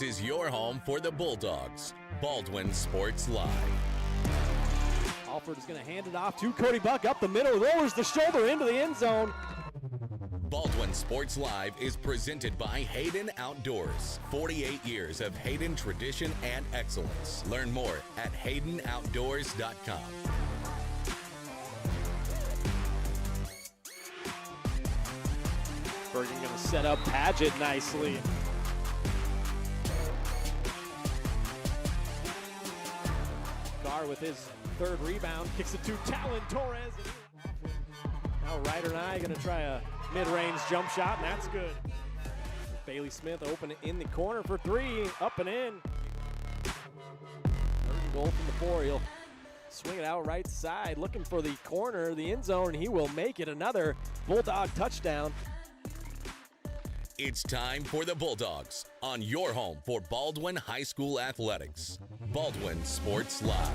This is your home for the Bulldogs. Baldwin Sports Live. Alford is going to hand it off to Cody Buck up the middle, lowers the shoulder into the end zone. Baldwin Sports Live is presented by Hayden Outdoors. 48 years of Hayden tradition and excellence. Learn more at haydenoutdoors.com. Bergen going to set up Padgett nicely. Carr with his third rebound, kicks it to Talon Torres. Now Ryder and I going to try a mid-range jump shot, and that's good. Bailey Smith open in the corner for three, up and in. Third goal from the four. He'll swing it out right side, looking for the corner, the end zone, and he will make it. Another Bulldog touchdown. It's time for the Bulldogs on your home for Baldwin High School Athletics. Baldwin Sports Live.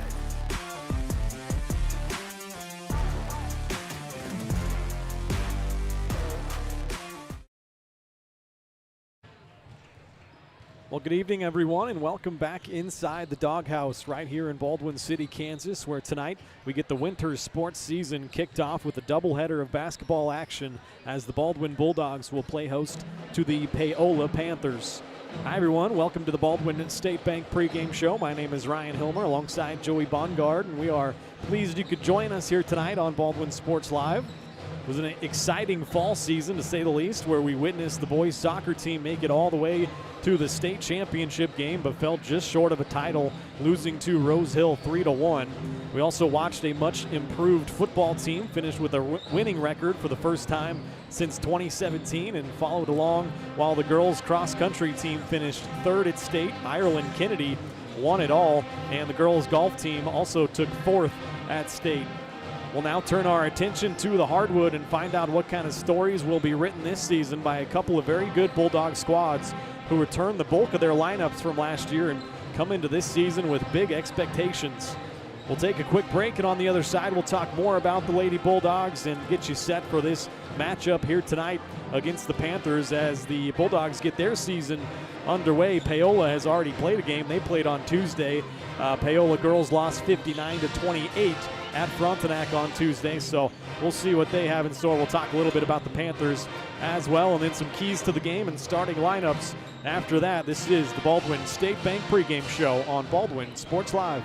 Well, good evening, everyone, and welcome back inside the Doghouse right here in Baldwin City, Kansas, where tonight we get the winter sports season kicked off with a doubleheader of basketball action as the Baldwin Bulldogs will play host to the Paola Panthers. Hi, everyone. Welcome to the Baldwin State Bank pregame show. My name is Ryan Hilmer alongside Joey Bongard, and we are pleased you could join us here tonight on Baldwin Sports Live. It was an exciting fall season, to say the least, where we witnessed the boys soccer team make it all the way to the state championship game, but fell just short of a title, losing to Rose Hill 3-1. We also watched a much improved football team finish with a winning record for the first time since 2017, and followed along while the girls cross-country team finished third at state. Ireland Kennedy won it all, and the girls golf team also took fourth at state. We'll now turn our attention to the hardwood and find out what kind of stories will be written this season by a couple of very good Bulldog squads who returned the bulk of their lineups from last year and come into this season with big expectations. We'll take a quick break, and on the other side, we'll talk more about the Lady Bulldogs and get you set for this matchup here tonight against the Panthers as the Bulldogs get their season underway. Paola has already played a game. They played on Tuesday. Paola girls lost 59-28 at Frontenac on Tuesday, so we'll see what they have in store. We'll talk a little bit about the Panthers as well, and then some keys to the game and starting lineups after that. This is the Baldwin State Bank pregame show on Baldwin Sports Live.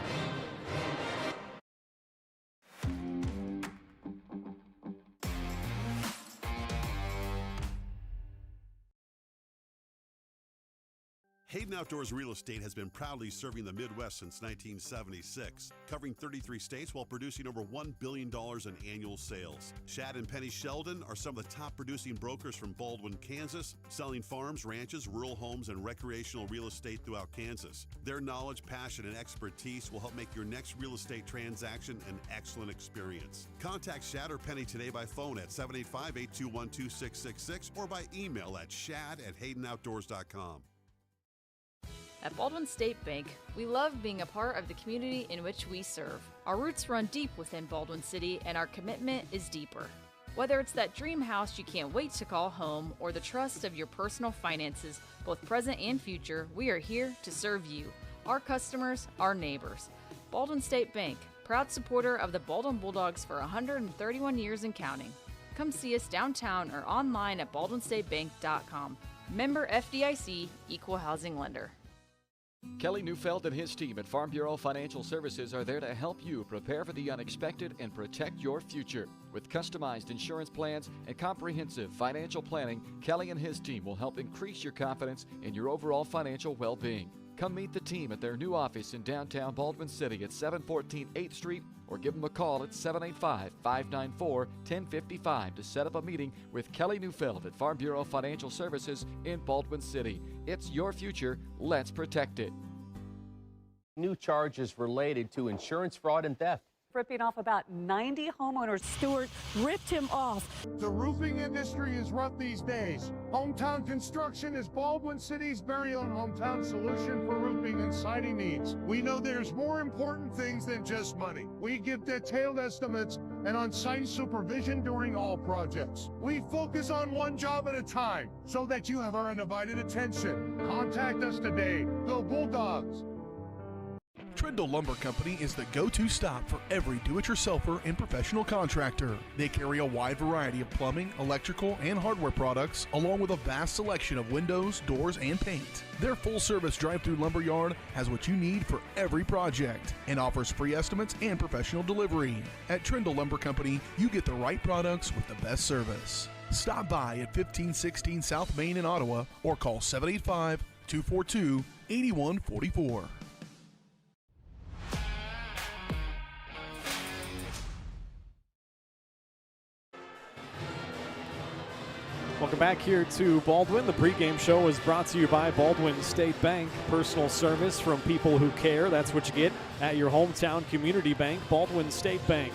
Hayden Outdoors Real Estate has been proudly serving the Midwest since 1976, covering 33 states while producing over $1 billion in annual sales. Shad and Penny Sheldon are some of the top producing brokers from Baldwin, Kansas, selling farms, ranches, rural homes, and recreational real estate throughout Kansas. Their knowledge, passion, and expertise will help make your next real estate transaction an excellent experience. Contact Shad or Penny today by phone at 785-821-2666 or by email at shad@haydenoutdoors.com. At Baldwin State Bank, we love being a part of the community in which we serve. Our roots run deep within Baldwin City, and our commitment is deeper. Whether it's that dream house you can't wait to call home or the trust of your personal finances, both present and future, we are here to serve you, our customers, our neighbors. Baldwin State Bank, proud supporter of the Baldwin Bulldogs for 131 years and counting. Come see us downtown or online at baldwinstatebank.com. Member FDIC, Equal Housing Lender. Kelly Neufeld and his team at Farm Bureau Financial Services are there to help you prepare for the unexpected and protect your future. With customized insurance plans and comprehensive financial planning, Kelly and his team will help increase your confidence in your overall financial well-being. Come meet the team at their new office in downtown Baldwin City at 714 8th Street or give them a call at 785-594-1055 to set up a meeting with Kelly Neufeld at Farm Bureau Financial Services in Baldwin City. It's your future. Let's protect it. New charges related to insurance fraud and theft. ripping off about 90 homeowners. Stewart ripped him off. The roofing industry is rough these days. Hometown Construction is Baldwin City's very own hometown solution for roofing and siding needs. We know there's more important things than just money. We give detailed estimates and on-site supervision during all projects. We focus on one job at a time so that you have our undivided attention. Contact us today. Go Bulldogs! Trindle Lumber Company is the go-to stop for every do-it-yourselfer and professional contractor. They carry a wide variety of plumbing, electrical, and hardware products, along with a vast selection of windows, doors, and paint. Their full-service drive-through lumber yard has what you need for every project and offers free estimates and professional delivery. At Trindle Lumber Company, you get the right products with the best service. Stop by at 1516 South Main in Ottawa or call 785-242-8144. Welcome back here to Baldwin. The pregame show is brought to you by Baldwin State Bank. Personal service from people who care. That's what you get at your hometown community bank, Baldwin State Bank.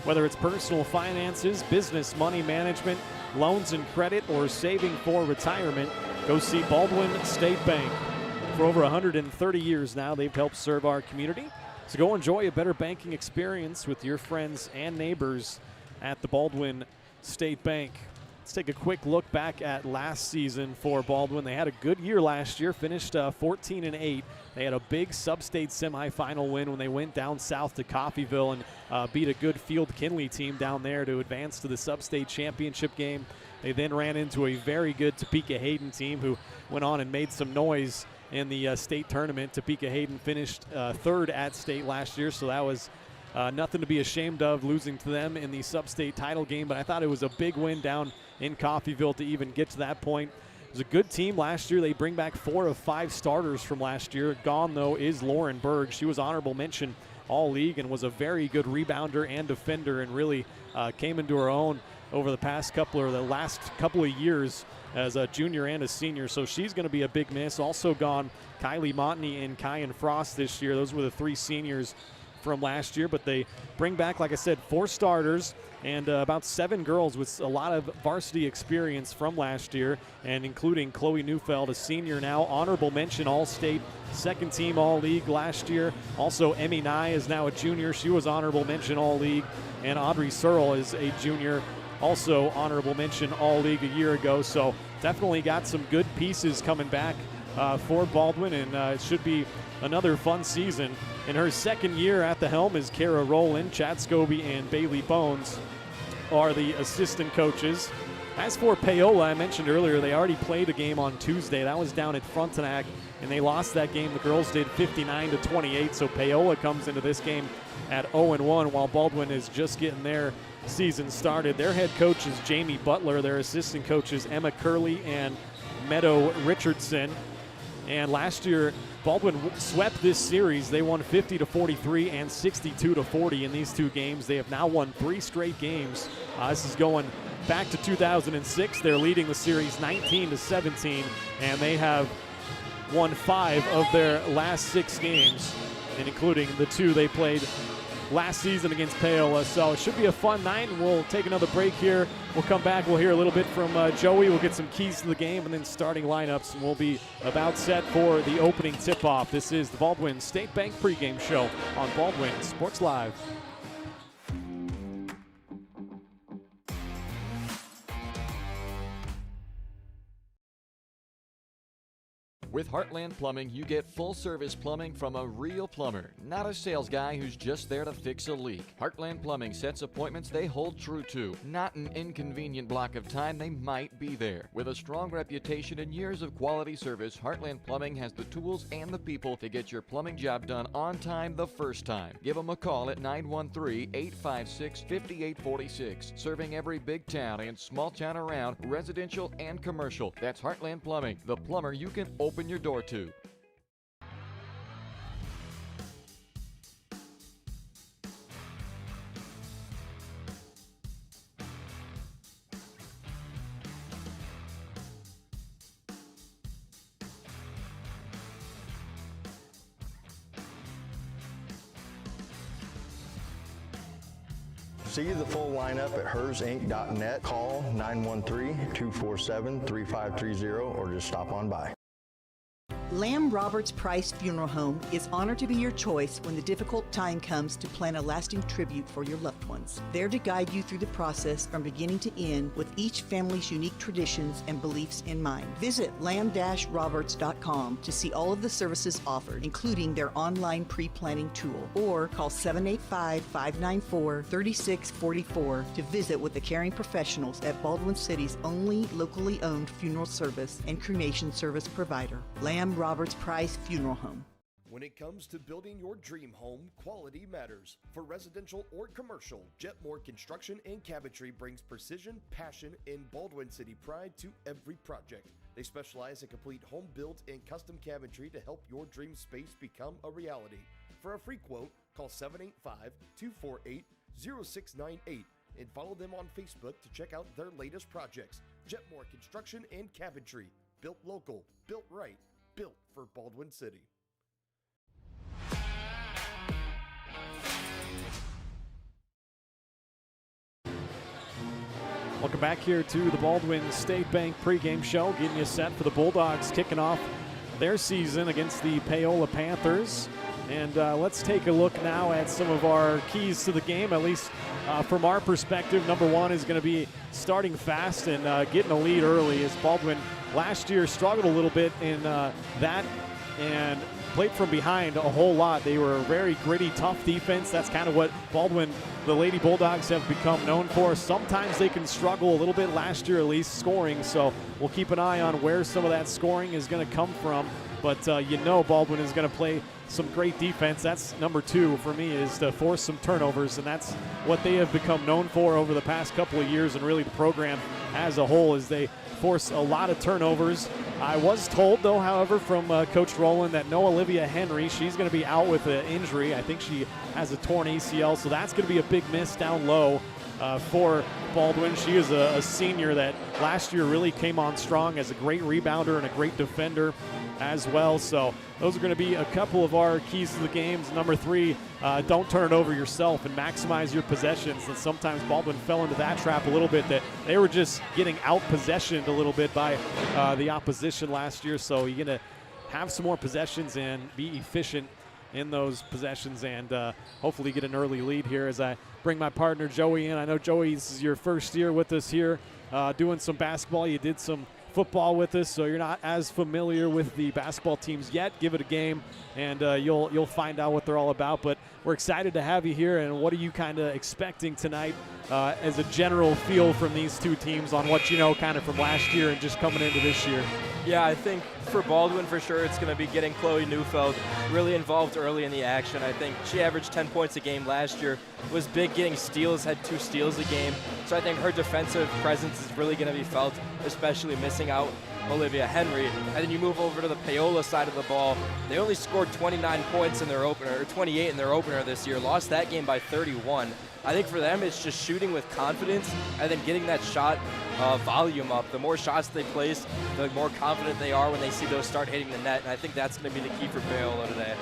Whether it's personal finances, business money management, loans and credit, or saving for retirement, go see Baldwin State Bank. For over 130 years now, they've helped serve our community. So go enjoy a better banking experience with your friends and neighbors at the Baldwin State Bank. Let's take a quick look back at last season for Baldwin. They had a good year last year, finished 14-8. They had a big sub-state semifinal win when they went down south to Coffeyville and beat a good Field Kinley team down there to advance to the sub-state championship game. They then ran into a very good Topeka Hayden team who went on and made some noise in the state tournament. Topeka Hayden finished third at state last year, so that was nothing to be ashamed of, losing to them in the sub-state title game. But I thought it was a big win down in Coffeyville to even get to that point. It was a good team last year. They bring back 4 of 5 starters from last year. Gone, though, is Lauren Berg. She was honorable mention all-league and was a very good rebounder and defender and really came into her own over the last couple of years as a junior and a senior. So she's going to be a big miss. Also gone Kylie Montney and Kyan Frost this year. Those were the 3 seniors from last year, but they bring back, like I said, 4 starters and about 7 girls with a lot of varsity experience from last year, and including Chloe Neufeld, a senior now, honorable mention all-state, second team all-league last year. Also, Emmy Nye is now a junior. She was honorable mention all-league, and Audrey Searle is a junior, also honorable mention all-league a year ago. So definitely got some good pieces coming back for Baldwin, and it should be another fun season. In her second year at the helm is Kara Rowland. Chad Scobie and Bailey Bones are the assistant coaches. As for Paola, I mentioned earlier, they already played a game on Tuesday. That was down at Frontenac, and they lost that game. The girls did 59-28, so Paola comes into this game at 0-1, while Baldwin is just getting their season started. Their head coach is Jamie Butler. Their assistant coaches Emma Curley and Meadow Richardson. And last year, Baldwin swept this series. They won 50-43 and 62-40 in these 2 games. They have now won 3 straight games. This is going back to 2006. They're leading the series 19-17, and they have won 5 of their last 6 games, and including the 2 they played last season against Paola. So it should be a fun night, and we'll take another break here. We'll come back. We'll hear a little bit from Joey. We'll get some keys to the game and then starting lineups, and we'll be about set for the opening tip-off. This is the Baldwin State Bank pregame show on Baldwin Sports Live. With Heartland Plumbing, you get full-service plumbing from a real plumber, not a sales guy who's just there to fix a leak. Heartland Plumbing sets appointments they hold true to, not an inconvenient block of time they might be there. With a strong reputation and years of quality service, Heartland Plumbing has the tools and the people to get your plumbing job done on time the first time. Give them a call at 913-856-5846, serving every big town and small town around, residential and commercial. That's Heartland Plumbing, the plumber you can open your door to. See the full lineup at hersinc.net. Call 913-247-3530 or just stop on by. Lamb Roberts Price Funeral Home is honored to be your choice when the difficult time comes to plan a lasting tribute for your loved ones. There to guide you through the process from beginning to end with each family's unique traditions and beliefs in mind. Visit lamb-roberts.com to see all of the services offered, including their online pre-planning tool, or call 785-594-3644 to visit with the caring professionals at Baldwin City's only locally owned funeral service and cremation service provider, Lamb Roberts Price Funeral Home. When it comes to building your dream home, quality matters. For residential or commercial, Jetmore Construction and Cabinetry brings precision, passion, and Baldwin City pride to every project. They specialize in complete home builds and custom cabinetry to help your dream space become a reality. For a free quote, call 785-248-0698 and follow them on Facebook to check out their latest projects. Jetmore Construction and Cabinetry. Built local, built right, built for Baldwin City. Welcome back here to the Baldwin State Bank pregame show, getting you set for the Bulldogs kicking off their season against the Paola Panthers. And let's take a look now at some of our keys to the game, at least from our perspective. Number one is going to be starting fast and getting a lead early, as Baldwin last year struggled a little bit in that and played from behind a whole lot. They were a very gritty, tough defense. That's kind of what Baldwin, the Lady Bulldogs, have become known for. Sometimes they can struggle a little bit, last year at least, scoring. So we'll keep an eye on where some of that scoring is going to come from. But you know Baldwin is going to play some great defense. That's number two for me, is to force some turnovers, and that's what they have become known for over the past couple of years, and really the program as a whole, is they force a lot of turnovers. I was told, though, however, from Coach Rowland, that no Olivia Henry. She's going to be out with an injury. I think she has a torn ACL, so that's going to be a big miss down low for Baldwin. She is a senior that last year really came on strong as a great rebounder and a great defender as well. So those are going to be a couple of our keys to the games. Number three, don't turn it over yourself and maximize your possessions. And sometimes Baldwin fell into that trap a little bit, that they were just getting out-possessioned a little bit by the opposition last year. So you're going to have some more possessions and be efficient in those possessions, and hopefully get an early lead here as I bring my partner Joey in. I know, Joey, this is your first year with us here doing some basketball. You did some football with us, so you're not as familiar with the basketball teams yet. Give it a game, and you'll find out what they're all about. But we're excited to have you here, and what are you kind of expecting tonight as a general feel from these two teams on what you know kind of from last year and just coming into this year? Yeah, I think for Baldwin, for sure, it's going to be getting Chloe Neufeld really involved early in the action. I think she averaged 10 points a game last year, was big getting steals, had 2 steals a game. So I think her defensive presence is really going to be felt, especially missing out Olivia Henry. And then you move over to the Paola side of the ball. They only scored 29 points in their opener, or 28 in their opener this year, lost that game by 31. I think for them, it's just shooting with confidence and then getting that shot volume up. The more shots they place, the more confident they are when they see those start hitting the net. And I think that's going to be the key for Paola today.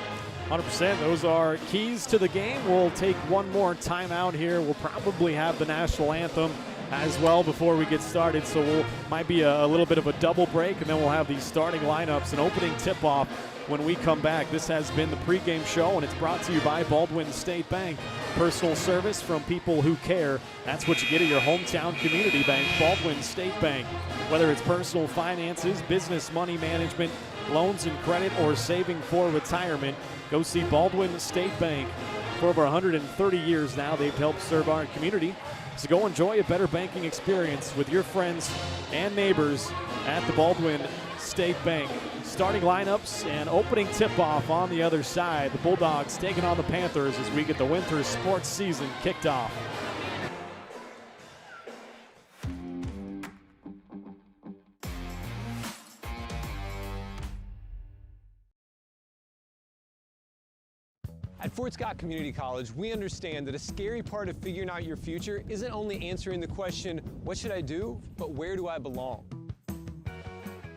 100%. Those are keys to the game. We'll take one more timeout here. We'll probably have the national anthem as well before we get started, so might be a little bit of a double break, and then we'll have these starting lineups and opening tip-off when we come back. This has been the pregame show, and it's brought to you by Baldwin State Bank. Personal service from people who care. That's what you get at your hometown community bank, Baldwin State Bank. Whether it's personal finances, business money management, loans and credit, or saving for retirement, go see Baldwin State Bank. For over 130 years now, they've helped serve our community. So go enjoy a better banking experience with your friends and neighbors at the Baldwin State Bank. Starting lineups and opening tip-off on the other side. The Bulldogs taking on the Panthers as we get the winter sports season kicked off. At Fort Scott Community College, we understand that a scary part of figuring out your future isn't only answering the question, what should I do, but where do I belong?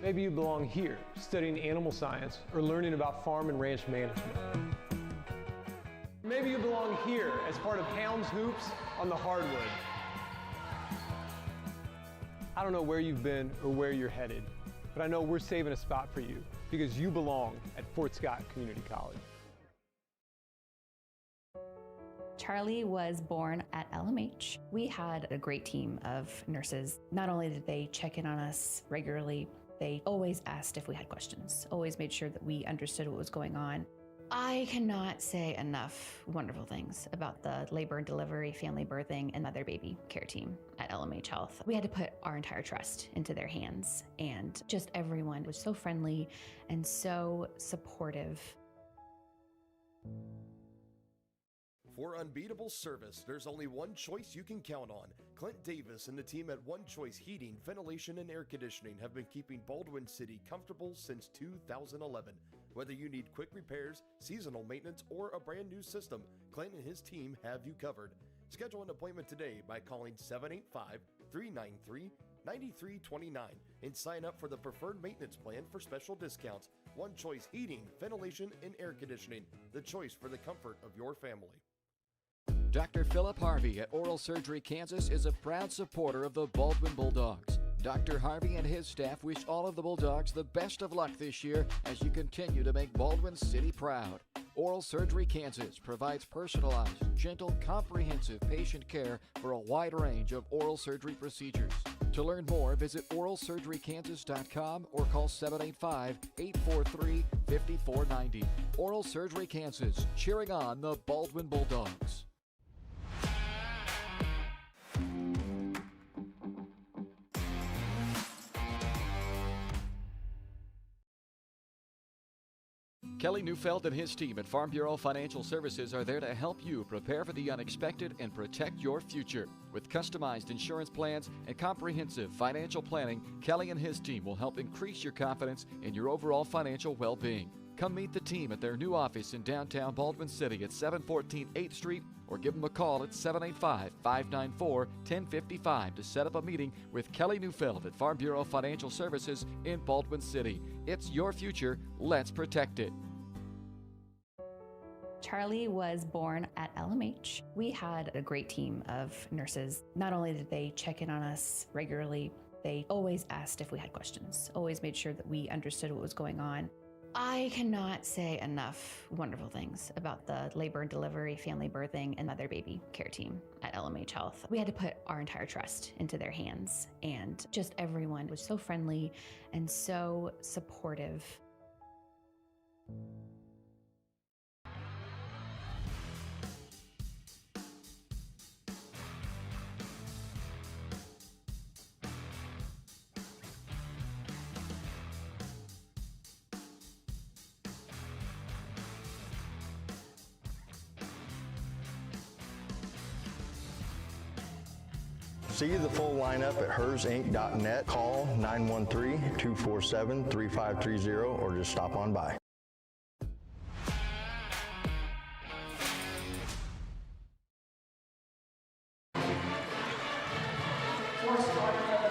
Maybe you belong here, studying animal science or learning about farm and ranch management. Maybe you belong here as part of Helms Hoops on the hardwood. I don't know where you've been or where you're headed, but I know we're saving a spot for you because you belong at Fort Scott Community College. Charlie was born at LMH. We had a great team of nurses. Not only did they check in on us regularly, they always asked if we had questions, always made sure that we understood what was going on. I cannot say enough wonderful things about the labor and delivery, family birthing, and mother baby care team at LMH Health. We had to put our entire trust into their hands, and just everyone was so friendly and so supportive. For unbeatable service, there's only one choice you can count on. Clint Davis and the team at One Choice Heating, Ventilation, and Air Conditioning have been keeping Baldwin City comfortable since 2011. Whether you need quick repairs, seasonal maintenance, or a brand new system, Clint and his team have you covered. Schedule an appointment today by calling 785-393-9329 and sign up for the preferred maintenance plan for special discounts. One Choice Heating, Ventilation, and Air Conditioning, the choice for the comfort of your family. Dr. Philip Harvey at Oral Surgery Kansas is a proud supporter of the Baldwin Bulldogs. Dr. Harvey and his staff wish all of the Bulldogs the best of luck this year as you continue to make Baldwin City proud. Oral Surgery Kansas provides personalized, gentle, comprehensive patient care for a wide range of oral surgery procedures. To learn more, visit oralsurgerykansas.com or call 785-843-5490. Oral Surgery Kansas, cheering on the Baldwin Bulldogs. Kelly Neufeld and his team at Farm Bureau Financial Services are there to help you prepare for the unexpected and protect your future. With customized insurance plans and comprehensive financial planning, Kelly and his team will help increase your confidence in your overall financial well-being. Come meet the team at their new office in downtown Baldwin City at 714 8th Street or give them a call at 785-594-1055 to set up a meeting with Kelly Neufeld at Farm Bureau Financial Services in Baldwin City. It's your future. Let's protect it. Charlie was born at LMH. We had a great team of nurses. Not only did they check in on us regularly, they always asked if we had questions, always made sure that we understood what was going on. I cannot say enough wonderful things about the labor and delivery, family birthing, and mother baby care team at LMH Health. We had to put our entire trust into their hands, and just everyone was so friendly and so supportive. See the full lineup at hersinc.net. Call 913-247-3530 or just stop on by.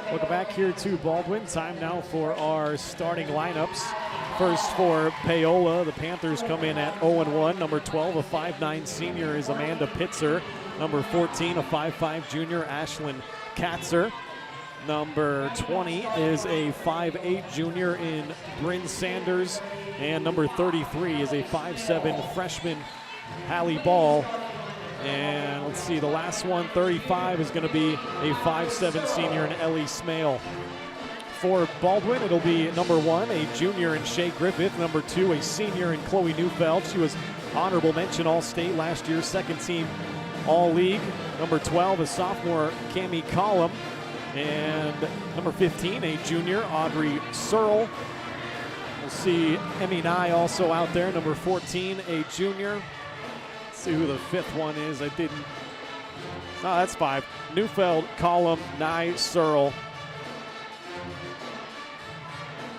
Welcome back here to Baldwin. Time now for our starting lineups. First for Paola, the Panthers come in at 0-1. Number 12, a 5'9 senior, is Amanda Pitzer. Number 14, a 5'5 junior, Ashlyn Katzer. Number 20 is a 5'8 junior in Bryn Sanders. And number 33 is a 5'7 freshman, Hallie Ball. And let's see, the last one, 35, is going to be a 5'7 senior in Ellie Smale. For Baldwin, it'll be number 1, a junior in Shea Griffith. Number 2, a senior in Chloe Neufeld. She was honorable mention All-State last year, second team All-League. Number 12, a sophomore, Cami Collum. And number 15, a junior, Audrey Searle. We'll see Emmy Nye also out there. Number 14, a junior. Let's see who the fifth one is. I didn't. Oh, that's 5. Neufeld, Collum, Nye, Searle.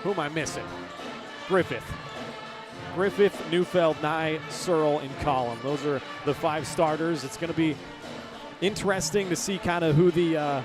Who am I missing? Griffith, Neufeld, Nye, Searle, and Collum. Those are the 5 starters. It's going to be interesting to see kind of who the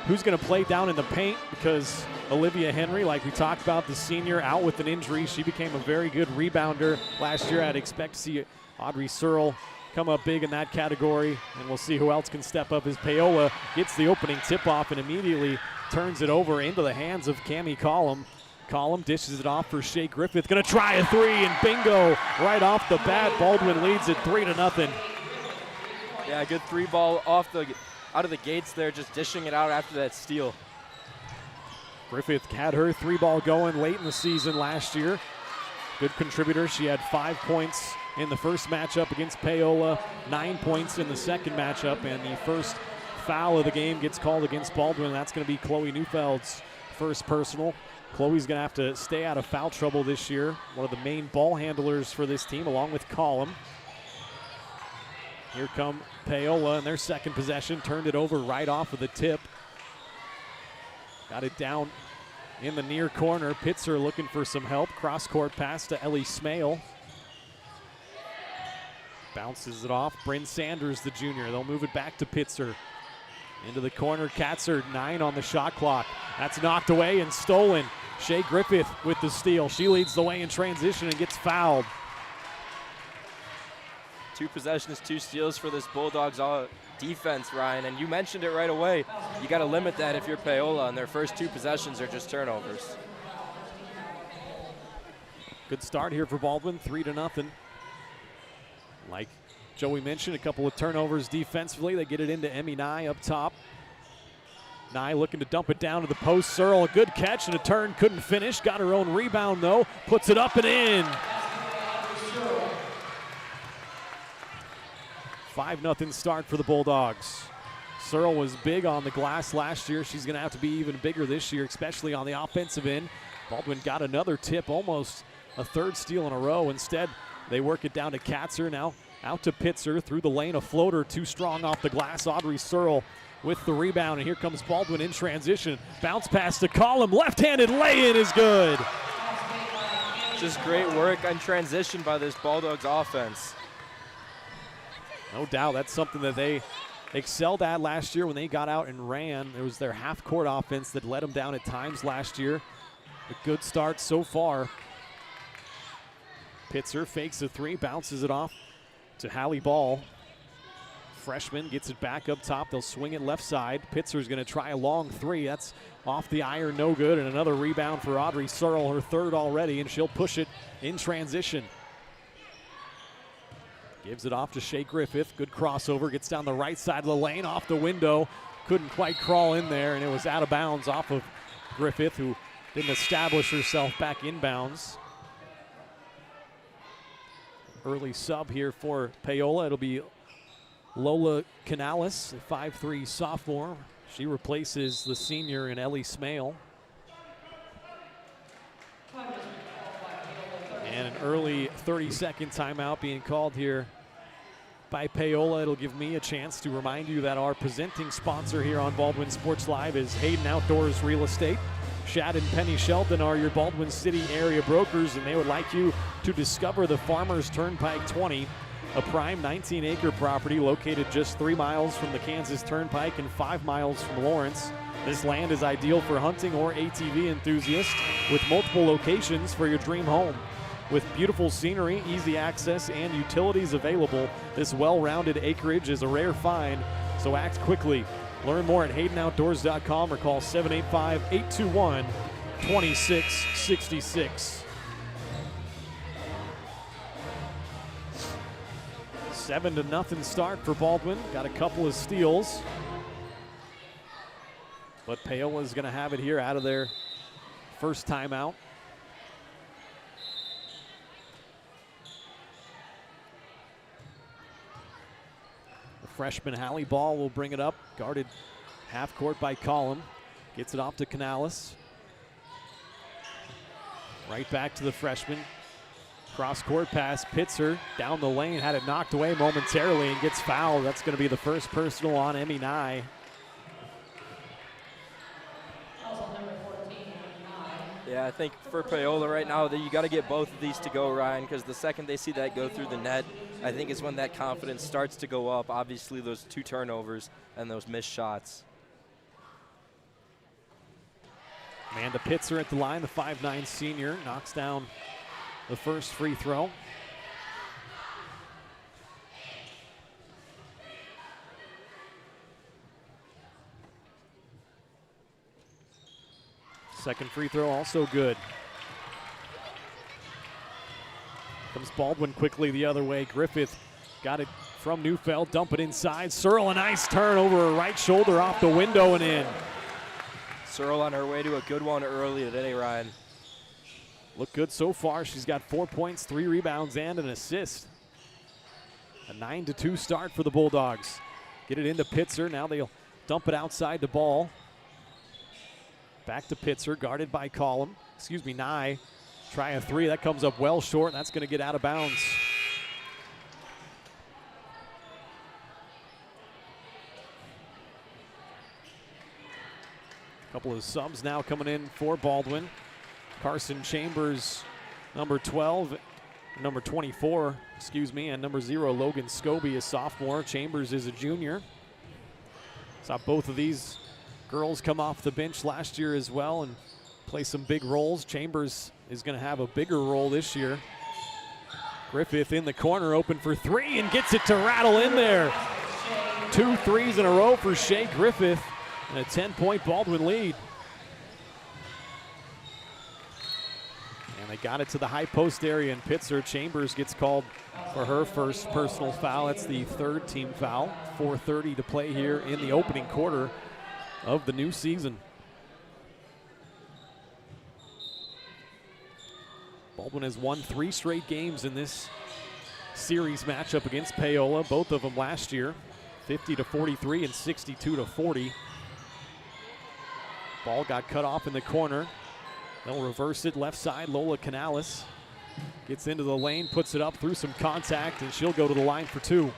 who's going to play down in the paint, because Olivia Henry, like we talked about, the senior, out with an injury. She became a very good rebounder last year. I'd expect to see Audrey Searle come up big in that category, and we'll see who else can step up as Paola gets the opening tip-off and immediately turns it over into the hands of Cammie Collum. Collum dishes it off for Shea Griffith. Going to try a three, and bingo right off the bat. Baldwin leads it 3-0. Yeah, good three ball out of the gates there, just dishing it out after that steal. Griffith had her three ball going late in the season last year. Good contributor. She had 5 points in the first matchup against Paola, 9 points in the second matchup, and the first foul of the game gets called against Baldwin. That's going to be Chloe Neufeld's first personal. Chloe's going to have to stay out of foul trouble this year. One of the main ball handlers for this team, along with Collum. Here come Paola in their second possession. Turned it over right off of the tip. Got it down in the near corner. Pitzer looking for some help. Cross-court pass to Ellie Smale. Bounces it off. Bryn Sanders, the junior. They'll move it back to Pitzer. Into the corner. Katzer, 9 on the shot clock. That's knocked away and stolen. Shea Griffith with the steal. She leads the way in transition and gets fouled. 2 possessions, 2 steals for this Bulldogs defense, Ryan, and you mentioned it right away. You got to limit that if you're Paola, and their first 2 possessions are just turnovers. Good start here for Baldwin, 3-0. Like Joey mentioned, a couple of turnovers defensively. They get it into Emmy Nye up top. Nye looking to dump it down to the post. Searle, a good catch and a turn, couldn't finish. Got her own rebound though, puts it up and in. 5-0 start for the Bulldogs. Searle was big on the glass last year. She's going to have to be even bigger this year, especially on the offensive end. Baldwin got another tip, almost a third steal in a row. Instead, they work it down to Katzer. Now out to Pitzer through the lane. A floater too strong off the glass. Audrey Searle with the rebound. And here comes Baldwin in transition. Bounce pass to Collum. Left-handed lay-in is good. Just great work on transition by this Bulldogs offense. No doubt that's something that they excelled at last year when they got out and ran. It was their half-court offense that let them down at times last year. A good start so far. Pitzer fakes a three, bounces it off to Hallie Ball. Freshman gets it back up top. They'll swing it left side. Pitzer's going to try a long three. That's off the iron, no good. And another rebound for Audrey Searle, her third already, and she'll push it in transition. Gives it off to Shea Griffith. Good crossover. Gets down the right side of the lane, off the window. Couldn't quite crawl in there, and it was out of bounds off of Griffith, who didn't establish herself back inbounds. Early sub here for Paola. It'll be Lola Canales, a 5'3" sophomore. She replaces the senior in Ellie Smale. And an early 30-second timeout being called here by Paola. It'll give me a chance to remind you that our presenting sponsor here on Baldwin Sports Live is Hayden Outdoors Real Estate. Shad and Penny Sheldon are your Baldwin City area brokers, and they would like you to discover the Farmers Turnpike 20, a prime 19-acre property located just 3 miles from the Kansas Turnpike and 5 miles from Lawrence. This land is ideal for hunting or ATV enthusiasts with multiple locations for your dream home. With beautiful scenery, easy access, and utilities available, this well-rounded acreage is a rare find, so act quickly. Learn more at HaydenOutdoors.com or call 785-821-2666. 7-0 start for Baldwin. Got a couple of steals. But Paola's going to have it here out of their first timeout. The freshman Hallie Ball will bring it up. Guarded half court by Collum. Gets it off to Canales. Right back to the freshman. Cross-court pass, Pitzer down the lane, had it knocked away momentarily and gets fouled. That's going to be the first personal on Emmy Nye. Yeah, I think for Paola right now, that you got to get both of these to go, Ryan, because the second they see that go through the net, I think is when that confidence starts to go up. Obviously, those 2 turnovers and those missed shots. Amanda Pitzer at the line, the 5'9" senior, knocks down the first free throw. Second free throw also good. Comes Baldwin quickly the other way. Griffith got it from Neufeld, dump it inside. Searle, a nice turn over her right shoulder off the window and in. Searle on her way to a good one early today, Ryan. Looked good so far. She's got 4 points, 3 rebounds, and an assist. A 9-2 start for the Bulldogs. Get it into Pitzer. Now they'll dump it outside the ball. Back to Pitzer, guarded by Nye. Try a three. That comes up well short. That's going to get out of bounds. Couple of subs now coming in for Baldwin. Carson Chambers, number 12, number 24, and number 0, Logan Scobie, a sophomore. Chambers is a junior. Saw both of these girls come off the bench last year as well and play some big roles. Chambers is going to have a bigger role this year. Griffith in the corner, open for three, and gets it to rattle in there. 2 threes in a row for Shea Griffith, and a 10-point Baldwin lead. And they got it to the high post area in Pitzer. Chambers gets called for her first personal foul. That's the 3rd team foul. 4:30 to play here in the opening quarter of the new season. Baldwin has won 3 straight games in this series matchup against Paola, both of them last year, 50-43 and 62-40. Ball got cut off in the corner. They'll reverse it left side. Lola Canales gets into the lane, puts it up through some contact, and she'll go to the line for 2.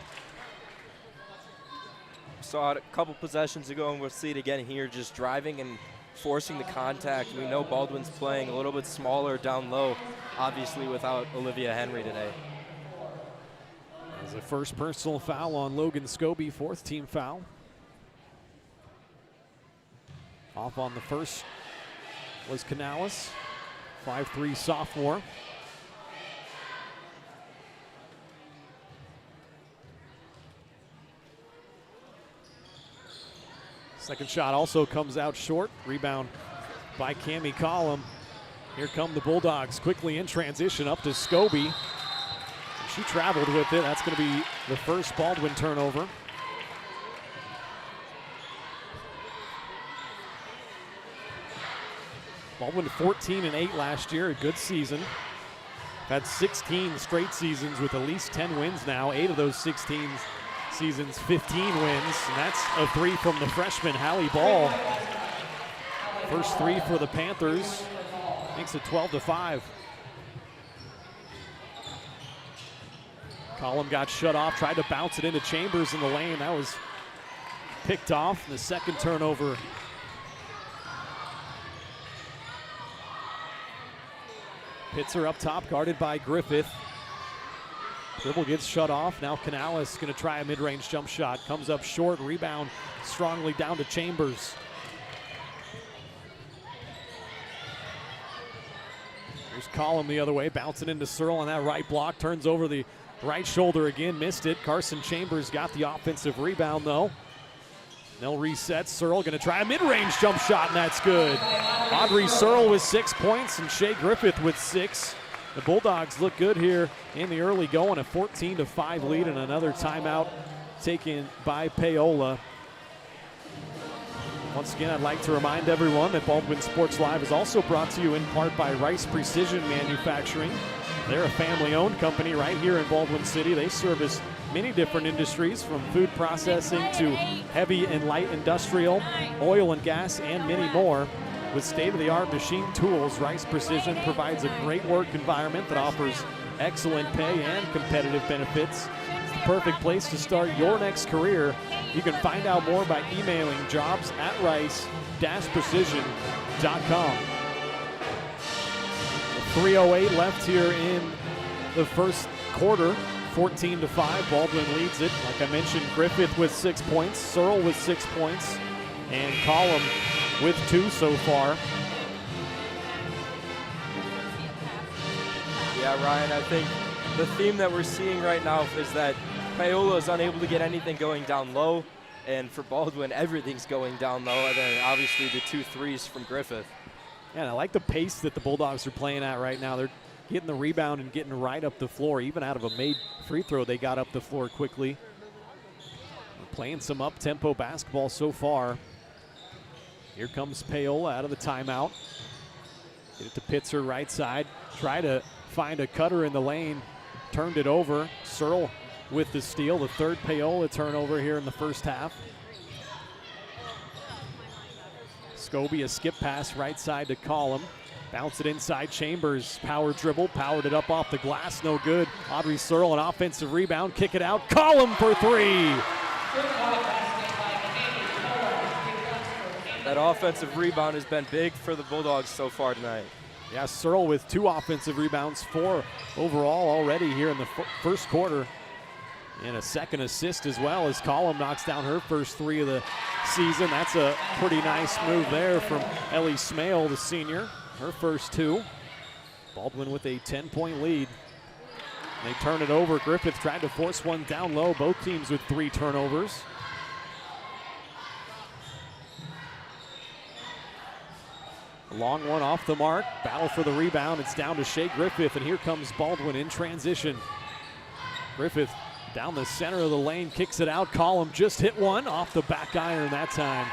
Saw it a couple possessions ago, and we'll see it again here, just driving and forcing the contact. We know Baldwin's playing a little bit smaller down low, obviously without Olivia Henry today. As a first personal foul on Logan Scobie, 4th team foul. Off on the first was Canales, 5'3" sophomore. Second shot also comes out short. Rebound by Cammie Collum. Here come the Bulldogs quickly in transition up to Scobie. She traveled with it. That's going to be the first Baldwin turnover. Baldwin 14-8 last year, a good season. Had 16 straight seasons with at least 10 wins now. 8 of those 16 seasons, 15 wins. And that's a 3 from the freshman, Hallie Ball. First 3 for the Panthers. Makes it 12-5. Collum got shut off, tried to bounce it into Chambers in the lane. That was picked off. The second turnover. Pitzer up top, guarded by Griffith. Dribble gets shut off. Now Canales going to try a mid-range jump shot. Comes up short, rebound strongly down to Chambers. Here's Collum the other way, bouncing into Searle on that right block. Turns over the right shoulder again, missed it. Carson Chambers got the offensive rebound though. They'll reset. Searle going to try a mid-range jump shot, and that's good. Audrey Searle with 6 points and Shea Griffith with 6. The Bulldogs look good here in the early going, a 14-5 lead, and another timeout taken by Paola. Once again, I'd like to remind everyone that Baldwin Sports Live is also brought to you in part by Rice Precision Manufacturing. They're a family-owned company right here in Baldwin City. They service many different industries, from food processing to heavy and light industrial, oil and gas, and many more. With state-of-the-art machine tools, Rice Precision provides a great work environment that offers excellent pay and competitive benefits. It's the perfect place to start your next career. You can find out more by emailing jobs@rice-precision.com. 3:08 left here in the first quarter. 14-5, Baldwin leads it. Like I mentioned, Griffith with 6 points, Searle with 6 points, and Collum with 2 so far. Yeah, Ryan, I think the theme that we're seeing right now is that Paola is unable to get anything going down low, and for Baldwin, everything's going down low, and then obviously the 2 threes from Griffith. Yeah, and I like the pace that the Bulldogs are playing at right now. They're getting the rebound and getting right up the floor. Even out of a made free throw, they got up the floor quickly. They're playing some up-tempo basketball so far. Here comes Paola out of the timeout. Get it to Pitzer right side. Try to find a cutter in the lane. Turned it over. Searle with the steal. The third Paola turnover here in the first half. Scobie, a skip pass right side to Collum. Bounce it inside Chambers. Power dribble. Powered it up off the glass. No good. Audrey Searle, an offensive rebound. Kick it out. Collum for three. That offensive rebound has been big for the Bulldogs so far tonight. Yeah, Searle with 2 offensive rebounds, 4 overall already here in the first quarter. And a second assist as well as Collum knocks down her first 3 of the season. That's a pretty nice move there from Ellie Smale, the senior. Her first 2. Baldwin with a 10-point lead. They turn it over. Griffith tried to force one down low. Both teams with 3 turnovers. A long one off the mark. Battle for the rebound. It's down to Shea Griffith, and here comes Baldwin in transition. Griffith down the center of the lane, kicks it out. Collum just hit one off the back iron that time.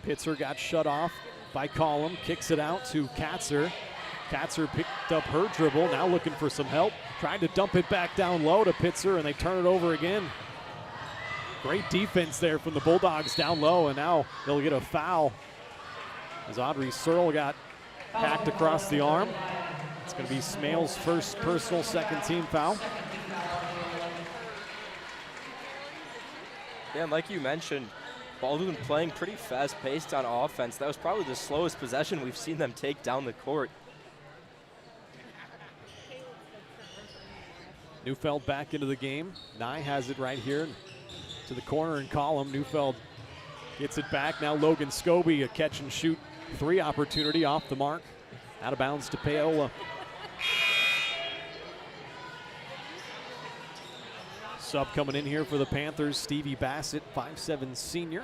Pitzer got shut off by Collum, kicks it out to Katzer. Katzer picked up her dribble, now looking for some help. Tried to dump it back down low to Pitzer, and they turn it over again. Great defense there from the Bulldogs down low, and now they'll get a foul as Audrey Searle got hacked across the arm. It's going to be Smale's first personal second team foul. Yeah, and like you mentioned, Baldwin playing pretty fast-paced on offense. That was probably the slowest possession we've seen them take down the court. Neufeld back into the game. Nye has it right here to the corner and Collum. Neufeld gets it back. Now Logan Scobie, a catch and shoot 3 opportunity off the mark. Out of bounds to Paola. Sub coming in here for the Panthers, Stevie Bassett, 5'7" senior.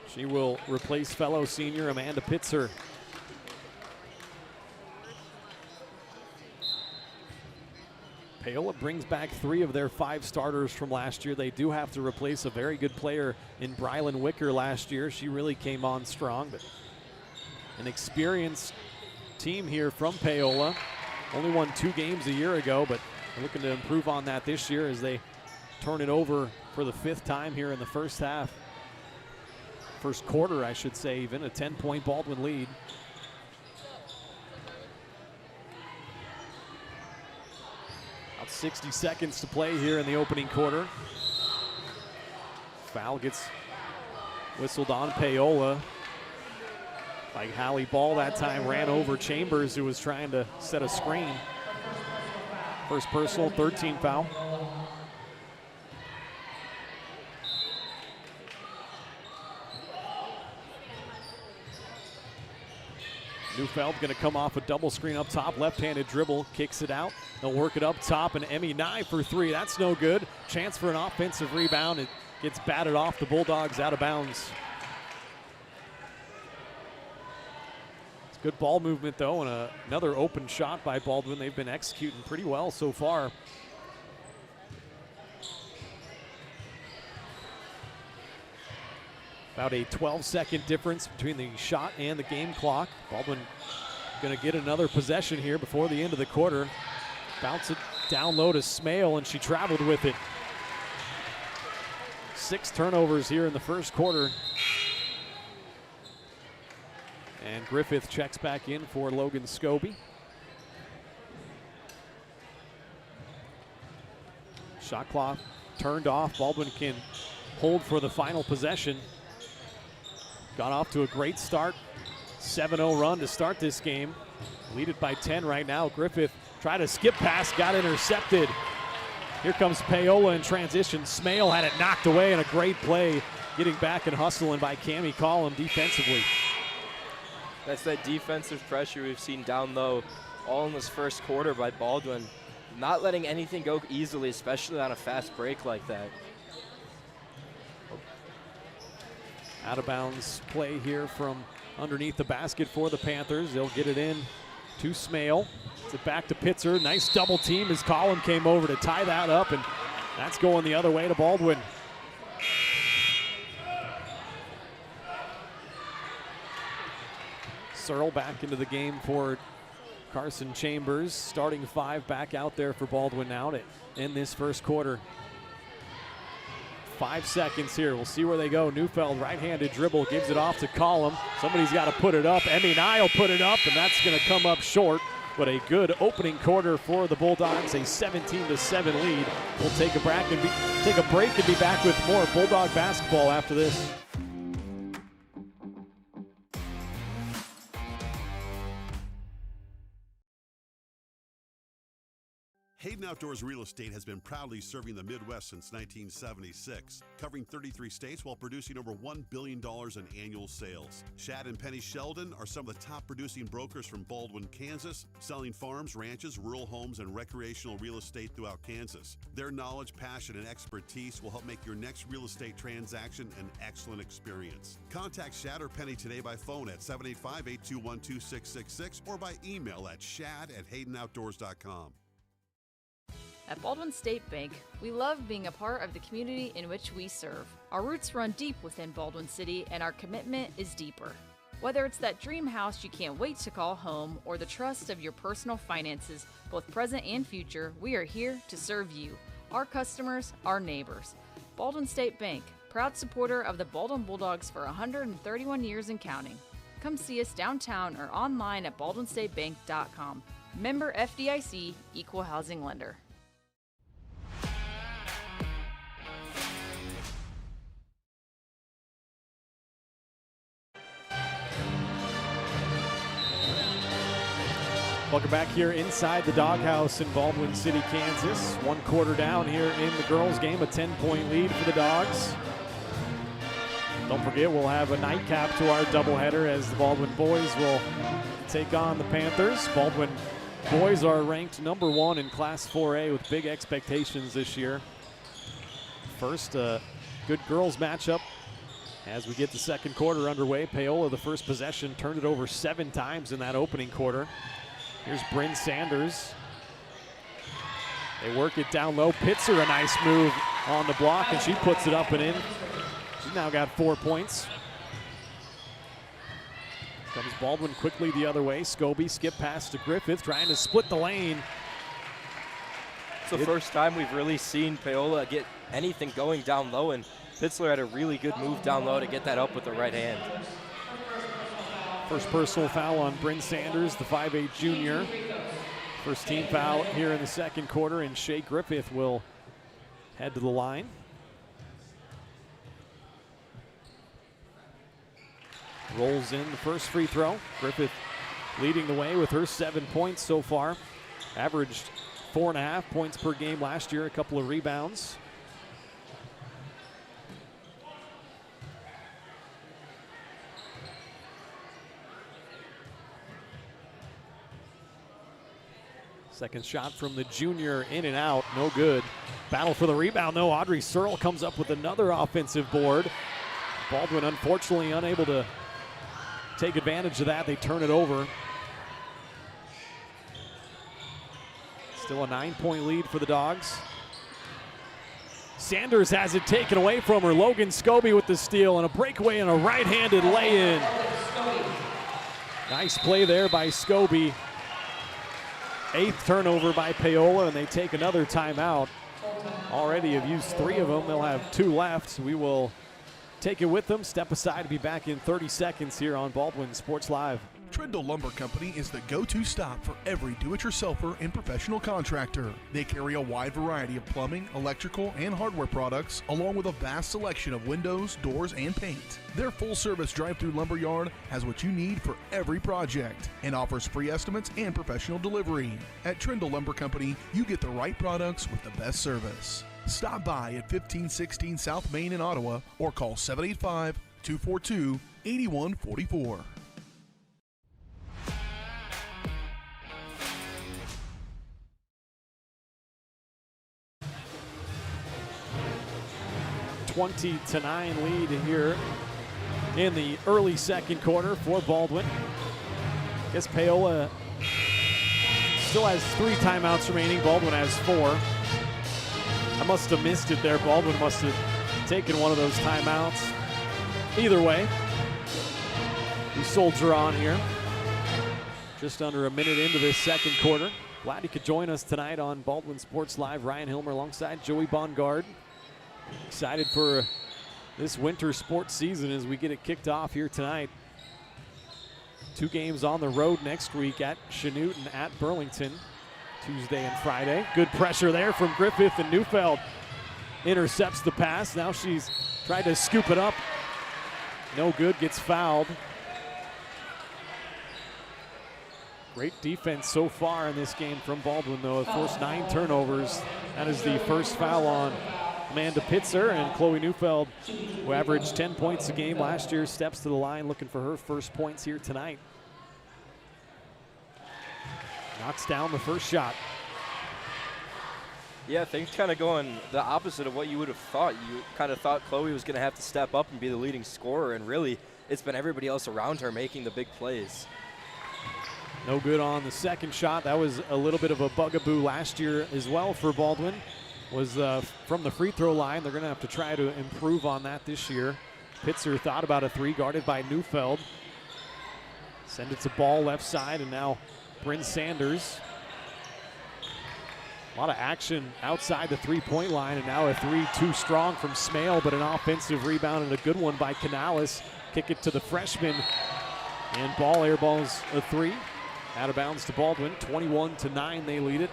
She will replace fellow senior Amanda Pitzer. Paola brings back 3 of their 5 starters from last year. They do have to replace a very good player in Brylan Wicker last year. She really came on strong, but an experienced team here from Paola. Only won 2 games a year ago, but they're looking to improve on that this year as they turn it over for the 5th time here in the first half. First quarter, I should say, even a 10-point Baldwin lead. About 60 seconds to play here in the opening quarter. Foul gets whistled on Paola. Like Hallie Ball that time ran over Chambers, who was trying to set a screen. First personal, 13 foul. Neufeld going to come off a double screen up top, left-handed dribble, kicks it out. They'll work it up top, and Emmy Nye for 3. That's no good. Chance for an offensive rebound. It gets batted off the Bulldogs out of bounds. It's good ball movement, though, and another open shot by Baldwin. They've been executing pretty well so far. About a 12-second difference between the shot and the game clock. Baldwin going to get another possession here before the end of the quarter. Bounce it down low to Smale, and she traveled with it. 6 turnovers here in the first quarter. And Griffith checks back in for Logan Scobie. Shot clock turned off. Baldwin can hold for the final possession. Got off to a great start. 7-0 run to start this game. Lead it by 10 right now. Griffith tried a skip pass, got intercepted. Here comes Paola in transition. Smale had it knocked away, and a great play getting back and hustling by Cammie Collum defensively. That's that defensive pressure we've seen down low all in this first quarter by Baldwin. not letting anything go easily, especially on a fast break like that. Out of bounds play here from underneath the basket for the Panthers. They'll get it in to Smale. It's it back to Pitzer. Nice double team as Collin came over to tie that up, and that's going the other way to Baldwin. Searle back into the game for Carson Chambers. Starting five back out there for Baldwin now to end this first quarter. 5 seconds here. We'll see where they go. Neufeld, right-handed dribble, gives it off to Collin. Somebody's got to put it up. Emmy Nye will put it up, and that's going to come up short. But a good opening quarter for the Bulldogs, a 17-7 lead. We'll take a break and be back with more Bulldog basketball after this. Hayden Outdoors Real Estate has been proudly serving the Midwest since 1976, covering 33 states while producing over $1 billion in annual sales. Shad and Penny Sheldon are some of the top producing brokers from Baldwin, Kansas, selling farms, ranches, rural homes, and recreational real estate throughout Kansas. Their knowledge, passion, and expertise will help make your next real estate transaction an excellent experience. Contact Shad or Penny today by phone at 785-821-2666 or by email at shad@haydenoutdoors.com. At Baldwin State Bank, we love being a part of the community in which we serve. Our roots run deep within Baldwin City, and our commitment is deeper. Whether it's that dream house you can't wait to call home or the trust of your personal finances, both present and future, we are here to serve you, our customers, our neighbors. Baldwin State Bank, proud supporter of the Baldwin Bulldogs for 131 years and counting. Come see us downtown or online at baldwinstatebank.com. Member FDIC, Equal Housing Lender. Welcome back here inside the Doghouse in Baldwin City, Kansas. 1 quarter down here in the girls' game, a 10-point lead for the Dogs. Don't forget, we'll have a nightcap to our doubleheader as the Baldwin boys will take on the Panthers. Baldwin boys are ranked number 1 in Class 4A with big expectations this year. First, good girls matchup as we get the second quarter underway. Paola, the first possession, turned it over 7 times in that opening quarter. Here's Bryn Sanders. They work it down low. Pitzer, a nice move on the block, and she puts it up and in. She's now got 4 points. Comes Baldwin quickly the other way. Scobie skip pass to Griffith, trying to split the lane. It's the first time we've really seen Paola get anything going down low, and Pitzler had a really good move down low to get that up with the right hand. First personal foul on Bryn Sanders, the 5'8 junior. First team foul here in the second quarter, and Shea Griffith will head to the line. Rolls in the first free throw. Griffith leading the way with her 7 points so far. Averaged 4.5 points per game last year, a couple of rebounds. Second shot from the junior, in and out, no good. Battle for the rebound, though. Audrey Searle comes up with another offensive board. Baldwin, unfortunately, unable to take advantage of that. They turn it over. Still a 9-point lead for the Dogs. Sanders has it taken away from her. Logan Scobie with the steal and a breakaway and a right-handed lay-in. Nice play there by Scobie. 8th turnover by Paola, and they take another timeout. Already have used 3 of them. They'll have 2 left. We will take it with them, step aside to be back in 30 seconds here on Baldwin Sports Live. Trindle Lumber Company is the go-to stop for every do-it-yourselfer and professional contractor. They carry a wide variety of plumbing, electrical, and hardware products, along with a vast selection of windows, doors, and paint. Their full-service drive-through lumber yard has what you need for every project and offers free estimates and professional delivery. At Trindle Lumber Company, you get the right products with the best service. Stop by at 1516 South Main in Ottawa or call 785-242-8144. 20-9 lead here in the early second quarter for Baldwin. I guess Paola still has 3 timeouts remaining. Baldwin has 4. I must have missed it there. Baldwin must have taken one of those timeouts. Either way, we soldier on here. Just under a minute into this second quarter. Glad you could join us tonight on Baldwin Sports Live. Ryan Hilmer alongside Joey Bongard. Excited for this winter sports season as we get it kicked off here tonight. 2 games on the road next week at Chanute and at Burlington, Tuesday and Friday. Good pressure there from Griffith, and Neufeld intercepts the pass. Now she's tried to scoop it up. No good, gets fouled. Great defense so far in this game from Baldwin, though. Forced 9 turnovers. That is the first foul on Amanda Pitzer, and Chloe Neufeld, who averaged 10 points a game last year, steps to the line looking for her first points here tonight. Knocks down the first shot. Yeah, things kind of going the opposite of what you would have thought. You kind of thought Chloe was going to have to step up and be the leading scorer, and really it's been everybody else around her making the big plays. No good on the second shot. That was a little bit of a bugaboo last year as well for Baldwin. Was from the free throw line. They're going to have to try to improve on that this year. Pitzer thought about a 3, guarded by Neufeld. Send it to Ball left side, and now Bryn Sanders. A lot of action outside the 3-point line, and now a 3 too strong from Smale, but an offensive rebound and a good one by Canales. Kick it to the freshman, and Ball airballs a 3. Out of bounds to Baldwin. 21-9 they lead it.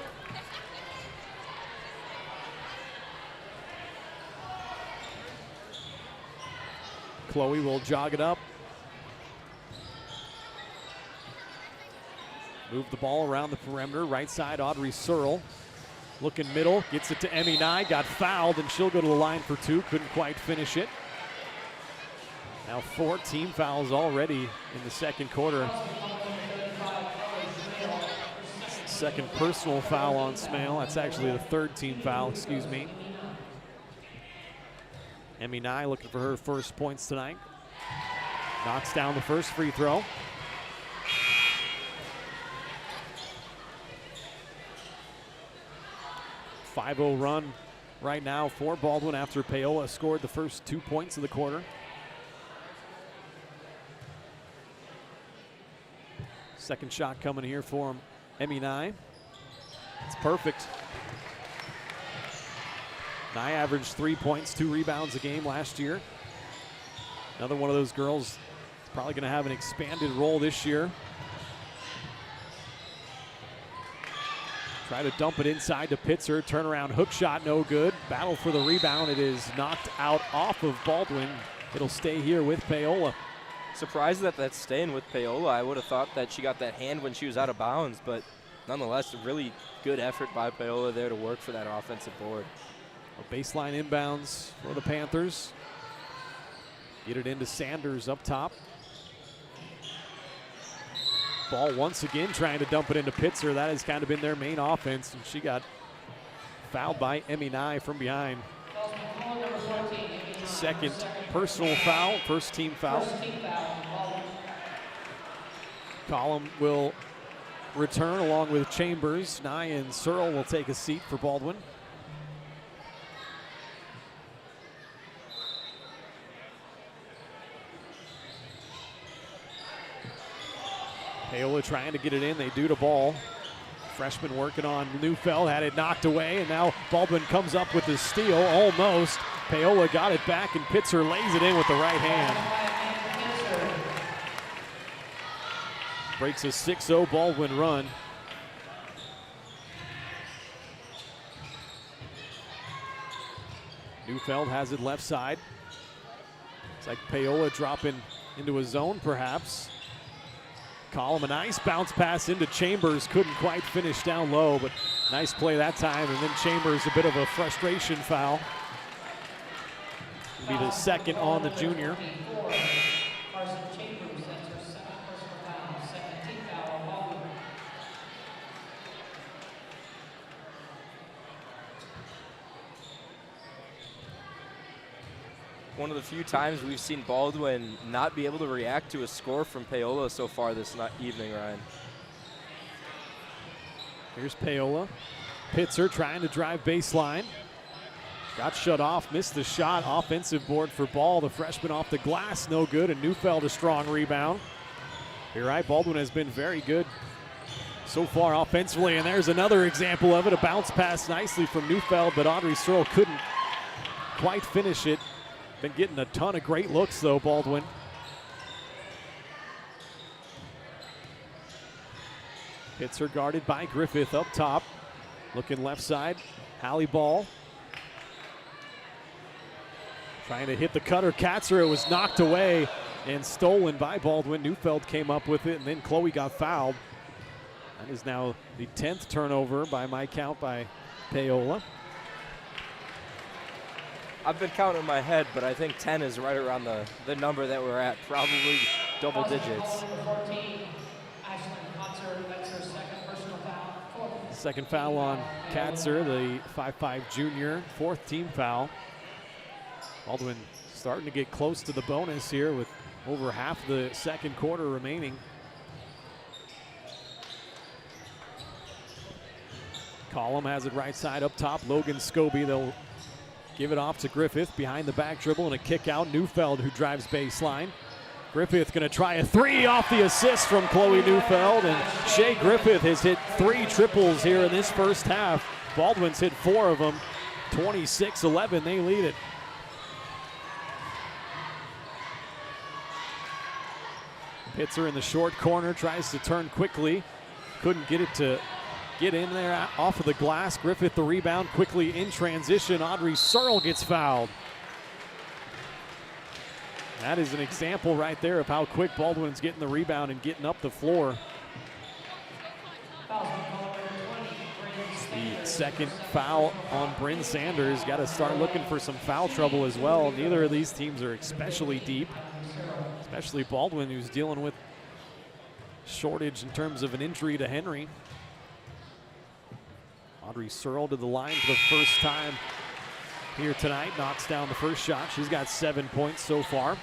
Chloe will jog it up. Move the ball around the perimeter. Right side, Audrey Searle. Looking middle, gets it to Emmy Nye. Got fouled, and she'll go to the line for 2. Couldn't quite finish it. Now 4 team fouls already in the second quarter. Second personal foul on Smale. That's actually the 3rd team foul, excuse me. Emmy Nye looking for her first points tonight. Knocks down the first free throw. .50 run right now for Baldwin after Paola scored the first 2 points of the quarter. Second shot coming here for Emmy Nye. It's perfect. Nye averaged 3 points, 2 rebounds a game last year. Another one of those girls is probably going to have an expanded role this year. Try to dump it inside to Pitzer. Turnaround hook shot, no good. Battle for the rebound. It is knocked out off of Baldwin. It'll stay here with Paola. Surprised that that's staying with Paola. I would have thought that she got that hand when she was out of bounds, but nonetheless, a really good effort by Paola there to work for that offensive board. A baseline inbounds for the Panthers. Get it into Sanders up top. Ball once again trying to dump it into Pitzer. That has kind of been their main offense, and she got fouled by Emmy Nye from behind. Second personal foul, first team foul. Collum will return along with Chambers. Nye and Searle will take a seat for Baldwin. Paola trying to get it in. They do to Ball. Freshman working on Neufeld, had it knocked away, and now Baldwin comes up with the steal, almost. Paola got it back, and Pitzer lays it in with the right hand. Breaks a 6-0 Baldwin run. Neufeld has it left side. It's like Paola dropping into a zone, perhaps. Collum, a nice bounce pass into Chambers. Couldn't quite finish down low, but nice play that time. And then Chambers, a bit of a frustration foul. It'll be the second on the junior. one of the few times we've seen Baldwin not be able to react to a score from Paola so far this evening, Ryan. Here's Paola. Pitzer trying to drive baseline. Got shut off, missed the shot. Offensive board for Ball. The freshman off the glass, no good. And Neufeld a strong rebound. You're right, Baldwin has been very good so far offensively. And there's another example of it. A bounce pass nicely from Neufeld, but Audrey Searle couldn't quite finish it. Been getting a ton of great looks though, Baldwin. Pitzer guarded by Griffith up top. Looking left side, Hallie Ball. Trying to hit the cutter, Katzer. It was knocked away and stolen by Baldwin. Neufeld came up with it, and then Chloe got fouled. That is now the 10th turnover by my count by Paola. I've been counting in my head, but I think 10 is right around the number that we're at, probably double digits. Second foul on Katzer, the 5'5" junior, fourth team foul. Baldwin starting to get close to the bonus here with over half the second quarter remaining. Collum has it right side up top. Logan Scobie, they'll give it off to Griffith behind the back dribble and a kick out. Neufeld who drives baseline. Griffith going to try a three off the assist from Chloe Neufeld, and Shea Griffith has hit 3 triples here in this first half. Baldwin's hit 4 of them. 26-11, they lead it. Pitzer in the short corner, tries to turn quickly. Couldn't get it to get in there off of the glass. Griffith the rebound quickly in transition. Audrey Searle gets fouled. That is an example right there of how quick Baldwin's getting the rebound and getting up the floor. The second foul on Bryn Sanders. Got to start looking for some foul trouble as well. Neither of these teams are especially deep, especially Baldwin, who's dealing with shortage in terms of an injury to Henry. Audrey Searle to the line for the first time here tonight. Knocks down the first shot. She's got 7 points so far.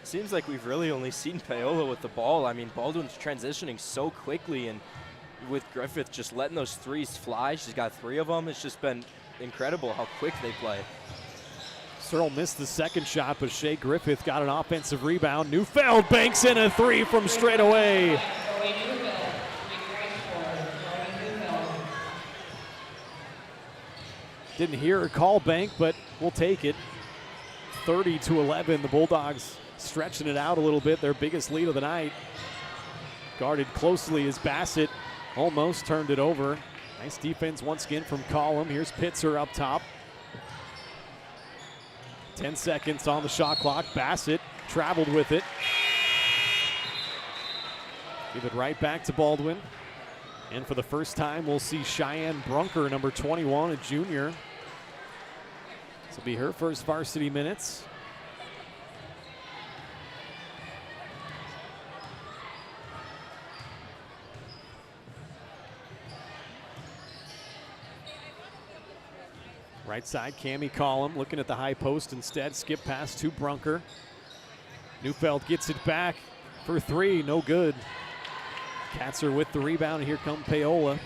Seems like we've really only seen Paola with the ball. I mean, Baldwin's transitioning so quickly, and with Griffith just letting those threes fly. She's got 3 of them. It's just been incredible how quick they play. Searle missed the second shot, but Shea Griffith got an offensive rebound. Neufeld banks in a 3 from straight away. Didn't hear her call bank, but we'll take it. 30-11, the Bulldogs stretching it out a little bit, their biggest lead of the night. Guarded closely as Bassett almost turned it over. Nice defense once again from Collum. Here's Pitzer up top. 10 seconds on the shot clock. Bassett traveled with it. Give it right back to Baldwin. And for the first time, we'll see Cheyenne Brunker, number 21, a junior. This will be her first varsity minutes. Right side, Cammie Collum looking at the high post instead. Skip pass to Brunker. Neufeld gets it back for 3, no good. Katzer with the rebound, and here comes Paola.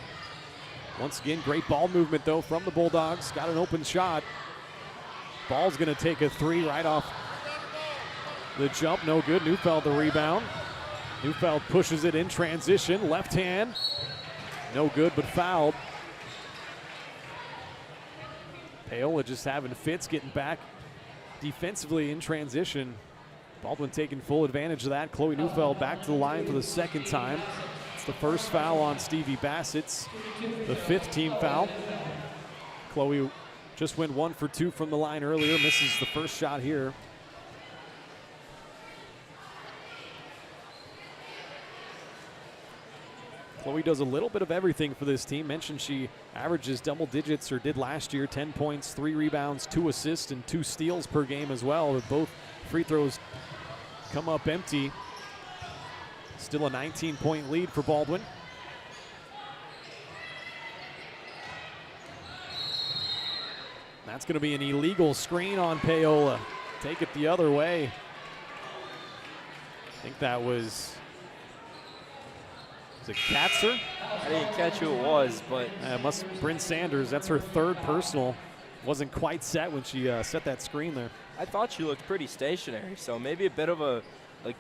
Once again, great ball movement though from the Bulldogs. Got an open shot. Ball's gonna take a 3 right off the jump, no good. Neufeld the rebound. Neufeld pushes it in transition, left hand. No good, but fouled. Paola just having fits, getting back defensively in transition. Baldwin taking full advantage of that. Chloe Neufeld back to the line for the second time. It's the first foul on Stevie Bassett's, the 5th team foul. Chloe just went 1 for 2 from the line earlier, misses the first shot here. Chloe does a little bit of everything for this team. Mentioned she averages double digits, or did last year, 10 points, 3 rebounds, 2 assists, and 2 steals per game as well. With both free throws come up empty. Still a 19-point lead for Baldwin. That's going to be an illegal screen on Paola. Take it the other way. I think that was it Katzer? I didn't catch who it was, but it must Bryn Sanders. That's her third personal. Wasn't quite set when she set that screen there. I thought she looked pretty stationary, so maybe a bit of a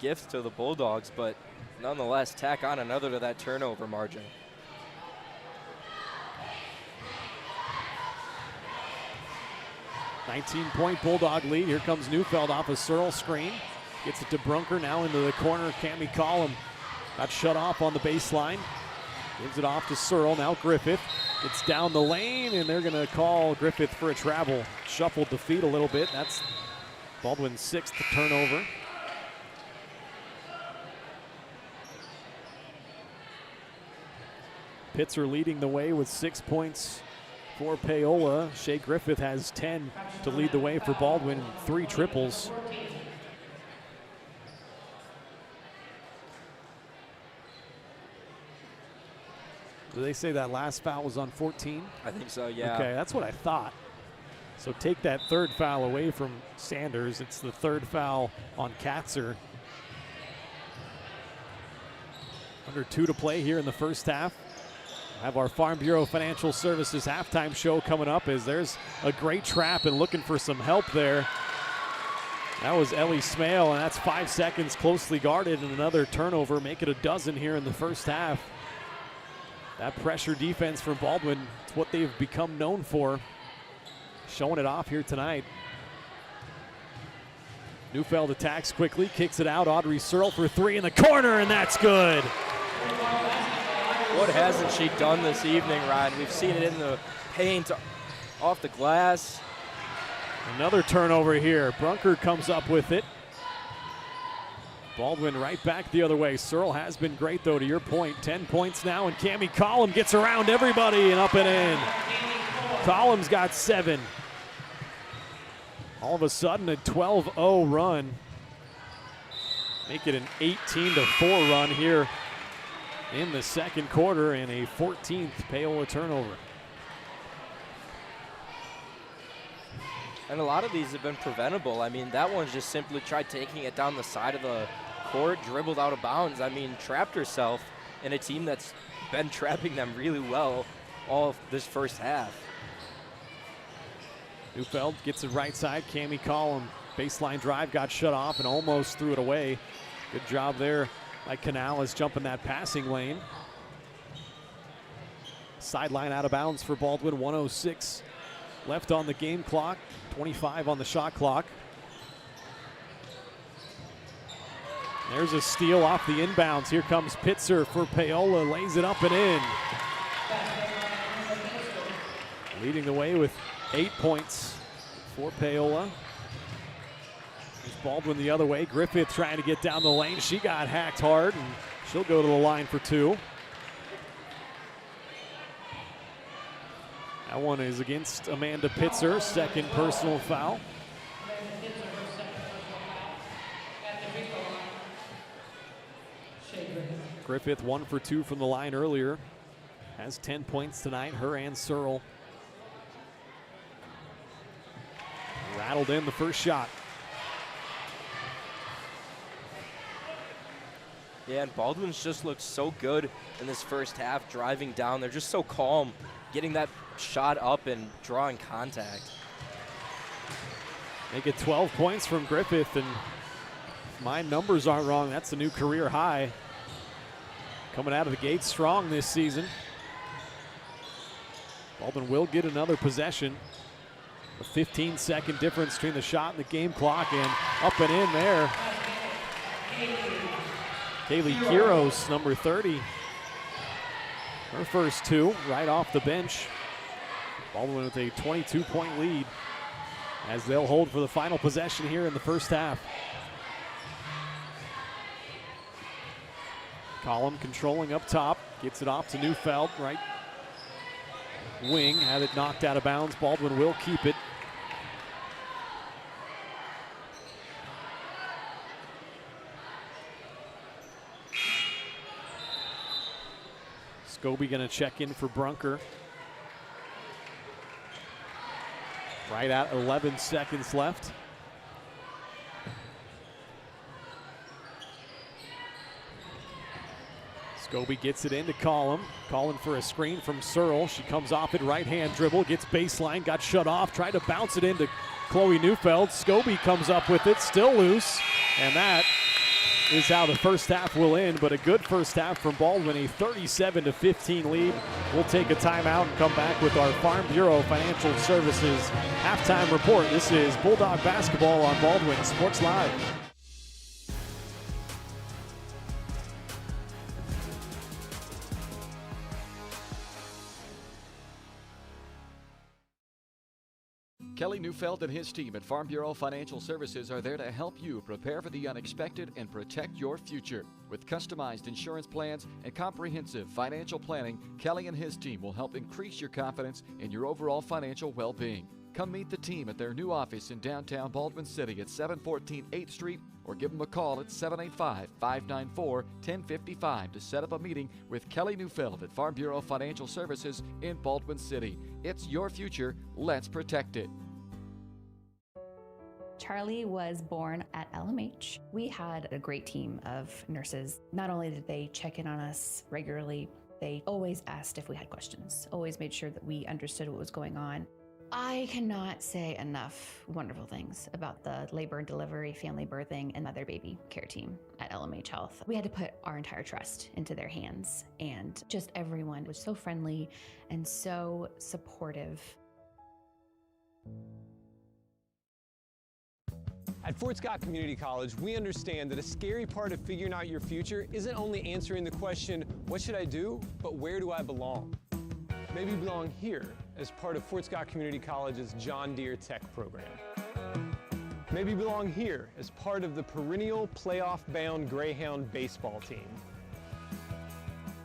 gift to the Bulldogs, but nonetheless, tack on another to that turnover margin. $19-point Bulldog lead. Here comes Neufeld off a Searle screen. Gets it to Brunker, now into the corner. Cami Collum got shut off on the baseline. Gives it off to Searle, now Griffith. It's down the lane, and they're going to call Griffith for a travel. Shuffled the feet a little bit. That's Baldwin's 6th turnover. Pitzer leading the way with 6 points for Paola. Shea Griffith has 10 to lead the way for Baldwin, 3 triples. Did they say that last foul was on 14? I think so, yeah. Okay, that's what I thought. So take that third foul away from Sanders. It's the third foul on Katzer. Under 2 to play here in the first half. We'll have our Farm Bureau Financial Services halftime show coming up as there's a great trap and looking for some help there. That was Ellie Smale, and that's 5 seconds closely guarded, and another turnover. Make it a dozen here in the first half. That pressure defense from Baldwin, it's what they've become known for. Showing it off here tonight. Neufeld attacks quickly, kicks it out. Audrey Searle for 3 in the corner, and that's good. What hasn't she done this evening, Ryan? We've seen it in the paint, off the glass. Another turnover here. Brunker comes up with it. Baldwin right back the other way. Searle has been great, though, to your point. 10 points now, and Cami Collum gets around everybody and up and in. Collum's got 7. All of a sudden, a 12-0 run. Make it an 18-4 run here in the second quarter, and a 14th Paola turnover. And a lot of these have been preventable. I mean, that one just simply tried taking it down the side of the court, dribbled out of bounds. I mean, trapped herself in a team that's been trapping them really well all of this first half. Neufeld gets it right side. Cami Collum, baseline drive, got shut off and almost threw it away. Good job there by Canales jumping that passing lane. Sideline out of bounds for Baldwin. 1:06 left on the game clock. 25 on the shot clock. There's a steal off the inbounds. Here comes Pitzer for Paola. Lays it up and in. Leading the way with 8 points for Paola. There's Baldwin the other way. Griffith trying to get down the lane. She got hacked hard, and she'll go to the line for 2. That one is against Amanda Pitzer, second personal foul. Griffith 1 for 2 from the line earlier. Has 10 points tonight, her and Searle. Rattled in the first shot. Yeah, and Baldwin's just looked so good in this first half, driving down. They're just so calm, getting that shot up and drawing contact. They get 12 points from Griffith, and if my numbers aren't wrong, that's a new career high. Coming out of the gate strong this season. Baldwin will get another possession. A 15-second difference between the shot and the game clock, and up and in there. Kaylee Quiros, number 30. Her first 2 right off the bench. Baldwin with a 22-point lead as they'll hold for the final possession here in the first half. Collum controlling up top, gets it off to Neufeld, right wing, had it knocked out of bounds. Baldwin will keep it. Scobie gonna check in for Brunker. Right at 11 seconds left. Scobie gets it into Collum. Calling for a screen from Searle. She comes off it, right-hand dribble, gets baseline, got shut off, tried to bounce it into Chloe Neufeld. Scobie comes up with it, still loose, and that is how the first half will end, but a good first half from Baldwin, a 37-15 lead. We'll take a timeout and come back with our Farm Bureau Financial Services halftime report. This is Bulldog basketball on Baldwin Sports Live. Kelly Neufeld and his team at Farm Bureau Financial Services are there to help you prepare for the unexpected and protect your future. With customized insurance plans and comprehensive financial planning, Kelly and his team will help increase your confidence in your overall financial well-being. Come meet the team at their new office in downtown Baldwin City at 714 8th Street or give them a call at 785-594-1055 to set up a meeting with Kelly Neufeld at Farm Bureau Financial Services in Baldwin City. It's your future. Let's protect it. Charlie was born at LMH. We had a great team of nurses. Not only did they check in on us regularly, they always asked if we had questions, always made sure that we understood what was going on. I cannot say enough wonderful things about the labor and delivery, family birthing, and mother baby care team at LMH Health. We had to put our entire trust into their hands, and just everyone was so friendly and so supportive. At Fort Scott Community College, we understand that a scary part of figuring out your future isn't only answering the question, what should I do, but where do I belong? Maybe you belong here as part of Fort Scott Community College's John Deere Tech program. Maybe you belong here as part of the perennial playoff-bound Greyhound baseball team.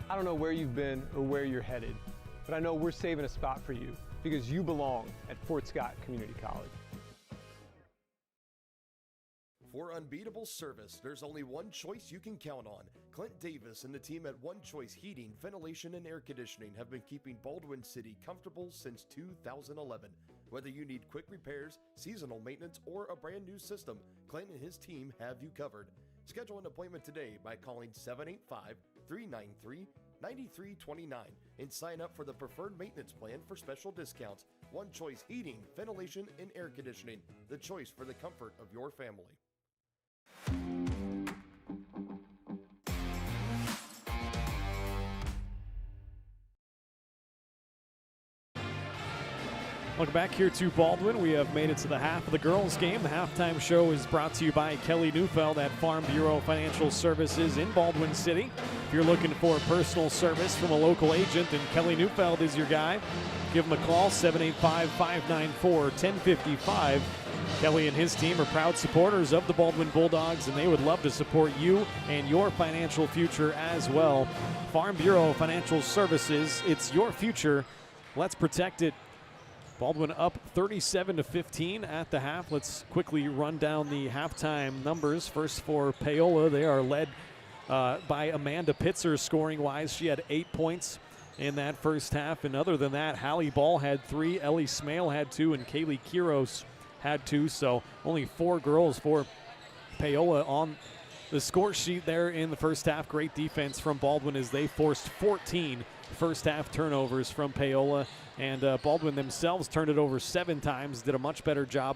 I don't know where you've been or where you're headed, but I know we're saving a spot for you because you belong at Fort Scott Community College. For unbeatable service, there's only one choice you can count on. Clint Davis and the team at One Choice Heating, Ventilation, and Air Conditioning have been keeping Baldwin City comfortable since 2011. Whether you need quick repairs, seasonal maintenance, or a brand new system, Clint and his team have you covered. Schedule an appointment today by calling 785-393-9329 and sign up for the preferred maintenance plan for special discounts. One Choice Heating, Ventilation, and Air Conditioning, the choice for the comfort of your family. Welcome back here to Baldwin. We have made it to the half of the girls' game. The halftime show is brought to you by Kelly Neufeld at Farm Bureau Financial Services in Baldwin City. If you're looking for personal service from a local agent and Kelly Neufeld is your guy, give him a call, 785-594-1055. Kelly and his team are proud supporters of the Baldwin Bulldogs, and they would love to support you and your financial future as well. Farm Bureau Financial Services, it's your future. Let's protect it. Baldwin up 37-15 at the half. Let's quickly run down the halftime numbers. First for Paola, they are led by Amanda Pitzer scoring-wise. She had 8 points in that first half, and other than that, Hallie Ball had 3, Ellie Smale had 2, and Kaylee Kiros had 2, so only 4 girls for Paola on the score sheet there in the first half. Great defense from Baldwin as they forced 14 first half turnovers from Paola, and Baldwin themselves turned it over 7 times, did a much better job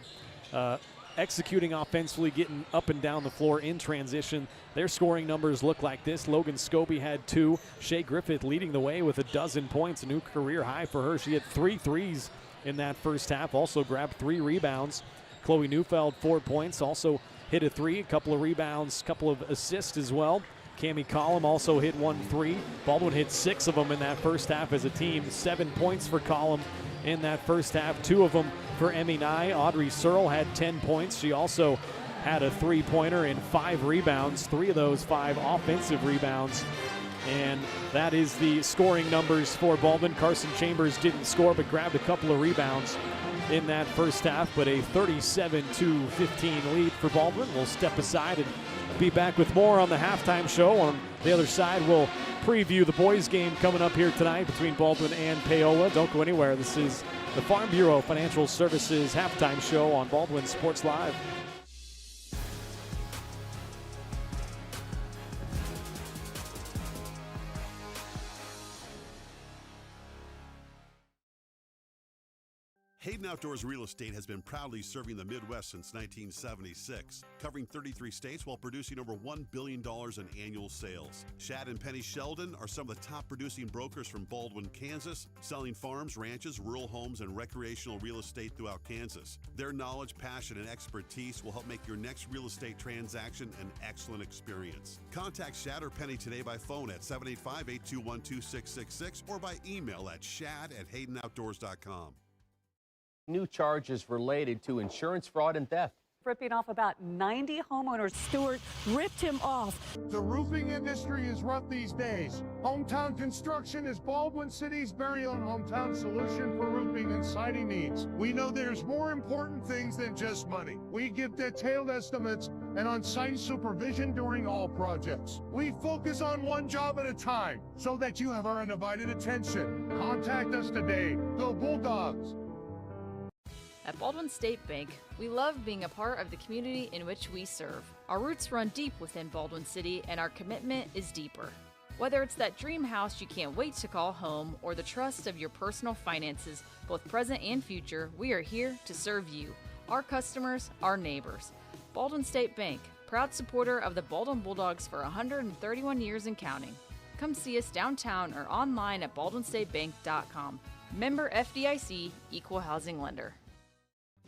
executing offensively, getting up and down the floor in transition. Their scoring numbers look like this. Logan Scobie had 2. Shea Griffith leading the way with 12 points, a new career high for her. She had 3 threes in that first half, also grabbed 3 rebounds. Chloe Neufeld, 4 points, also hit a 3, a couple of rebounds, a couple of assists as well. Cammie Collum also hit 1 3. Baldwin hit 6 of them in that first half as a team. 7 points for Collum in that first half, 2 of them for Emmy Nye. Audrey Searle had 10 points. She also had a 3-pointer and 5 rebounds, 3 of those 5 offensive rebounds. And that is the scoring numbers for Baldwin. Carson Chambers didn't score but grabbed a couple of rebounds in that first half, but a 37-15 lead for Baldwin. We'll step aside and be back with more on the halftime show. On the other side, we'll preview the boys' game coming up here tonight between Baldwin and Paola. Don't go anywhere. This is the Farm Bureau Financial Services halftime show on Baldwin Sports Live. Hayden Outdoors Real Estate has been proudly serving the Midwest since 1976, covering 33 states while producing over $1 billion in annual sales. Shad and Penny Sheldon are some of the top producing brokers from Baldwin, Kansas, selling farms, ranches, rural homes, and recreational real estate throughout Kansas. Their knowledge, passion, and expertise will help make your next real estate transaction an excellent experience. Contact Shad or Penny today by phone at 785-821-2666 or by email at shad@haydenoutdoors.com. New charges related to insurance fraud and theft. Ripping off about 90 homeowners. Stewart ripped him off. The roofing industry is rough these days. Hometown Construction is Baldwin City's very own hometown solution for roofing and siding needs. We know there's more important things than just money. We give detailed estimates and on-site supervision during all projects. We focus on one job at a time so that you have our undivided attention. Contact us today. Go Bulldogs! At Baldwin State Bank, we love being a part of the community in which we serve. Our roots run deep within Baldwin City, and our commitment is deeper. Whether it's that dream house you can't wait to call home or the trust of your personal finances, both present and future, we are here to serve you, our customers, our neighbors. Baldwin State Bank, proud supporter of the Baldwin Bulldogs for 131 years and counting. Come see us downtown or online at baldwinstatebank.com. Member FDIC, Equal Housing Lender.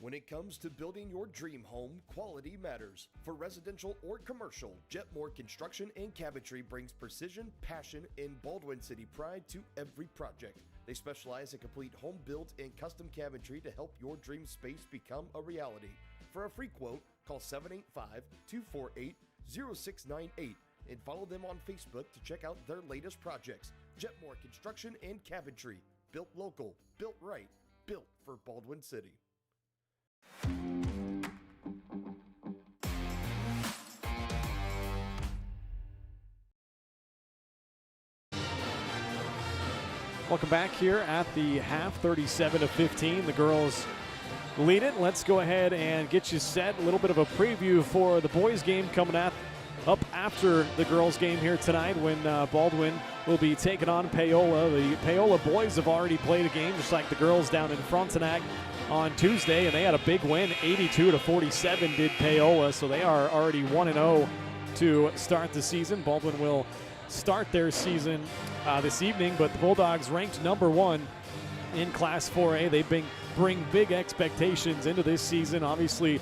When it comes to building your dream home, quality matters. For residential or commercial, Jetmore Construction and Cabinetry brings precision, passion, and Baldwin City pride to every project. They specialize in complete home build and custom cabinetry to help your dream space become a reality. For a free quote, call 785-248-0698 and follow them on Facebook to check out their latest projects. Jetmore Construction and Cabinetry. Built local, built right, built for Baldwin City. Welcome back here at the half, 37-15. The girls lead it. Let's go ahead and get you set. A little bit of a preview for the boys game coming up after the girls game here tonight when Baldwin will be taking on Paola. The Paola boys have already played a game just like the girls down in Frontenac on Tuesday, and they had a big win, 82-47 did Paola, so they are already 1-0 to start the season. Baldwin will start their season this evening, but the Bulldogs ranked number 1 in Class 4A. They bring big expectations into this season. Obviously,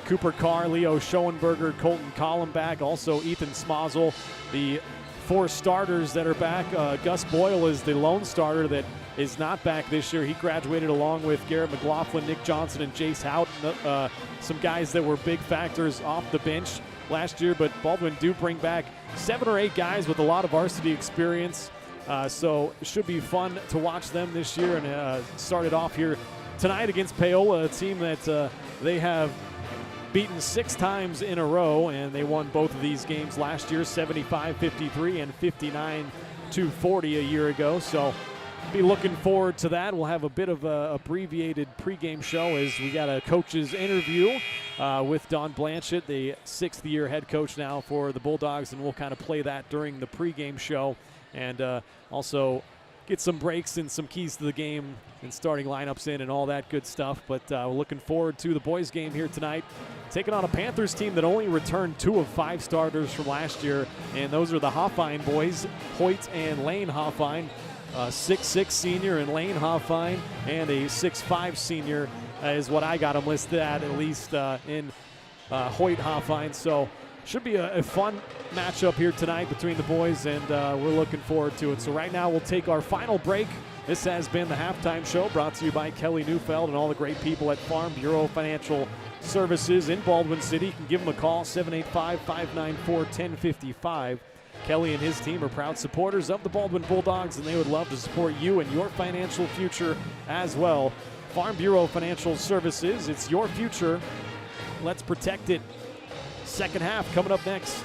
Cooper Carr, Leo Schoenberger, Colton Collenbach, also Ethan Smazel. The 4 starters that are back, Gus Boyle is the lone starter that is not back this year. He graduated along with Garrett McLaughlin, Nick Johnson, and Jace Houghton, some guys that were big factors off the bench last year, but Baldwin do bring back 7 or 8 guys with a lot of varsity experience, so it should be fun to watch them this year, and started off here tonight against Paola, a team that they have beaten 6 times in a row, and they won both of these games last year, 75-53 and 59-40 a year ago, so be looking forward to that. We'll have a bit of a abbreviated pregame show as we got a coach's interview with Don Blanchett, the 6th-year head coach now for the Bulldogs, and we'll kind of play that during the pregame show and also get some breaks and some keys to the game and starting lineups in and all that good stuff. But we're looking forward to the boys game here tonight, taking on a Panthers team that only returned 2 of 5 starters from last year, and those are the Hoffine boys, Hoyt and Lane Hoffine. 6'6" senior and Lane Hoffine, and a 6'5" senior is what I got him listed at least in Hoyt Hoffine. So should be a fun matchup here tonight between the boys, and we're looking forward to it. So right now we'll take our final break. This has been the halftime show brought to you by Kelly Neufeld and all the great people at Farm Bureau Financial Services in Baldwin City. You can give them a call, 785-594-1055. Kelly and his team are proud supporters of the Baldwin Bulldogs, and they would love to support you and your financial future as well. Farm Bureau Financial Services, it's your future. Let's protect it. Second half coming up next.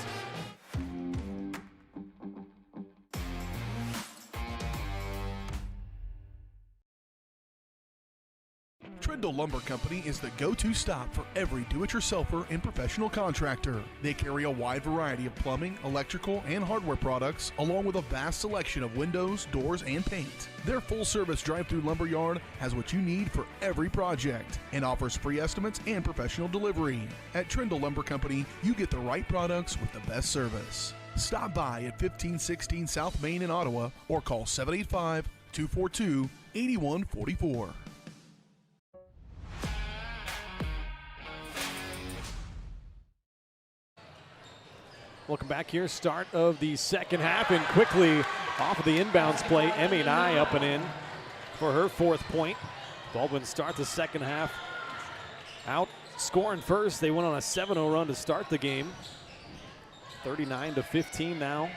Trindle Lumber Company is the go-to stop for every do-it-yourselfer and professional contractor. They carry a wide variety of plumbing, electrical, and hardware products, along with a vast selection of windows, doors, and paint. Their full-service drive-through lumber yard has what you need for every project and offers free estimates and professional delivery. At Trindle Lumber Company, you get the right products with the best service. Stop by at 1516 South Main in Ottawa or call 785-242-8144. Welcome back here. Start of the second half, and quickly off of the inbounds play, Emmy Nye up and in for her 4th point. Baldwin start the second half out scoring first. They went on a 7-0 run to start the game. 39-15 now.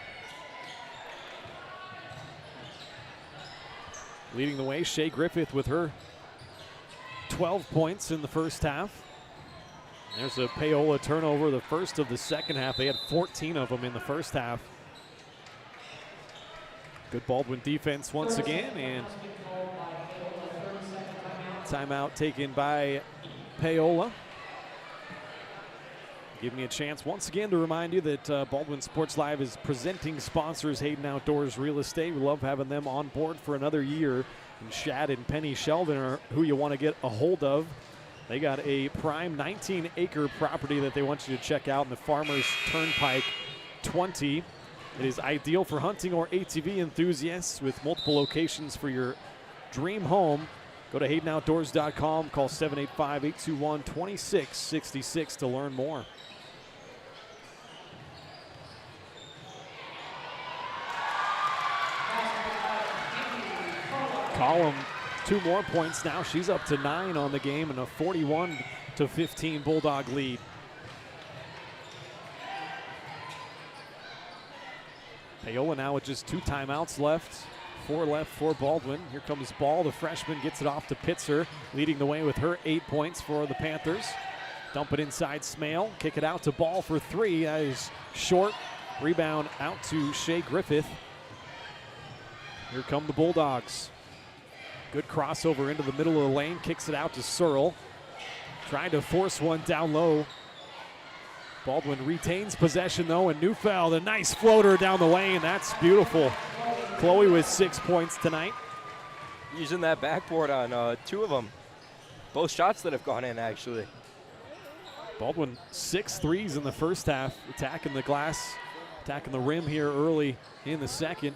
Leading the way, Shea Griffith with her 12 points in the first half. There's a Paola turnover, the first of the second half. They had 14 of them in the first half. Good Baldwin defense once again, and timeout taken by Paola. Give me a chance once again to remind you that Baldwin Sports Live is presenting sponsors Hayden Outdoors Real Estate. We love having them on board for another year. And Shad and Penny Sheldon are who you want to get a hold of. They got a prime 19-acre property that they want you to check out in the Farmers Turnpike 20. It is ideal for hunting or ATV enthusiasts with multiple locations for your dream home. Go to HaydenOutdoors.com, call 785-821-2666 to learn more. Collum, 2 more points now. She's up to 9 on the game and a 41-15 Bulldog lead. Paola now with just 2 timeouts left. 4 left for Baldwin. Here comes Ball, the freshman, gets it off to Pitzer, leading the way with her 8 points for the Panthers. Dump it inside Smale, kick it out to Ball for 3. That is short. Rebound out to Shea Griffith. Here come the Bulldogs. Good crossover into the middle of the lane, kicks it out to Searle. Trying to force one down low. Baldwin retains possession though, and Neufeld, a nice floater down the lane. That's beautiful. Chloe with 6 points tonight. Using that backboard on 2 of them. Both shots that have gone in, actually. Baldwin 6 threes in the first half, attacking the glass, attacking the rim here early in the second.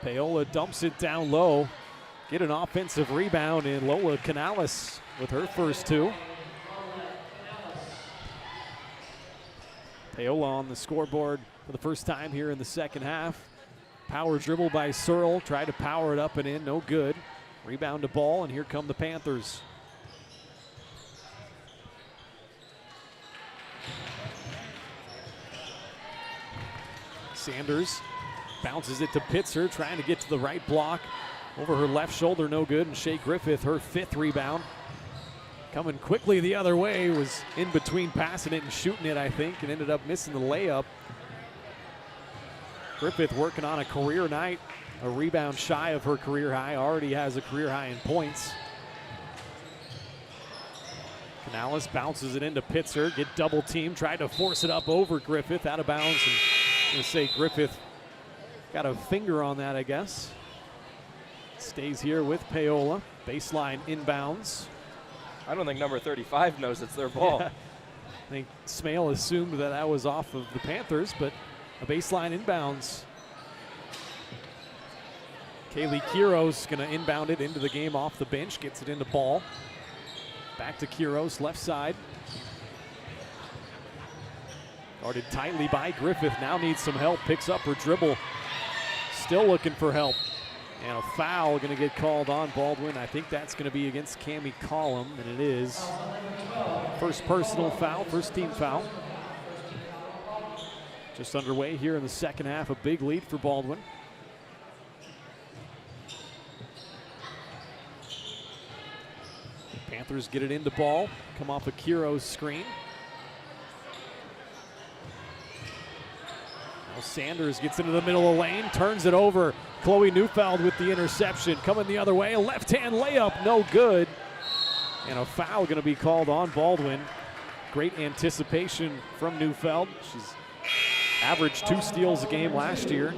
Paola dumps it down low. Get an offensive rebound, and Lola Canales with her first 2. Paola on the scoreboard for the first time here in the second half. Power dribble by Searle, tried to power it up and in, no good. Rebound to Ball, and here come the Panthers. Sanders bounces it to Pitzer, trying to get to the right block. Over her left shoulder, no good, and Shea Griffith, her 5th rebound. Coming quickly the other way, was in between passing it and shooting it, I think, and ended up missing the layup. Griffith working on a career night, a rebound shy of her career high, already has a career high in points. Canales bounces it into Pitzer, get double teamed, tried to force it up over Griffith, out of bounds, and I'm gonna say Griffith got a finger on that, I guess. Stays here with Paola, baseline inbounds. I don't think number 35 knows it's their ball. Yeah. I think Smale assumed that that was off of the Panthers, but a baseline inbounds. Kaylee Quiros gonna inbound it into the game off the bench, gets it into Ball. Back to Quiros, left side. Guarded tightly by Griffith, now needs some help, picks up her dribble. Still looking for help. And a foul gonna get called on Baldwin. I think that's gonna be against Cammie Collum, and it is. First personal foul, first team foul. Just underway here in the second half, a big lead for Baldwin. Panthers get it into Ball, come off a Quiros screen. Now Sanders gets into the middle of the lane, turns it over, Chloe Neufeld with the interception. Coming the other way, a left-hand layup, no good. And a foul going to be called on Baldwin. Great anticipation from Neufeld. She's averaged 2 steals a game last year.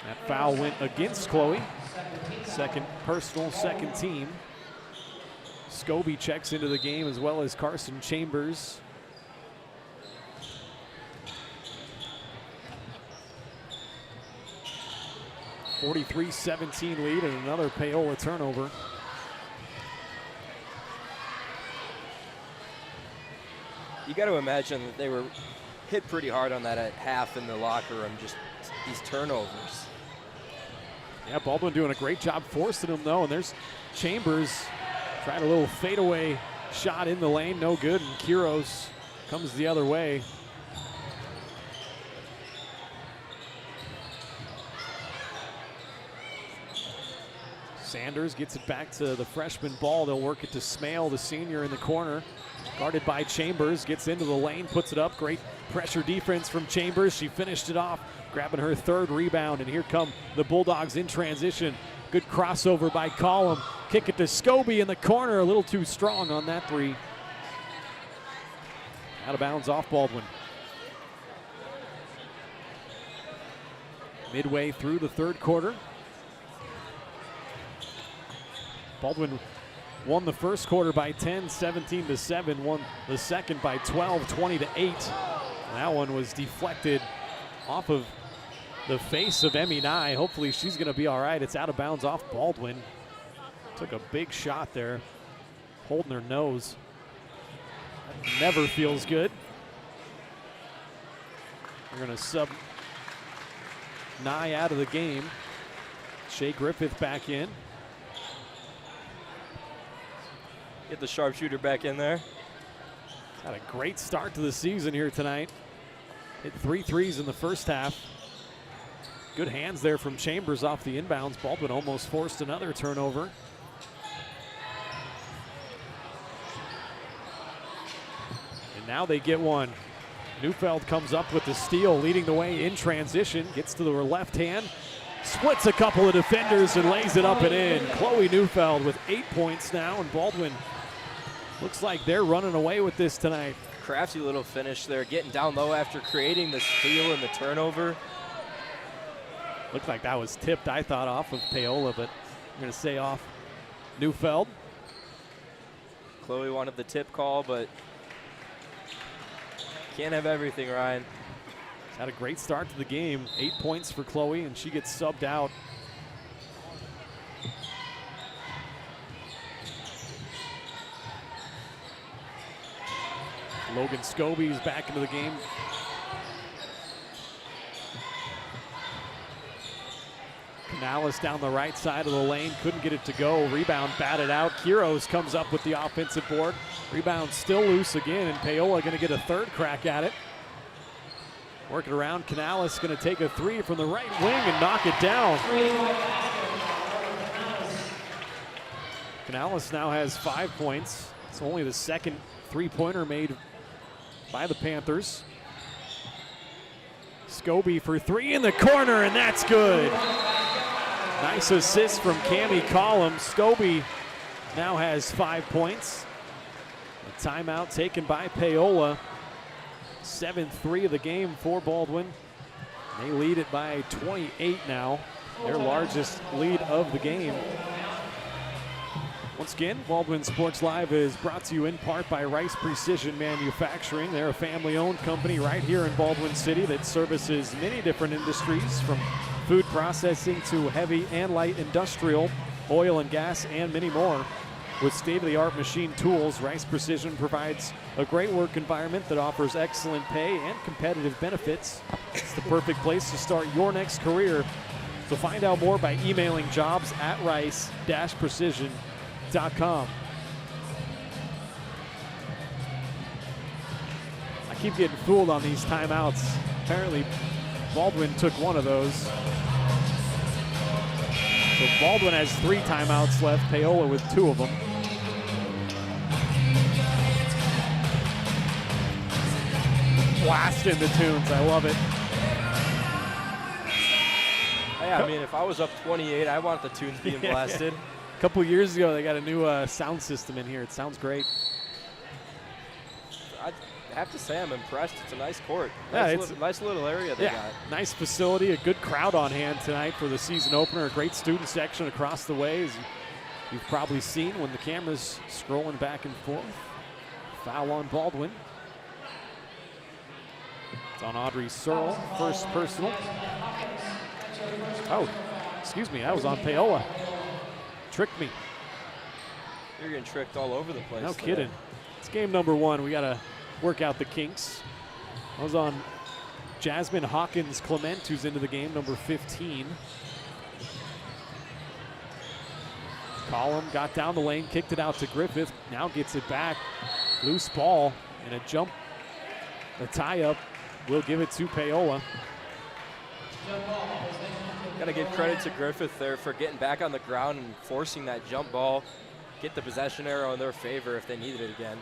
That foul went against Chloe. Second personal, second team. Scobie checks into the game as well as Carson Chambers. (43-17) lead and another Paola turnover. You got to imagine that they were hit pretty hard on that at half in the locker room, just these turnovers. Yeah, Baldwin doing a great job forcing them though, and there's Chambers trying a little fadeaway shot in the lane, no good, and Quiros comes the other way. Sanders gets it back to the freshman ball. They'll work it to Smale, the senior in the corner. Guarded by Chambers, gets into the lane, puts it up. Great pressure defense from Chambers. She finished it off, grabbing her 3rd rebound. And here come the Bulldogs in transition. Good crossover by Collum. Kick it to Scobie in the corner. A little too strong on that 3. Out of bounds off Baldwin. Midway through the 3rd quarter. Baldwin won the 1st quarter by 10, 17-7. Won the 2nd by 12, 20-8. That one was deflected off of the face of Emmy Nye. Hopefully she's going to be all right. It's out of bounds off Baldwin. Took a big shot there, holding her nose. That never feels good. We're going to sub Nye out of the game. Shea Griffith back in. Get the sharpshooter back in there. Had a great start to the season here tonight. Hit 3 threes in the first half. Good hands there from Chambers off the inbounds. Baldwin almost forced another turnover. And now they get one. Neufeld comes up with the steal, leading the way in transition. Gets to the left hand. Splits a couple of defenders and lays it up and in. Chloe Neufeld with 8 points now, and Baldwin looks like they're running away with this tonight. Crafty little finish there, getting down low after creating the steal and the turnover. Looked like that was tipped, I thought, off of Paola, but I'm going to say off Neufeld. Chloe wanted the tip call, but can't have everything, Ryan. Had a great start to the game. 8 points for Chloe, and she gets subbed out. Logan Scobie is back into the game. Canales down the right side of the lane, couldn't get it to go. Rebound batted out. Quiros comes up with the offensive board. Rebound still loose again, and Paola going to get a 3rd crack at it. Working around, Canales going to take a 3 from the right wing and knock it down. Canales now has 5 points. It's only the 2nd 3-pointer made by the Panthers. Scobie for 3 in the corner, and that's good. Nice assist from Cammie Collum. Scobie now has 5 points. A timeout taken by Paola. 7-3 of the game for Baldwin. They lead it by 28 now, their largest lead of the game. Once again, Baldwin Sports Live is brought to you in part by Rice Precision Manufacturing. They're a family-owned company right here in Baldwin City that services many different industries, from food processing to heavy and light industrial, oil and gas, and many more. With state-of-the-art machine tools, Rice Precision provides a great work environment that offers excellent pay and competitive benefits. It's the perfect place to start your next career. So find out more by emailing jobs@rice-precision.com. I keep getting fooled on these timeouts. Apparently, Baldwin took one of those. So Baldwin has 3 timeouts left, Paola with 2 of them. Blasting the tunes, I love it. Yeah, I mean, if I was up 28, I want the tunes being blasted. A couple years ago, they got a new sound system in here. It sounds great. I have to say I'm impressed. It's a nice court. Yeah, Nice little area they got. Nice facility, a good crowd on hand tonight for the season opener. A great student section across the way, as you've probably seen when the camera's scrolling back and forth. Foul on Baldwin. It's on Audrey Searle, first personal. Oh, excuse me, that was on Paola. Tricked me. You're getting tricked all over the place. No kidding. It's game number 1. We got to work out the kinks. I was on Jasmine Hawkins-Clement, who's into the game, number 15. Collum got down the lane, kicked it out to Griffith, now gets it back. Loose ball and a jump. The tie-up will give it to Paola. Got to give credit to Griffith there for getting back on the ground and forcing that jump ball. Get the possession arrow in their favor if they needed it again.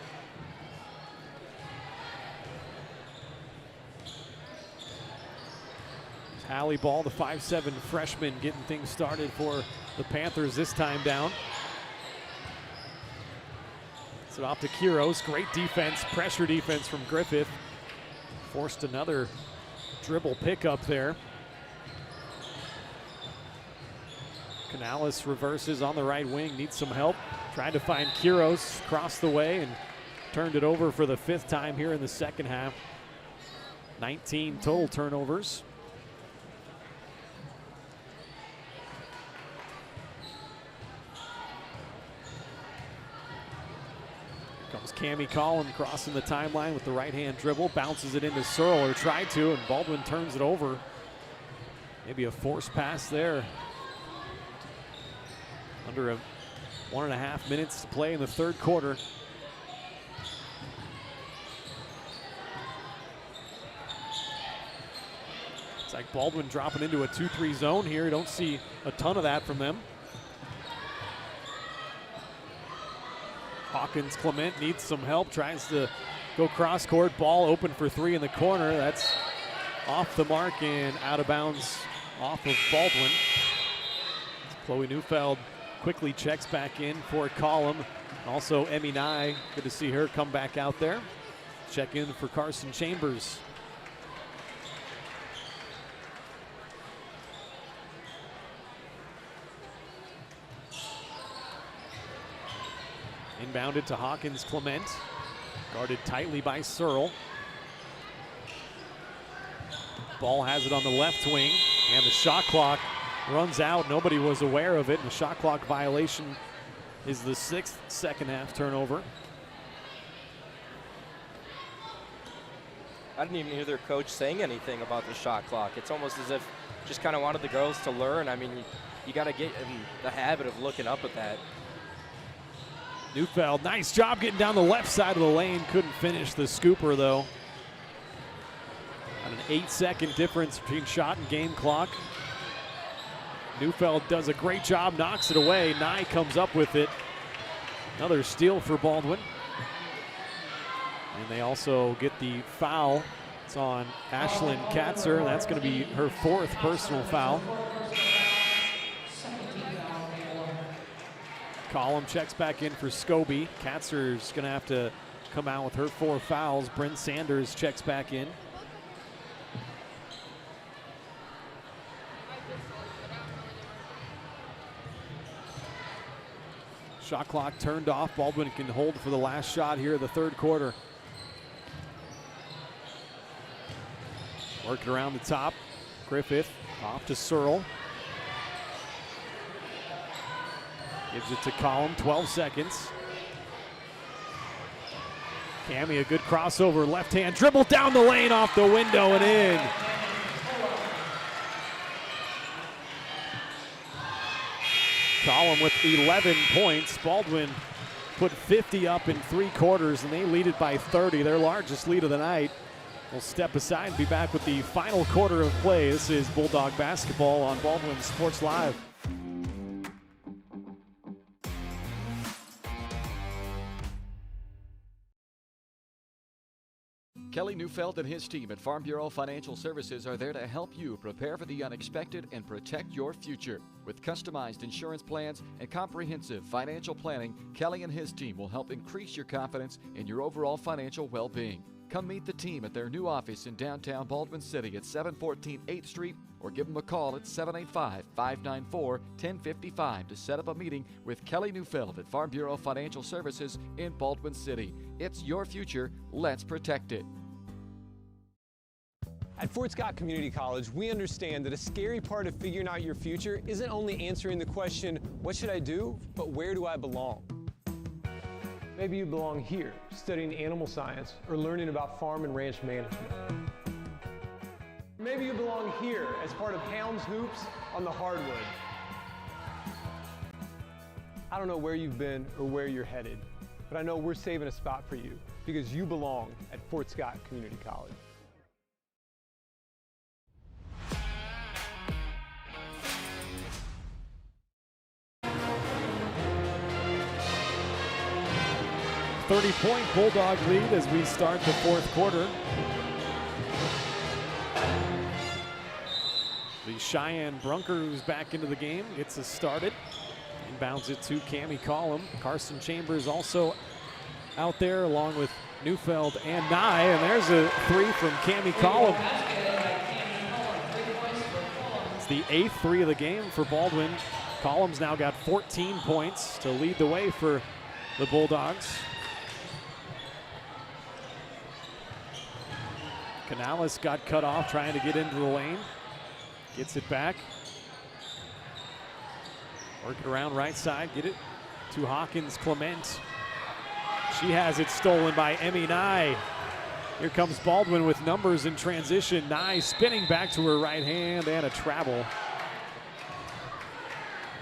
Hallie Ball, the 5'7" freshman, getting things started for the Panthers this time down. So off to Quiros. Great defense, pressure defense from Griffith. Forced another dribble pickup there. Canales reverses on the right wing, needs some help. Tried to find Quiros across the way and turned it over for the 5th time here in the second half. 19 total turnovers. Comes Cammie Collum crossing the timeline with the right-hand dribble, bounces it into Searle, or tried to, and Baldwin turns it over. Maybe a forced pass there. Under 1.5 minutes to play in the third quarter. It's like Baldwin dropping into a 2-3 zone here. You don't see a ton of that from them. Hawkins-Clement needs some help, tries to go cross court, ball open for 3 in the corner. That's off the mark and out of bounds off of Baldwin. Chloe Neufeld quickly checks back in for Collum. Also Emmy Nye, good to see her come back out there. Check in for Carson Chambers. Inbounded to Hawkins-Clement. Guarded tightly by Searle. Ball has it on the left wing, and the shot clock runs out. Nobody was aware of it, and the shot clock violation is the 6th second half turnover. I didn't even hear their coach saying anything about the shot clock. It's almost as if just kind of wanted the girls to learn. I mean, you got to get in the habit of looking up at that. Neufeld, nice job getting down the left side of the lane. Couldn't finish the scooper, though. An 8-second difference between shot and game clock. Neufeld does a great job, knocks it away. Nye comes up with it. Another steal for Baldwin. And they also get the foul. It's on Ashlyn Katzer. That's going to be her 4th personal foul. Collum checks back in for Scobie. Katzer's going to have to come out with her 4 fouls. Bryn Sanders checks back in. Shot clock turned off. Baldwin can hold for the last shot here of the third quarter. Working around the top. Griffith off to Searle. Gives it to Collum, 12 seconds. Cammie, a good crossover, left hand dribble down the lane, off the window and in. Collum with 11 points. Baldwin put 50 up in 3 quarters, and they lead it by 30, their largest lead of the night. We'll step aside and be back with the final quarter of play. This is Bulldog basketball on Baldwin Sports Live. Kelly Neufeld and his team at Farm Bureau Financial Services are there to help you prepare for the unexpected and protect your future. With customized insurance plans and comprehensive financial planning, Kelly and his team will help increase your confidence in your overall financial well-being. Come meet the team at their new office in downtown Baldwin City at 714 8th Street or give them a call at 785-594-1055 to set up a meeting with Kelly Neufeld at Farm Bureau Financial Services in Baldwin City. It's your future. Let's protect it. At Fort Scott Community College, we understand that a scary part of figuring out your future isn't only answering the question, what should I do, but where do I belong? Maybe you belong here, studying animal science or learning about farm and ranch management. Maybe you belong here as part of Helms Hoops on the hardwood. I don't know where you've been or where you're headed, but I know we're saving a spot for you because you belong at Fort Scott Community College. .30 Bulldog lead as we start the fourth quarter. The Cheyenne Brunker, who's back into the game, gets us started. Inbounds it to Cammie Collum. Carson Chambers also out there along with Neufeld and Nye. And there's a three from Cammie Collum. It's the 8th three of the game for Baldwin. Collum's now got 14 points to lead the way for the Bulldogs. Canales got cut off trying to get into the lane. Gets it back. Work it around right side. Get it to Hawkins Clement. She has it stolen by Emmy Nye. Here comes Baldwin with numbers in transition. Nye spinning back to her right hand and a travel.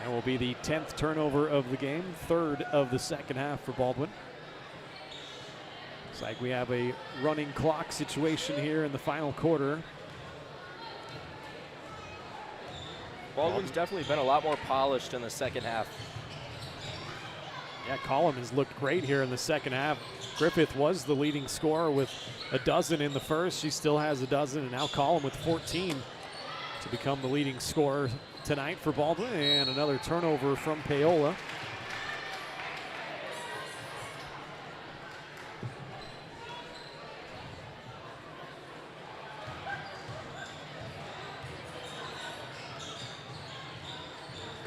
That will be the 10th turnover of the game, 3rd of the second half for Baldwin. Looks like we have a running clock situation here in the final quarter. Baldwin's definitely been a lot more polished in the second half. Yeah, Collum has looked great here in the second half. Griffith was the leading scorer with a dozen in the first. She still has a dozen, and now Collum with 14 to become the leading scorer tonight for Baldwin. And another turnover from Paola.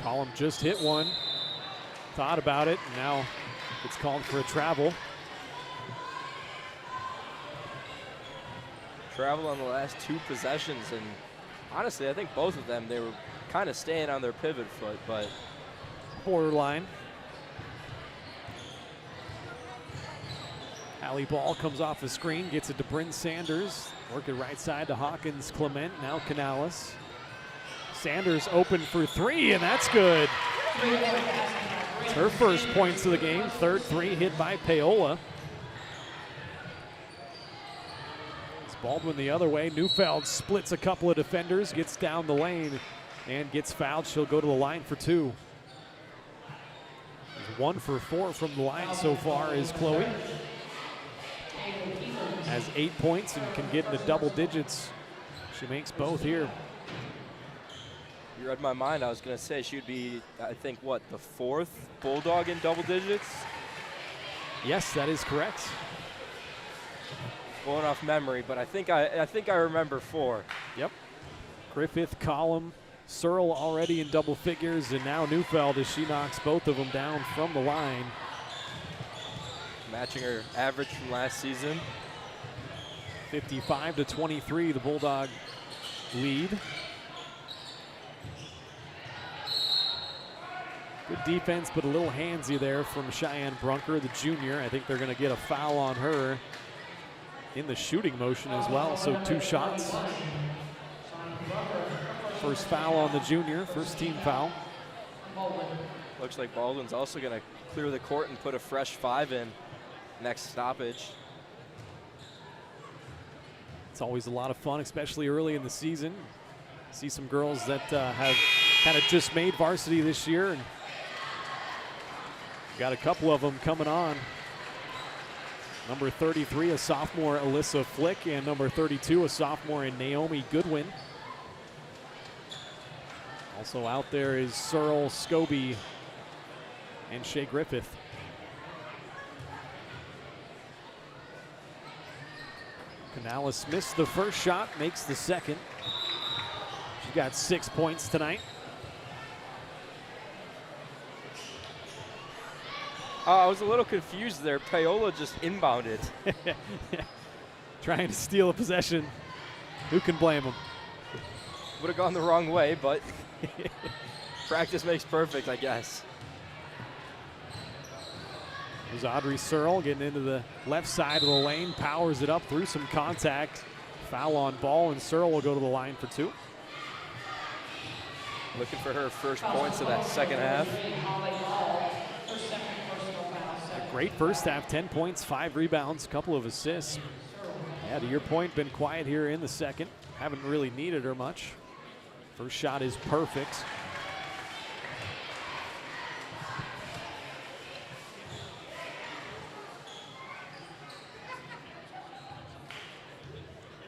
Collum just hit one, thought about it, and now it's called for a travel. Travel on the last 2 possessions, and honestly, I think both of them, they were kind of staying on their pivot foot, but borderline. Alley ball comes off the screen, gets it to Bryn Sanders. Work it right side to Hawkins Clement, now Canales. Sanders open for 3, and that's good. It's her first points of the game. 3rd three hit by Paola. It's Baldwin the other way. Neufeld splits a couple of defenders, gets down the lane, and gets fouled. She'll go to the line for 2. 1 for 4 from the line so far is Chloe. Has 8 points and can get into double digits. She makes both here. You read my mind. I was going to say she would be, I think, what, the 4th Bulldog in double digits? Yes, that is correct. Going off memory, but I think I remember 4. Yep. Griffith, Collum, Searle already in double figures, and now Neufeld as she knocks both of them down from the line. Matching her average from last season. 55-23, the Bulldog lead. Good defense, but a little handsy there from Cheyenne Brunker, the junior. I think they're going to get a foul on her in the shooting motion as well, so 2 shots. First foul on the junior, first team foul. Looks like Baldwin's also going to clear the court and put a fresh 5 in next stoppage. It's always a lot of fun, especially early in the season. See some girls that have kind of just made varsity this year, and got a couple of them coming on. Number 33, a sophomore, Alyssa Flick, and number 32, a sophomore, in Naomi Goodwin. Also out there is Searle, Scobie, and Shea Griffith. Canales missed the first shot, makes the second. She got 6 points tonight. I was a little confused there. Paola just inbounded. Trying to steal a possession. Who can blame him? Would have gone the wrong way, but practice makes perfect, I guess. There's Audrey Searle getting into the left side of the lane, powers it up through some contact. Foul on ball, and Searle will go to the line for 2. Looking for her first points of that second half. A great first half, 10 points, 5 rebounds, a couple of assists. Yeah, to your point, been quiet here in the second. Haven't really needed her much. First shot is perfect.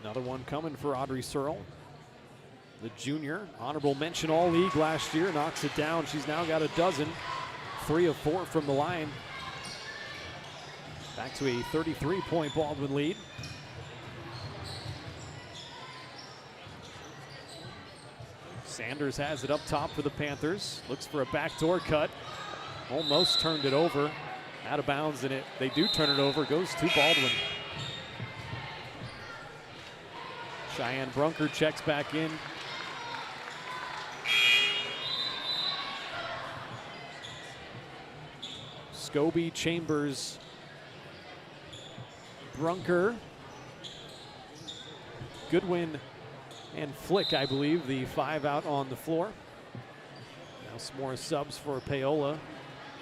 Another one coming for Audrey Searle. The junior, honorable mention all league last year, knocks it down. She's now got a dozen, 3 of 4 from the line. Back to a 33-point Baldwin lead. Sanders has it up top for the Panthers. Looks for a backdoor cut. Almost turned it over. Out of bounds, and they do turn it over. Goes to Baldwin. Cheyenne Brunker checks back in. Scobie, Chambers, Brunker, Goodwin, and Flick, I believe, the 5 out on the floor. Now some more subs for Paola.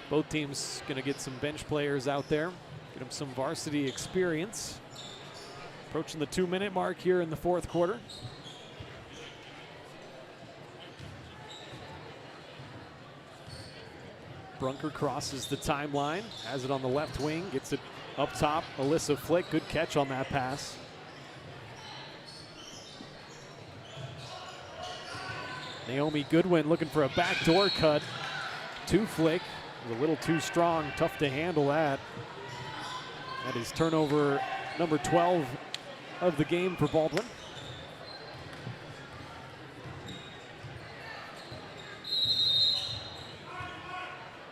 Both teams going to get some bench players out there, get them some varsity experience. Approaching the 2-minute mark here in the fourth quarter. Brunker crosses the timeline, has it on the left wing, gets it up top. Alyssa Flick, good catch on that pass. Naomi Goodwin looking for a backdoor cut to Flick. It was a little too strong, tough to handle that. That is turnover number 12 of the game for Baldwin.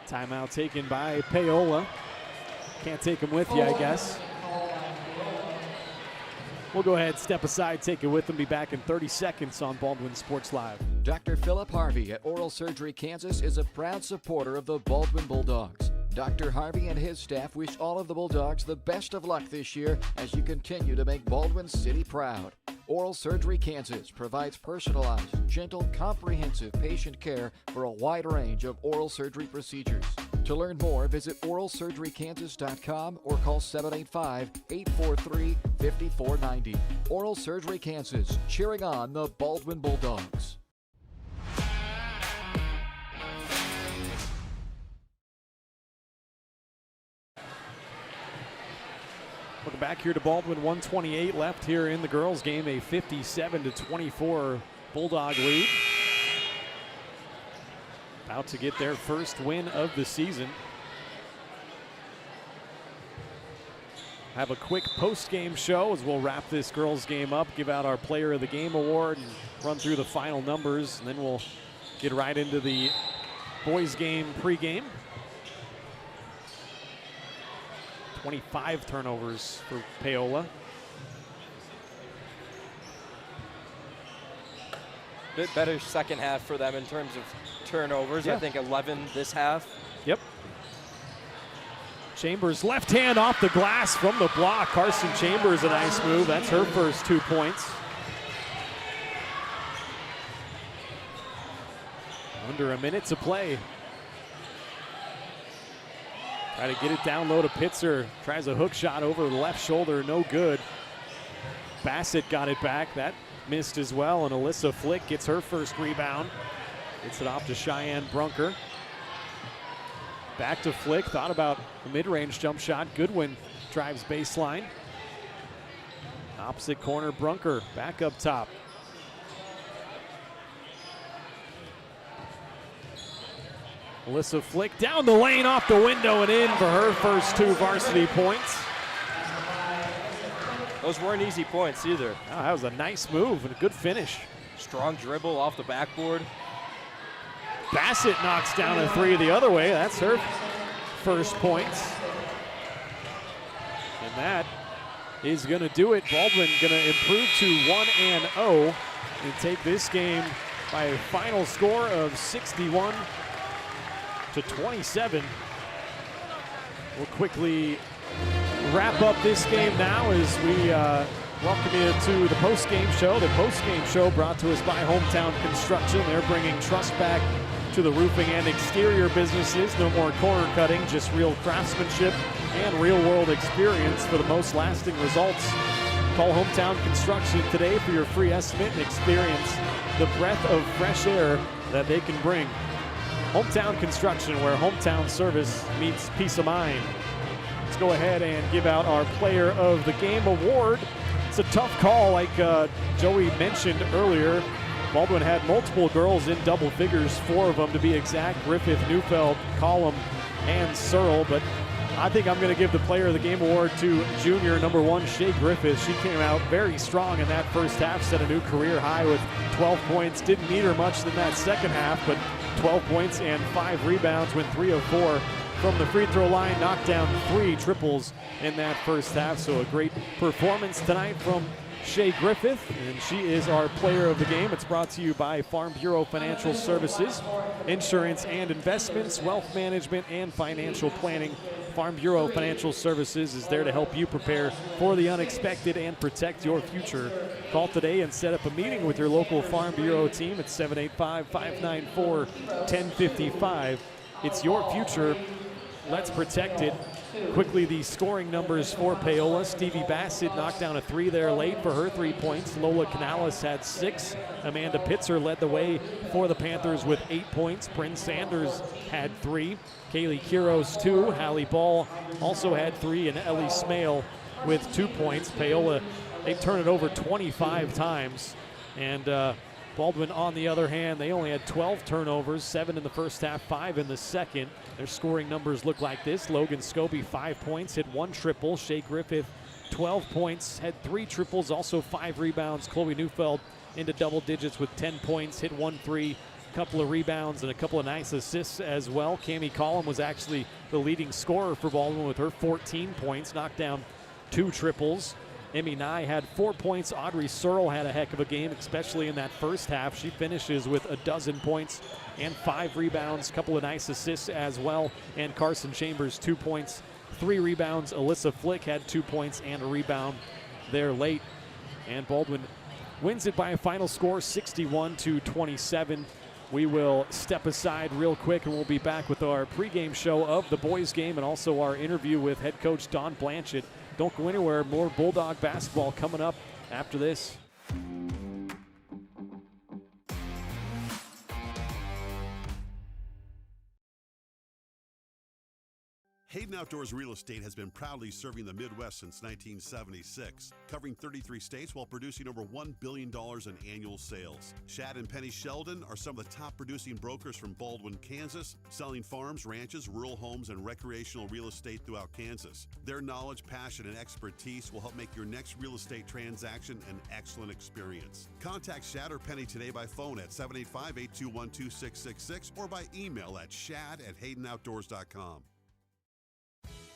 Timeout taken by Paola. Can't take him with you, I guess. We'll go ahead, step aside, take it with him. Be back in 30 seconds on Baldwin Sports Live. Dr. Philip Harvey at Oral Surgery Kansas is a proud supporter of the Baldwin Bulldogs. Dr. Harvey and his staff wish all of the Bulldogs the best of luck this year as you continue to make Baldwin City proud. Oral Surgery Kansas provides personalized, gentle, comprehensive patient care for a wide range of oral surgery procedures. To learn more, visit oralsurgerykansas.com or call 785-843-5490. Oral Surgery Kansas, cheering on the Baldwin Bulldogs. Welcome back here to Baldwin. 1:28 left here in the girls' game. A 57-24 Bulldog lead. About to get their first win of the season. Have a quick post-game show as we'll wrap this girls' game up, give out our Player of the Game award, and run through the final numbers, and then we'll get right into the boys' game pregame. 25 turnovers for Paola. Bit better second half for them in terms of turnovers. Yeah. I think 11 this half. Yep. Chambers left hand off the glass from the block. Carson Chambers, a nice move. That's her first 2 points. Under a minute to play. Try to get it down low to Pitzer. Tries a hook shot over the left shoulder, no good. Bassett got it back. That missed as well, and Alyssa Flick gets her first rebound. Gets it off to Cheyenne Brunker. Back to Flick, thought about a mid-range jump shot. Goodwin drives baseline. Opposite corner, Brunker back up top. Alyssa Flick down the lane, off the window, and in for her first 2 varsity points. Those weren't easy points either. Oh, that was a nice move and a good finish. Strong dribble off the backboard. Bassett knocks down a 3 the other way. That's her first points. And that is going to do it. Baldwin going to improve to 1-0 and take this game by a final score of 61-27. We'll quickly wrap up this game now as we welcome you to the postgame show. The postgame show brought to us by Hometown Construction. They're bringing trust back to the roofing and exterior businesses. No more corner cutting, just real craftsmanship and real-world experience for the most lasting results. Call Hometown Construction today for your free estimate and experience the breath of fresh air that they can bring. Hometown Construction, where hometown service meets peace of mind. Let's go ahead and give out our Player of the Game award. It's a tough call, like Joey mentioned earlier. Baldwin had multiple girls in double figures, 4 of them to be exact: Griffith, Neufeld, Collum, and Searle. But I think I'm going to give the Player of the Game award to junior number 1, Shea Griffith. She came out very strong in that first half, set a new career high with 12 points. Didn't need her much in that second half, but 12 points and 5 rebounds, went 3 of 4 from the free throw line, knocked down 3 triples in that first half. So a great performance tonight from Shea Griffith, and she is our Player of the Game. It's brought to you by Farm Bureau Financial Services, insurance and investments, wealth management, and financial planning. Farm Bureau Financial Services is there to help you prepare for the unexpected and protect your future. Call today and set up a meeting with your local Farm Bureau team at 785-594-1055. It's your future. Let's protect it. Quickly, the scoring numbers for Paola. Stevie Bassett knocked down a 3 there late for her 3 points. Lola Canales had 6. Amanda Pitzer led the way for the Panthers with 8 points. Bryn Sanders had 3. Kaylee Quiros 2. Hallie Ball also had 3. And Ellie Smale with 2 points. Paola, they turned it over 25 times. And Baldwin, on the other hand, they only had 12 turnovers, 7 in the first half, 5 in the second. Their scoring numbers look like this. Logan Scobie, 5 points, hit 1 triple. Shea Griffith, 12 points, had 3 triples, also 5 rebounds. Chloe Neufeld into double digits with 10 points, hit 1 3, a couple of rebounds, and a couple of nice assists as well. Cammie Collum was actually the leading scorer for Baldwin with her 14 points, knocked down 2 triples. Emmy Nye had 4 points. Audrey Searle had a heck of a game, especially in that first half. She finishes with 12 points and 5 rebounds, a couple of nice assists as well. And Carson Chambers, 2 points, 3 rebounds. Alyssa Flick had 2 points and a rebound there late. And Baldwin wins it by a final score, 61-27. We will step aside real quick, and we'll be back with our pregame show of the boys' game and also our interview with head coach Don Blanchett. Don't go anywhere. More Bulldog basketball coming up after this. Hayden Outdoors Real Estate has been proudly serving the Midwest since 1976, covering 33 states while producing over $1 billion in annual sales. Shad and Penny Sheldon are some of the top producing brokers from Baldwin, Kansas, selling farms, ranches, rural homes, and recreational real estate throughout Kansas. Their knowledge, passion, and expertise will help make your next real estate transaction an excellent experience. Contact Shad or Penny today by phone at 785-821-2666 or by email at shad@haydenoutdoors.com.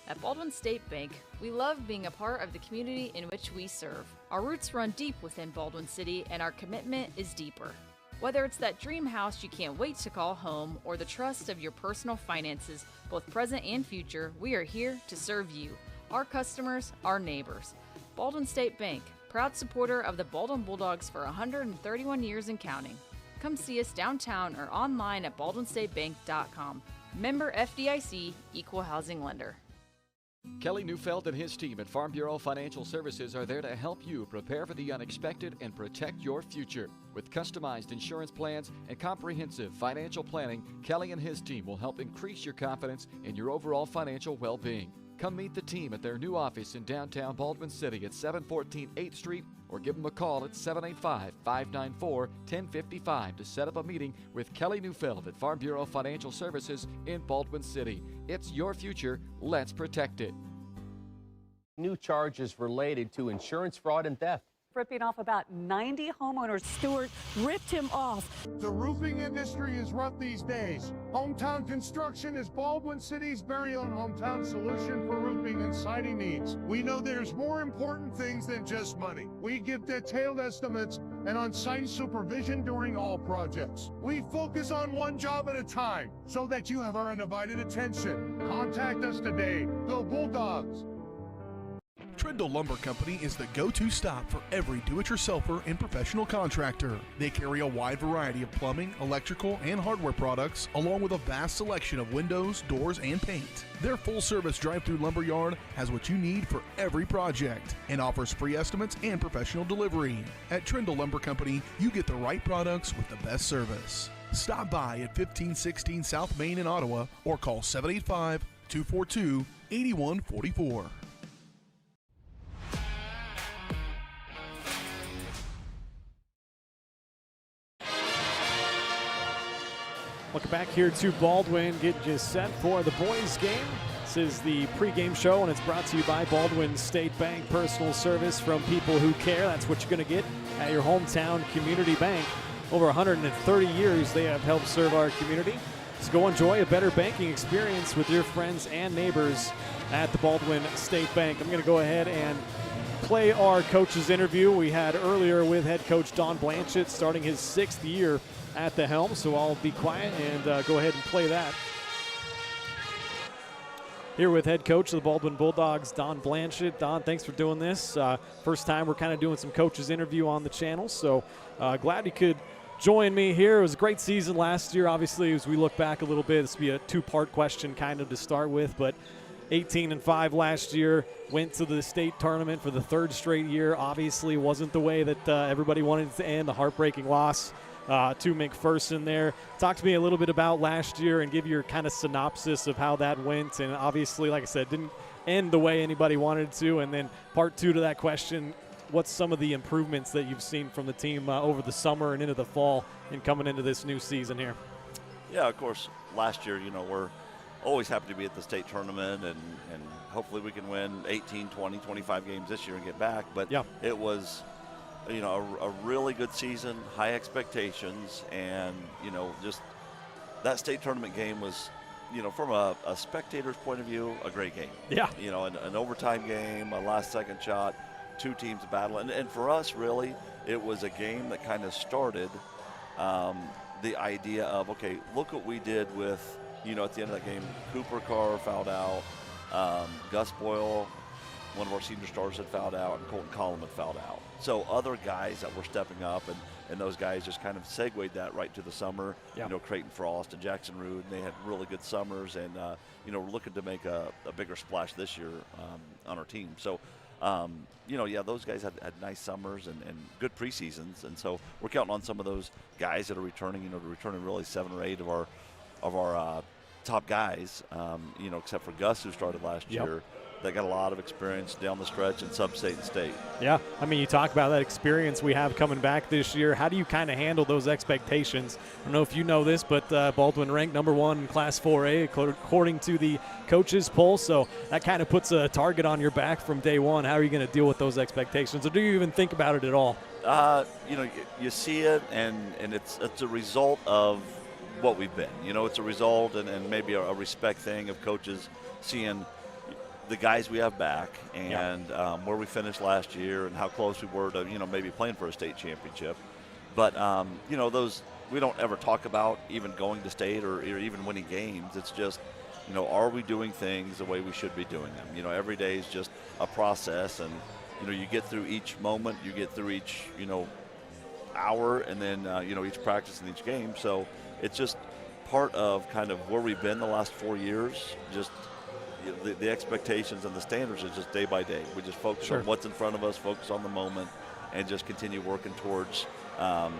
At Baldwin State Bank, we love being a part of the community in which we serve. Our roots run deep within Baldwin City, and our commitment is deeper. Whether it's that dream house you can't wait to call home or the trust of your personal finances, both present and future, we are here to serve you, our customers, our neighbors. Baldwin State Bank, proud supporter of the Baldwin Bulldogs for 131 years and counting. Come see us downtown or online at baldwinstatebank.com. Member FDIC, Equal Housing Lender. Kelly Neufeld and his team at Farm Bureau Financial Services are there to help you prepare for the unexpected and protect your future. With customized insurance plans and comprehensive financial planning, Kelly and his team will help increase your confidence in your overall financial well-being. Come meet the team at their new office in downtown Baldwin City at 714 8th Street, or give them a call at 785-594-1055 to set up a meeting with Kelly Neufeld at Farm Bureau Financial Services in Baldwin City. It's your future. Let's protect it. New charges related to insurance fraud and theft. Ripping off about 90 homeowners. Stewart ripped him off. The roofing industry is rough these days. Hometown Construction is Baldwin City's very own hometown solution for roofing and siding needs. We know there's more important things than just money. We give detailed estimates and on-site supervision during all projects. We focus on one job at a time so that you have our undivided attention. Contact us today. Go Bulldogs! Trindle Lumber Company is the go-to stop for every do-it-yourselfer and professional contractor. They carry a wide variety of plumbing, electrical, and hardware products, along with a vast selection of windows, doors, and paint. Their full-service drive-through lumber yard has what you need for every project and offers free estimates and professional delivery. At Trindle Lumber Company, you get the right products with the best service. Stop by at 1516 South Main in Ottawa or call 785-242-8144. Welcome back here to Baldwin, getting you set for the boys' game. This is the pregame show, and it's brought to you by Baldwin State Bank. Personal service from people who care. That's what you're going to get at your hometown community bank. Over 130 years, they have helped serve our community. So go enjoy a better banking experience with your friends and neighbors at the Baldwin State Bank. I'm going to go ahead and play our coach's interview we had earlier with head coach Don Blanchett, starting his 6th year at the helm, so I'll be quiet and go ahead and play that. Here with head coach of the Baldwin Bulldogs, Don Blanchett. Don, thanks for doing this. First time we're kind of doing some coaches interview on the channel, so glad you could join me here. It was a great season last year. Obviously, as we look back a little bit, this will be a two-part question kind of to start with, but 18-5 last year, went to the state tournament for the 3rd straight year. Obviously wasn't the way that everybody wanted it to end, the heartbreaking loss to McPherson there. Talk to me a little bit about last year and give your kind of synopsis of how that went. And obviously, like I said, didn't end the way anybody wanted to. And then part 2 to that question, what's some of the improvements that you've seen from the team over the summer and into the fall and coming into this new season here? Yeah, of course, last year, we're always happy to be at the state tournament, and hopefully we can win 18, 20, 25 games this year and get back. But yeah, it was a really good season, high expectations, and, just that state tournament game was, from a spectator's point of view, a great game. Yeah. An overtime game, a last-second shot, 2 teams battling. And for us, really, it was a game that kind of started the idea of, okay, look what we did with, at the end of that game, Cooper Carr fouled out, Gus Boyle, one of our senior stars, had fouled out, and Colton Collum had fouled out. So other guys that were stepping up, and those guys just kind of segued that right to the summer. Yeah. Creighton Frost and Jackson Rood, and they had really good summers, and we're looking to make a bigger splash this year on our team. So those guys had nice summers and good preseasons, and so we're counting on some of those guys that are returning. Returning really 7 or 8 of our top guys, except for Gus, who started last year. They got a lot of experience down the stretch in sub-state and state. Yeah, I mean, you talk about that experience we have coming back this year. How do you kind of handle those expectations? I don't know if you know this, but Baldwin ranked #1 in Class 4A according to the coaches poll, so that kind of puts a target on your back from day one. How are you going to deal with those expectations, or do you even think about it at all? You see it, and it's a result of what we've been. It's a result and maybe a respect thing of coaches seeing the guys we have back and where we finished last year and how close we were to, maybe playing for a state championship. But, those we don't ever talk about even going to state or even winning games. It's just, are we doing things the way we should be doing them? Every day is just a process, and, you get through each moment, you get through each, hour, and then, each practice and each game. So it's just part of kind of where we've been the last 4 years, just the expectations and the standards is just day by day. We just focus on what's in front of us, focus on the moment, and just continue working towards, I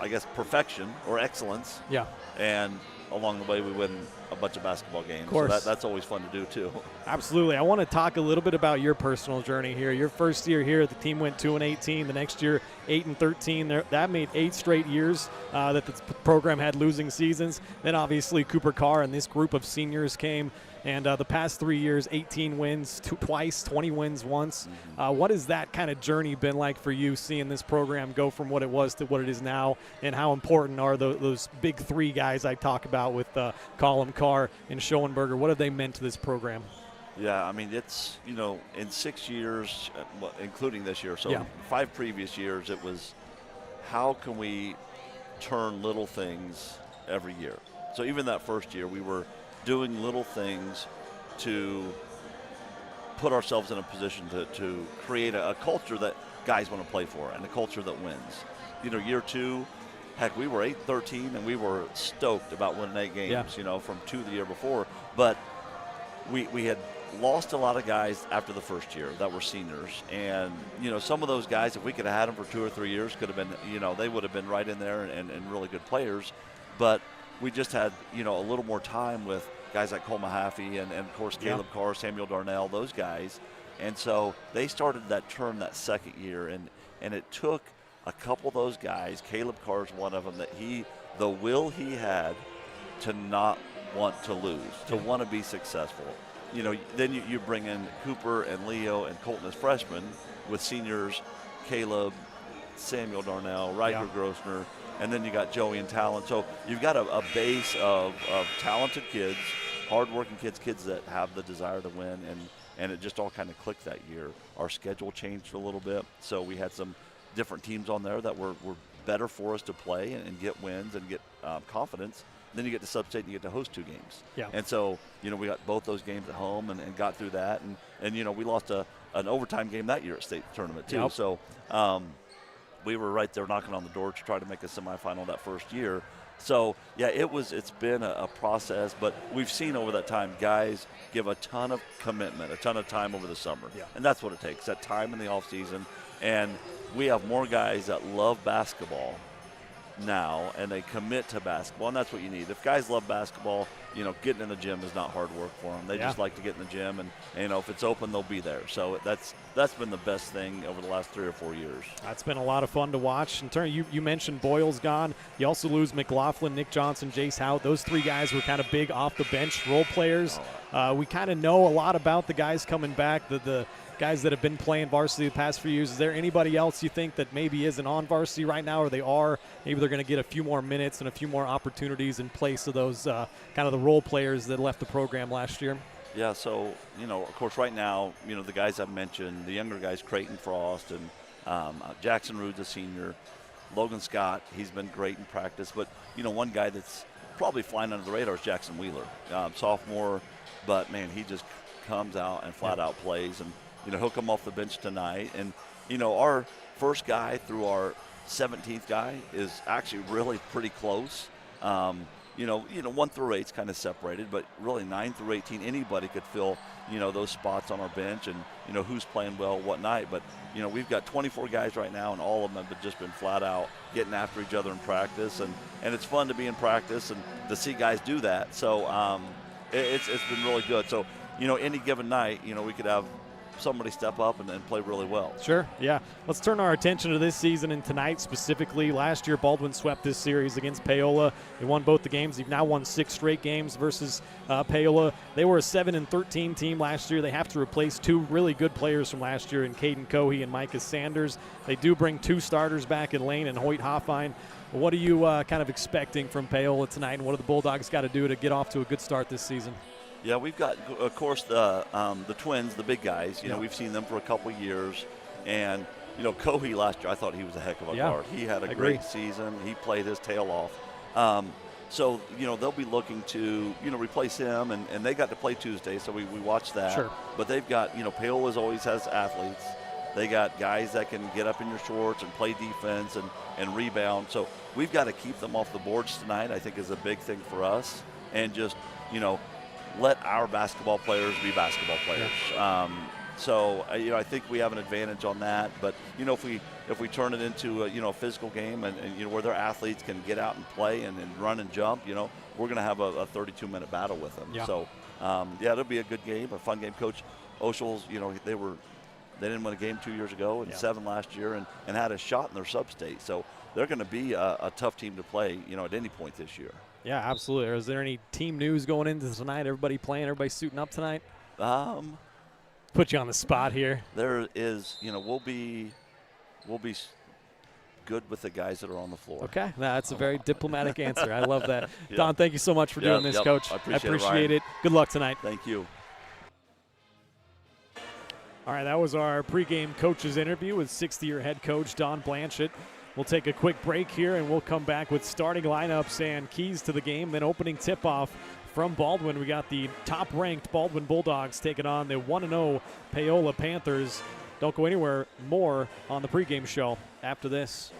guess, perfection or excellence. Yeah. And along the way we win a bunch of basketball games. Of course. So that's always fun to do too. Absolutely. I want to talk a little bit about your personal journey here. Your first year here, the team went 2-18. The next year, 8-13. That made 8 straight years that the program had losing seasons. Then obviously Cooper Carr and this group of seniors came. And the past 3 years, 18 wins twice, 20 wins once. What has that kind of journey been like for you, seeing this program go from what it was to what it is now? And how important are those big 3 guys I talk about with Collum, Carr, and Schoenberger? What have they meant to this program? Yeah, I mean, it's, in 6 years, including this year, so 5 previous years, it was how can we turn little things every year? So even that first year, we were doing little things to put ourselves in a position to create a culture that guys want to play for and a culture that wins. Year 2, heck, we were 8-13 and we were stoked about winning 8 games, from 2 the year before. But we had lost a lot of guys after the first year that were seniors. And, some of those guys, if we could have had them for 2 or 3 years, could have been, they would have been right in there and really good players. But we just had, a little more time with guys like Cole Mahaffey and of course, Caleb Carr, Samuel Darnell, those guys. And so they started that turn that second year, and it took a couple of those guys. Caleb Carr's one of them, that the will he had to not want to lose, to want to be successful. Then you bring in Cooper and Leo and Colton as freshmen with seniors, Caleb, Samuel Darnell, Riker Grossner, and then you got Joey and Talon. So you've got a base of talented kids, hardworking kids that have the desire to win, and it just all kind of clicked that year. Our schedule changed a little bit, so we had some different teams on there that were better for us to play and get wins and get confidence. Then you get to sub-state and you get to host 2 games. Yeah. And so, we got both those games at home and got through that. And we lost an overtime game that year at state tournament too. Yep. So we were right there knocking on the door to try to make a semifinal that first year. So, yeah, it's been a process, but we've seen over that time guys give a ton of commitment, a ton of time over the summer. Yeah. And that's what it takes, that time in the offseason. And we have more guys that love basketball now, and they commit to basketball, and that's what you need. If guys love basketball, getting in the gym is not hard work for them. They just like to get in the gym, and if it's open, they'll be there. So that's been the best thing over the last 3 or 4 years. That's been a lot of fun to watch. In turn, you mentioned Boyle's gone. You also lose McLaughlin, Nick Johnson, Jace Hout. Those 3 guys were kind of big off the bench role players. We kind of know a lot about the guys coming back, the guys that have been playing varsity the past few years. Is there anybody else you think that maybe isn't on varsity right now, or they are? Maybe they're going to get a few more minutes and a few more opportunities in place of those kind of the role players that left the program last year? Yeah, so, of course, right now, the guys I've mentioned, the younger guys, Creighton Frost and Jackson Rude's a senior. Logan Scott, he's been great in practice. But, one guy that's probably flying under the radar is Jackson Wheeler, sophomore. But, man, he just comes out and flat out plays. And, he'll come off the bench tonight. And, our first guy through our 17th guy is actually really pretty close. 1 through 8 is kind of separated, but really 9 through 18, anybody could fill, those spots on our bench and, who's playing well what night. But, we've got 24 guys right now, and all of them have just been flat out getting after each other in practice. And it's fun to be in practice and to see guys do that. So it's been really good. So, any given night, we could have somebody step up and play really well. Sure, yeah. Let's turn our attention to this season and tonight specifically. Last year, Baldwin swept this series against Paola. They won both the games. They've now won 6 straight games versus Paola. They were a 7-13 team last year. They have to replace 2 really good players from last year in Caden Cohey and Micah Sanders. They do bring 2 starters back in Lane and Hoyt Hoffine. What are you kind of expecting from Paola tonight, and what do the Bulldogs got to do to get off to a good start this season? Yeah, we've got, of course, the twins, the big guys. We've seen them for a couple years. And, Cohey last year, I thought he was a heck of a guard. He had a great season. He played his tail off. So, they'll be looking to, replace him. And they got to play Tuesday, so we watched that. Sure. But they've got, Paola's always has athletes. They got guys that can get up in your shorts and play defense and rebound. So we've got to keep them off the boards tonight, I think, is a big thing for us. And just, let our basketball players be basketball players. Yeah. So I think we have an advantage on that. But if we turn it into a physical game and where their athletes can get out and play and run and jump, we're going to have a 32-minute battle with them. Yeah. So, it'll be a good game, a fun game. Coach Oshels, they didn't win a game 2 years ago and 7 last year and had a shot in their sub-state. So they're going to be a tough team to play, at any point this year. Yeah, absolutely. Is there any team news going into tonight? Everybody playing? Everybody suiting up tonight? Put you on the spot here. There is, we'll be good with the guys that are on the floor. Okay, that's a very diplomatic answer. I love that. Don, thank you so much for doing this, Coach. I appreciate it. Good luck tonight. Thank you. All right, that was our pregame coaches interview with sixth-year head coach Don Blanchett. We'll take a quick break here, and we'll come back with starting lineups and keys to the game, then opening tip-off from Baldwin. We got the top-ranked Baldwin Bulldogs taking on the 1-0 Paola Panthers. Don't go anywhere. More on the pregame show after this.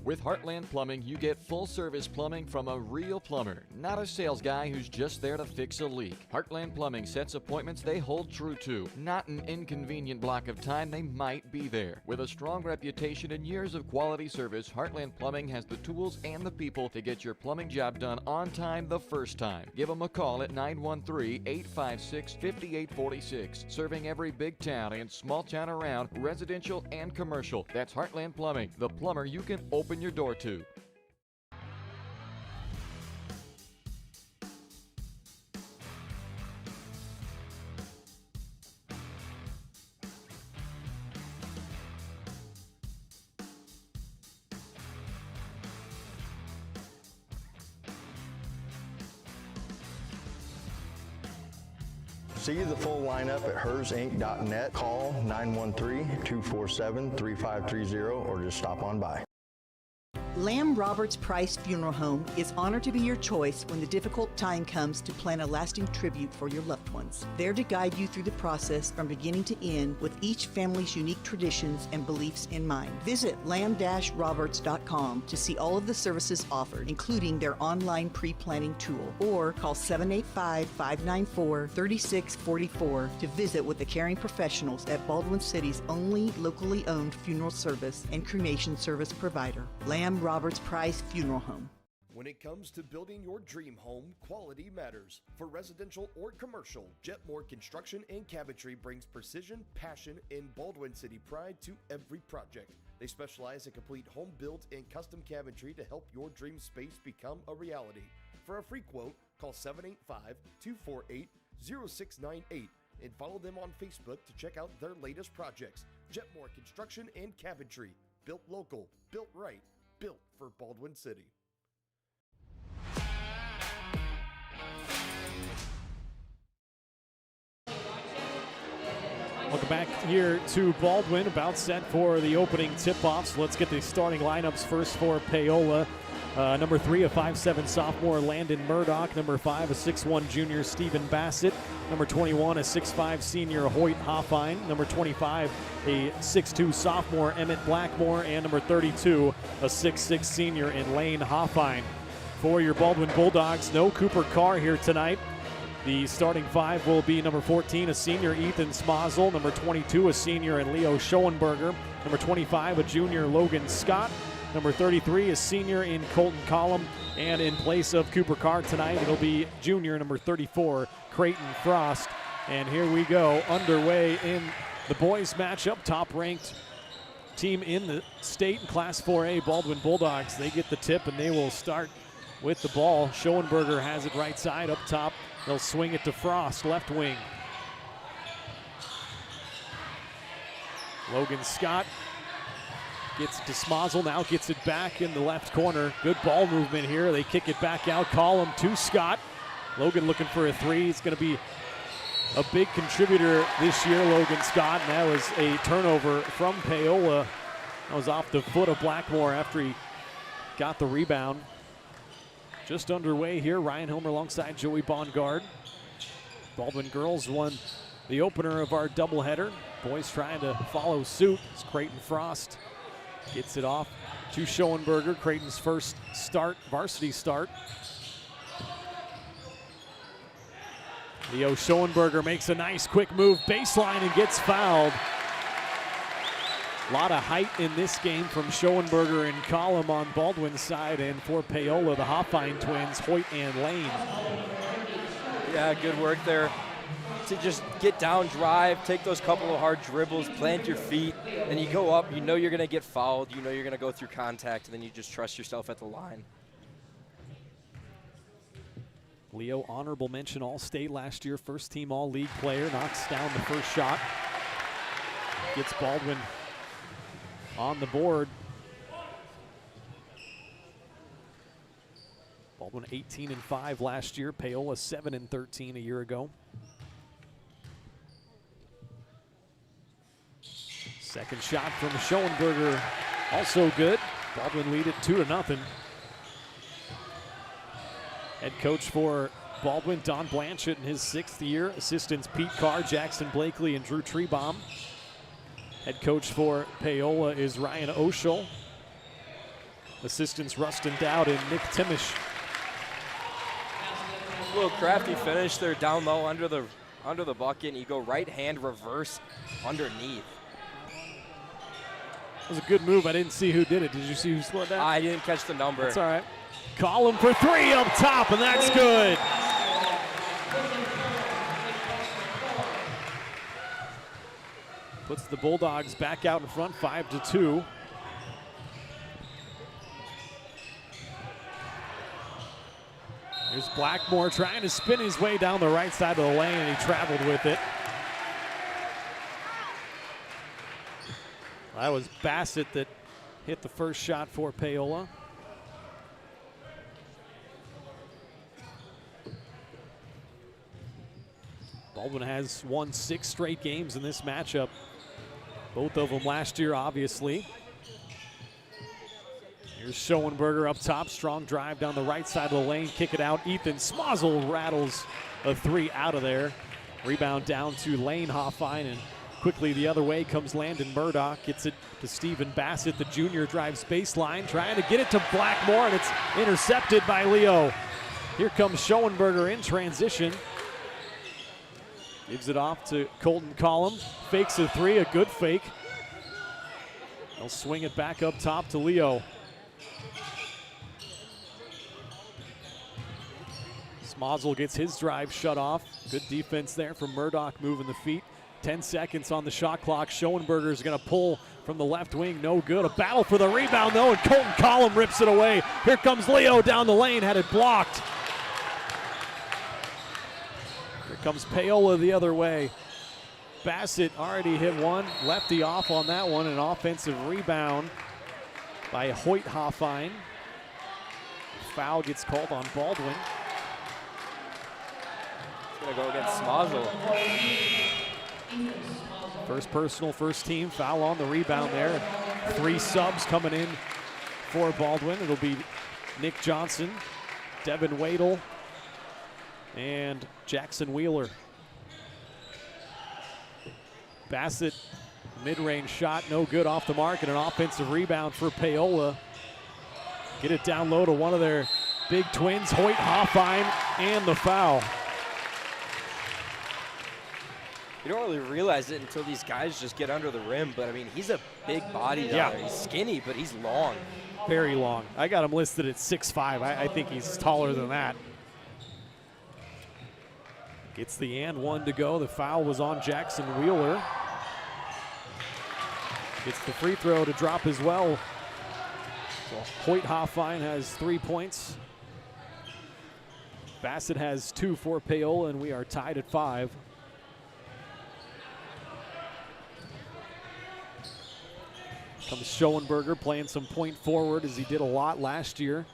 With Heartland Plumbing, you get full-service plumbing from a real plumber, not a sales guy who's just there to fix a leak. Heartland Plumbing sets appointments they hold true to, not an inconvenient block of time they might be there. With a strong reputation and years of quality service, Heartland Plumbing has the tools and the people to get your plumbing job done on time the first time. Give them a call at 913-856-5846. Serving every big town and small town around, residential and commercial. That's Heartland Plumbing, the plumber you can open your door to. See the full lineup at hersinc.net. Call 913-247-3530 or just stop on by. Lamb Roberts Price Funeral Home is honored to be your choice when the difficult time comes to plan a lasting tribute for your loved ones. There to guide you through the process from beginning to end with each family's unique traditions and beliefs in mind. Visit lamb-roberts.com to see all of the services offered, including their online pre-planning tool, or call 785-594-3644 to visit with the caring professionals at Baldwin City's only locally owned funeral service and cremation service provider, Lamb Roberts Price Funeral Home. When it comes to building your dream home, quality matters. For residential or commercial, Jetmore Construction and Cabinetry brings precision, passion, and Baldwin City pride to every project. They specialize in complete home build and custom cabinetry to help your dream space become a reality. For a free quote, call 785-248-0698 and follow them on Facebook to check out their latest projects. Jetmore Construction and Cabinetry. Built local, built right, built for Baldwin City. Welcome back here to Baldwin, about set for the opening tip-offs. Let's get the starting lineups first for Paola. Number 3, a 5'7" sophomore, Landon Murdoch. Number 5, a 6'1" junior, Stephen Bassett. Number 21, a 6'5" senior, Hoyt Hoffine. Number 25, a 6'2" sophomore, Emmett Blackmore. And number 32, a 6'6" senior in Lane Hoffine. For your Baldwin Bulldogs, no Cooper Carr here tonight. The starting 5 will be number 14, a senior, Ethan Smazel. Number 22, a senior, and Leo Schoenberger. Number 25, a junior, Logan Scott. Number 33 is senior in Colton Collum. And in place of Cooper Carr tonight, it'll be junior number 34, Creighton Frost. And here we go, underway in the boys matchup. Top-ranked team in the state in Class 4A, Baldwin Bulldogs. They get the tip, and they will start with the ball. Schoenberger has it right side up top. They'll swing it to Frost, left wing. Logan Scott gets it to Smazel, now gets it back in the left corner. Good ball movement here. They kick it back out. Column to Scott. Logan looking for a 3. It's going to be a big contributor this year, Logan Scott. And that was a turnover from Paola. That was off the foot of Blackmore after he got the rebound. Just underway here. Ryan Hilmer alongside Joey Bongard. Baldwin girls won the opener of our doubleheader. Boys trying to follow suit as Creighton Frost gets it off to Schoenberger. Creighton's first start, varsity start. Leo Schoenberger makes a nice quick move baseline and gets fouled. A lot of height in this game from Schoenberger and Collum on Baldwin's side, and for Paola, the Hoffine twins, Hoyt and Lane. Yeah, good work there to just get down, drive, take those couple of hard dribbles, plant your feet, and you go up, you know you're going to get fouled, you know you're going to go through contact, and then you just trust yourself at the line. Leo, honorable mention All-State last year, first-team All-League player, knocks down the first shot. Gets Baldwin on the board. Baldwin 18-5 last year. Paola 7-13 a year ago. Second shot from Schoenberger, also good. Baldwin lead it 2-0. Head coach for Baldwin, Don Blanchett in his 6th year. Assistants Pete Carr, Jackson Blakely, and Drew Trebaum. Head coach for Paola is Ryan Oshel. Assistants Rustin Dowd and Nick Timish. A little crafty finish there down low under the bucket, and you go right hand reverse underneath. It was a good move. I didn't see who did it. Did you see who scored that? I didn't catch the number. That's all right. Collum for 3 up top, and that's good. Puts the Bulldogs back out in front, 5-2. Here's Blackmore trying to spin his way down the right side of the lane, and he traveled with it. That was Bassett that hit the first shot for Paola. Baldwin has won 6 straight games in this matchup. Both of them last year, obviously. Here's Schoenberger up top. Strong drive down the right side of the lane. Kick it out. Ethan Smozzle rattles a 3 out of there. Rebound down to Lane Hoffine, and quickly the other way comes Landon Murdoch. Gets it to Stephen Bassett. The junior drives baseline, trying to get it to Blackmore, and it's intercepted by Leo. Here comes Schoenberger in transition. Gives it off to Colton Collum. Fakes a 3, a good fake. They'll swing it back up top to Leo. Smozzle gets his drive shut off. Good defense there from Murdoch moving the feet. 10 seconds on the shot clock. Schoenberger is going to pull from the left wing. No good. A battle for the rebound, though, and Colton Collum rips it away. Here comes Leo down the lane. Had it blocked. Here comes Paola the other way. Bassett already hit one. Lefty off on that one. An offensive rebound by Hoyt Hoffine. Foul gets called on Baldwin. It's going to go against Smozzle. First personal, first team. Foul on the rebound there. 3 subs coming in for Baldwin. It'll be Nick Johnson, Devin Wadle, and Jackson Wheeler. Bassett, mid-range shot, no good, off the mark, and an offensive rebound for Paola. Get it down low to one of their big twins, Hoyt Hoffine, and the foul. You don't really realize it until these guys just get under the rim, but I mean, he's a big body down there. He's skinny, but he's long. Very long. I got him listed at 6'5". I think he's taller than that. Gets the and one to go. The foul was on Jackson Wheeler. Gets the free throw to drop as well. So Hoyt Hoffine has 3 points. Bassett has 2 for Paola, and we are tied at 5. Comes Schoenberger playing some point forward, as he did a lot last year.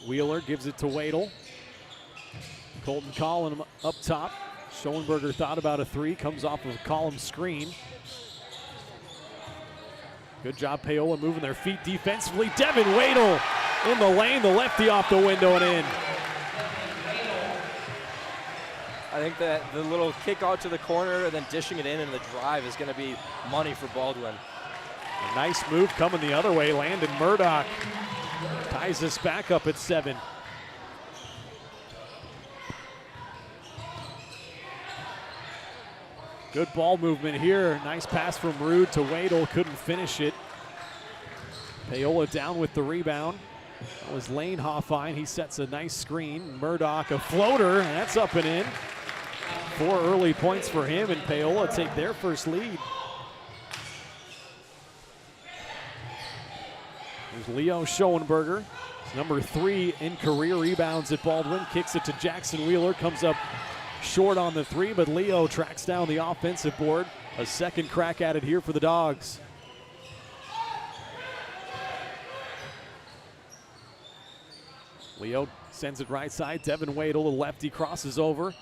Wheeler gives it to Wadle. Colton Collum up top. Schoenberger thought about a 3, comes off of Collum's screen. Good job, Paola, moving their feet defensively. Devin Wadle in the lane, the lefty off the window and in. I think that the little kick out to the corner and then dishing it in and the drive is going to be money for Baldwin. A nice move coming the other way. Landon Murdoch ties us back up at 7. Good ball movement here. Nice pass from Rude to Wadle. Couldn't finish it. Paola down with the rebound. That was Lane Hoffine. He sets a nice screen. Murdoch, a floater, and that's up and in. 4 early points for him, and Paola take their first lead. There's Leo Schoenberger. He's number 3 in career rebounds at Baldwin. Kicks it to Jackson Wheeler. Comes up short on the 3, but Leo tracks down the offensive board. A second crack at it here for the Dogs. Leo sends it right side. Devin Wadle, the lefty, crosses over.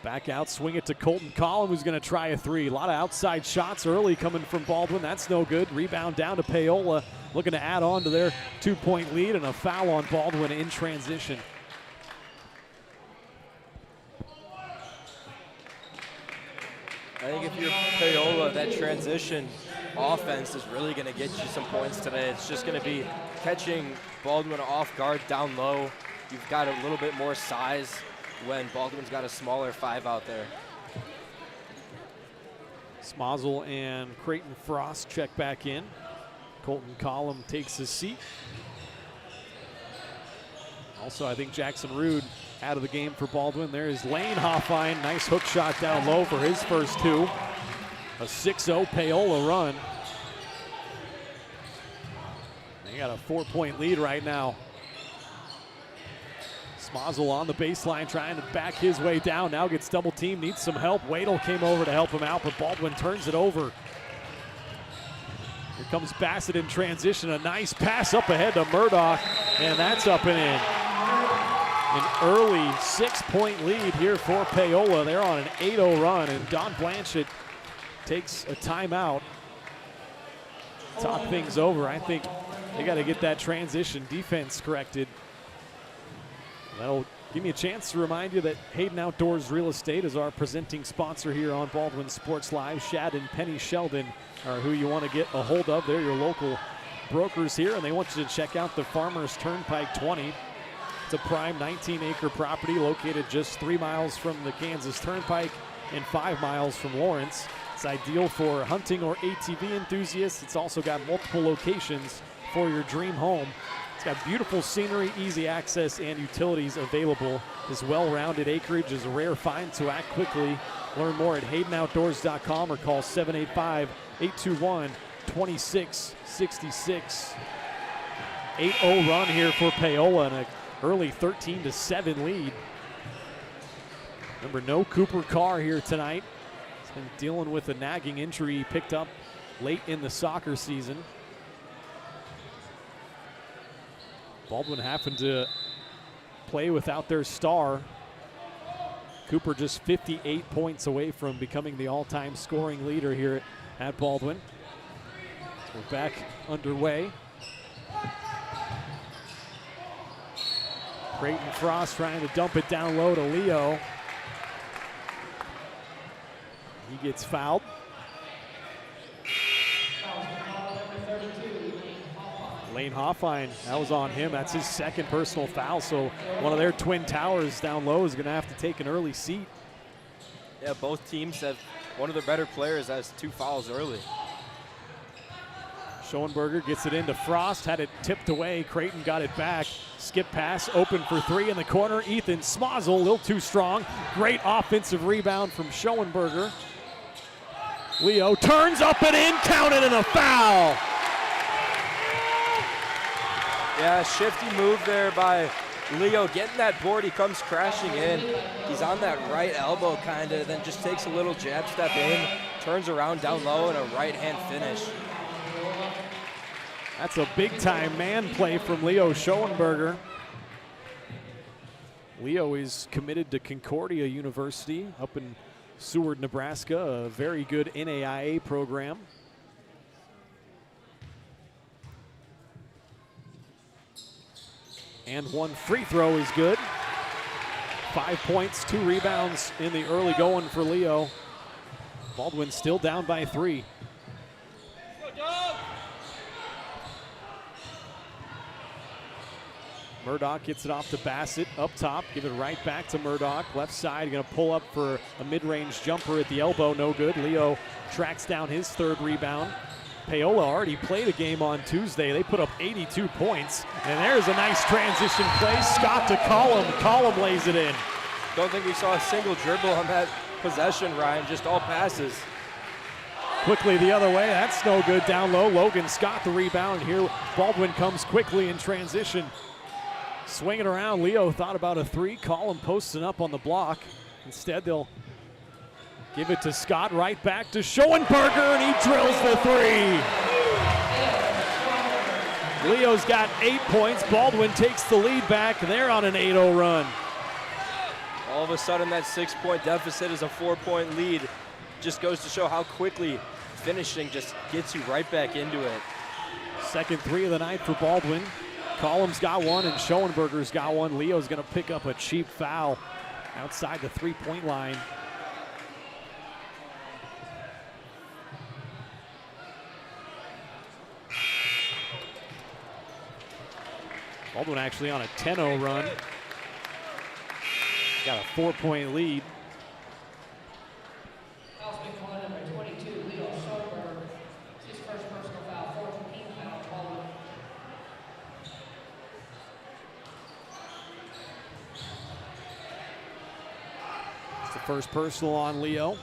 Back out, swing it to Colton Collum, who's going to try a 3. A lot of outside shots early coming from Baldwin. That's no good. Rebound down to Paola, looking to add on to their 2-point lead, and a foul on Baldwin in transition. I think if you're Paola, that transition offense is really going to get you some points today. It's just going to be catching Baldwin off guard down low. You've got a little bit more size when Baldwin's got a smaller 5 out there. Smozzle and Creighton Frost check back in. Colton Collum takes his seat. Also, I think Jackson Rude out of the game for Baldwin. There's Lane Hoffine. Nice hook shot down low for his first 2. A 6-0 Paola run. They got a 4-point lead right now. Smozzle on the baseline trying to back his way down. Now gets double teamed, needs some help. Wadle came over to help him out, but Baldwin turns it over. Here comes Bassett in transition. A nice pass up ahead to Murdoch, and that's up and in. An early 6-point lead here for Paola. They're on an 8-0 run, and Don Blanchett takes a timeout. Talk things over. I think they got to get that transition defense corrected. That'll give me a chance to remind you that Hayden Outdoors Real Estate is our presenting sponsor here on Baldwin Sports Live. Shad and Penny Sheldon are who you want to get a hold of. They're your local brokers here, and they want you to check out the Farmers Turnpike 20. It's a prime 19-acre property located just 3 miles from the Kansas Turnpike and 5 miles from Lawrence. It's ideal for hunting or ATV enthusiasts. It's also got multiple locations for your dream home. It's got beautiful scenery, easy access, and utilities available. This well-rounded acreage is a rare find, so act quickly. Learn more at HaydenOutdoors.com or call 785-821-2666. 8-0 run here for Paola and an early 13-7 lead. Remember, no Cooper Carr here tonight. He's been dealing with a nagging injury he picked up late in the soccer season. Baldwin having to play without their star. Cooper just 58 points away from becoming the all-time scoring leader here at Baldwin. So we're back underway. Creighton Frost trying to dump it down low to Leo. He gets fouled. Lane Hoffine, that was on him. That's his second personal foul, so one of their twin towers down low is going to have to take an early seat. Yeah, both teams have one of their better players has 2 fouls early. Schoenberger gets it into Frost, had it tipped away. Creighton got it back. Skip pass, open for 3 in the corner. Ethan Smozzle, a little too strong. Great offensive rebound from Schoenberger. Leo turns up and in, counted, and a foul. Yeah, shifty move there by Leo. Getting that board, he comes crashing in. He's on that right elbow kind of, then just takes a little jab step in, turns around down low, and a right-hand finish. That's a big-time man play from Leo Schoenberger. Leo is committed to Concordia University up in Seward, Nebraska, a very good NAIA program. And one free throw is good. 5 points, 2 rebounds in the early going for Leo. Baldwin still down by 3. Murdoch gets it off to Bassett up top. Give it right back to Murdoch. Left side, going to pull up for a mid-range jumper at the elbow. No good. Leo tracks down his third rebound. Paola already played a game on Tuesday. They put up 82 points. And there's a nice transition play. Scott to Collum. Collum lays it in. Don't think we saw a single dribble on that possession, Ryan. Just all passes. Quickly the other way. That's no good. Down low. Logan Scott the rebound. Here Baldwin comes quickly in transition. Swinging around. Leo thought about a three. Collum posting up on the block. Instead, they'll give it to Scott. Right back to Schoenberger, and he drills the three. Leo's got 8 points. Baldwin takes the lead back. They're on an 8-0 run. All of a sudden, that 6-point deficit is a 4-point lead. Just goes to show how quickly finishing just gets you right back into it. Second three of the night for Baldwin. Collum's got one and Schoenberger's got one. Leo's going to pick up a cheap foul outside the three-point line. Baldwin actually on a 10-0 run. Got a 4-point lead. First personal on Leo.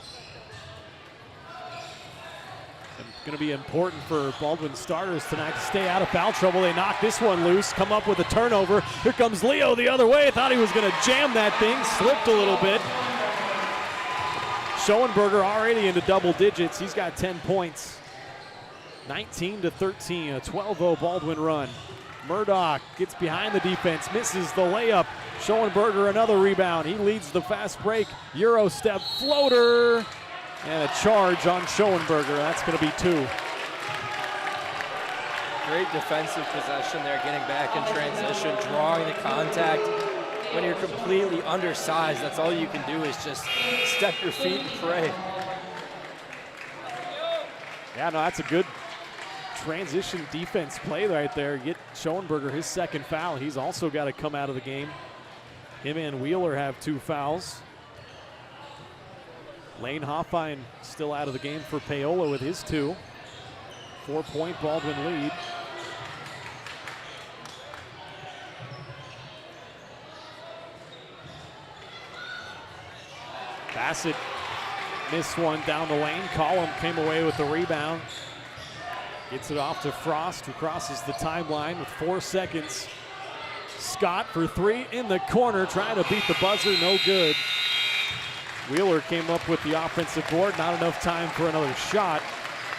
Going to be important for Baldwin starters tonight to stay out of foul trouble. They knock this one loose, come up with a turnover. Here comes Leo the other way. Thought he was going to jam that thing, slipped a little bit. Schoenberger already into double digits. He's got 10 points. 19-13, a 12-0 Baldwin run. Murdoch gets behind the defense, misses the layup. Schoenberger another rebound. He leads the fast break. Euro step floater. And a charge on Schoenberger. That's going to be 2. Great defensive possession there, getting back in transition, drawing the contact. When you're completely undersized, that's all you can do is just step your feet and pray. Yeah, no, that's a good transition defense play right there. Get Schoenberger his second foul. He's also got to come out of the game. Him and Wheeler have 2 fouls. Lane Hoffine still out of the game for Paola with his 2. 4-point Baldwin lead. Bassett missed one down the lane. Collum came away with the rebound. Gets it off to Frost, who crosses the timeline with 4 seconds. Scott for 3 in the corner, trying to beat the buzzer, no good. Wheeler came up with the offensive board, not enough time for another shot.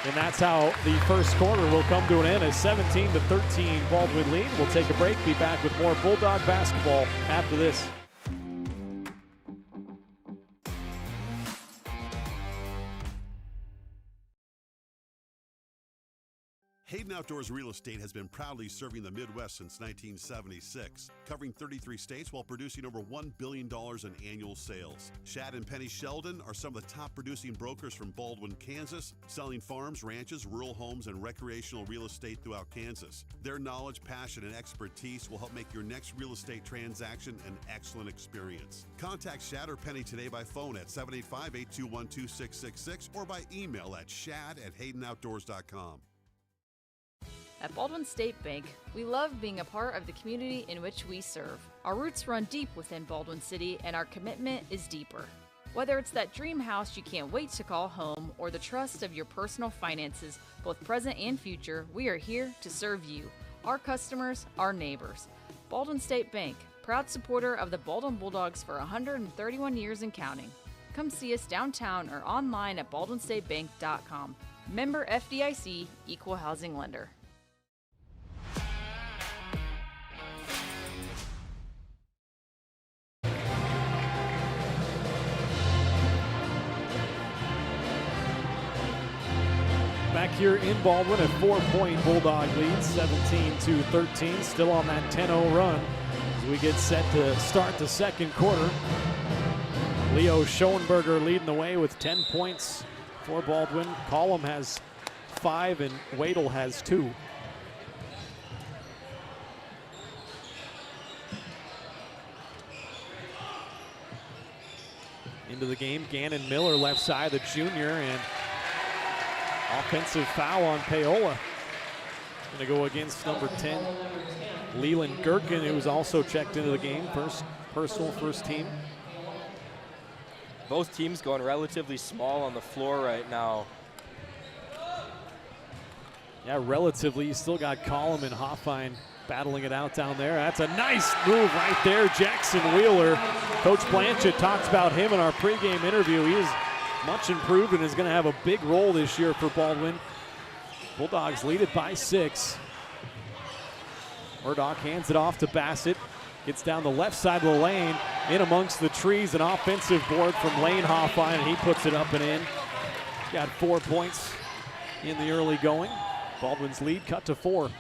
And that's how the first quarter will come to an end, a 17-13 Baldwin lead. We'll take a break, be back with more Bulldog basketball after this. Hayden Outdoors Real Estate has been proudly serving the Midwest since 1976, covering 33 states while producing over $1 billion in annual sales. Shad and Penny Sheldon are some of the top producing brokers from Baldwin, Kansas, selling farms, ranches, rural homes, and recreational real estate throughout Kansas. Their knowledge, passion, and expertise will help make your next real estate transaction an excellent experience. Contact Shad or Penny today by phone at 785-821-2666 or by email at shad@haydenoutdoors.com. At Baldwin State Bank, we love being a part of the community in which we serve. Our roots run deep within Baldwin City, and our commitment is deeper. Whether it's that dream house you can't wait to call home or the trust of your personal finances, both present and future, we are here to serve you, our customers, our neighbors. Baldwin State Bank, proud supporter of the Baldwin Bulldogs for 131 years and counting. Come see us downtown or online at baldwinstatebank.com. Member FDIC, Equal Housing Lender. Back here in Baldwin, a 4-point Bulldog lead, 17-13, still on that 10-0 run as we get set to start the second quarter. Leo Schoenberger leading the way with 10 points for Baldwin. Collum has 5 and Wadle has 2. into the game. Gannon Miller left side, the junior, and offensive foul on Paola. Going to go against number 10, Leland Gherkin, who's also checked into the game. First team. Both teams going relatively small on the floor right now. Yeah, relatively. You still got Collum and Hoffine battling it out down there. That's a nice move right there. Jackson Wheeler. Coach Blanchett talks about him in our pregame interview. He is much improved and is going to have a big role this year for Baldwin. Bulldogs lead it by 6. Murdoch hands it off to Bassett. Gets down the left side of the lane. In amongst the trees, an offensive board from Lane Hoffine, and he puts it up and in. Got 4 points in the early going. Baldwin's lead cut to 4.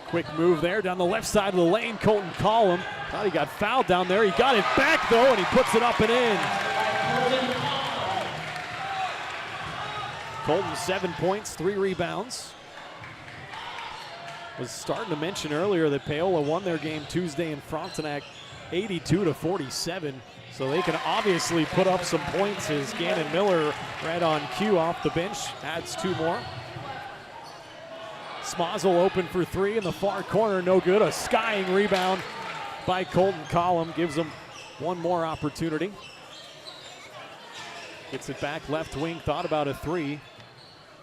Quick move there down the left side of the lane. Colton Collum thought he got fouled down there. He got it back though, and he puts it up and in. Colton 7 points, 3 rebounds. Was starting to mention earlier that Paola won their game Tuesday in Frontenac 82-47. So they can obviously put up some points as Gannon Miller right on cue off the bench adds 2 more. Smazel open for 3 in the far corner, no good. A skying rebound by Colton Collum gives them 1 more opportunity. Gets it back left wing, thought about a 3.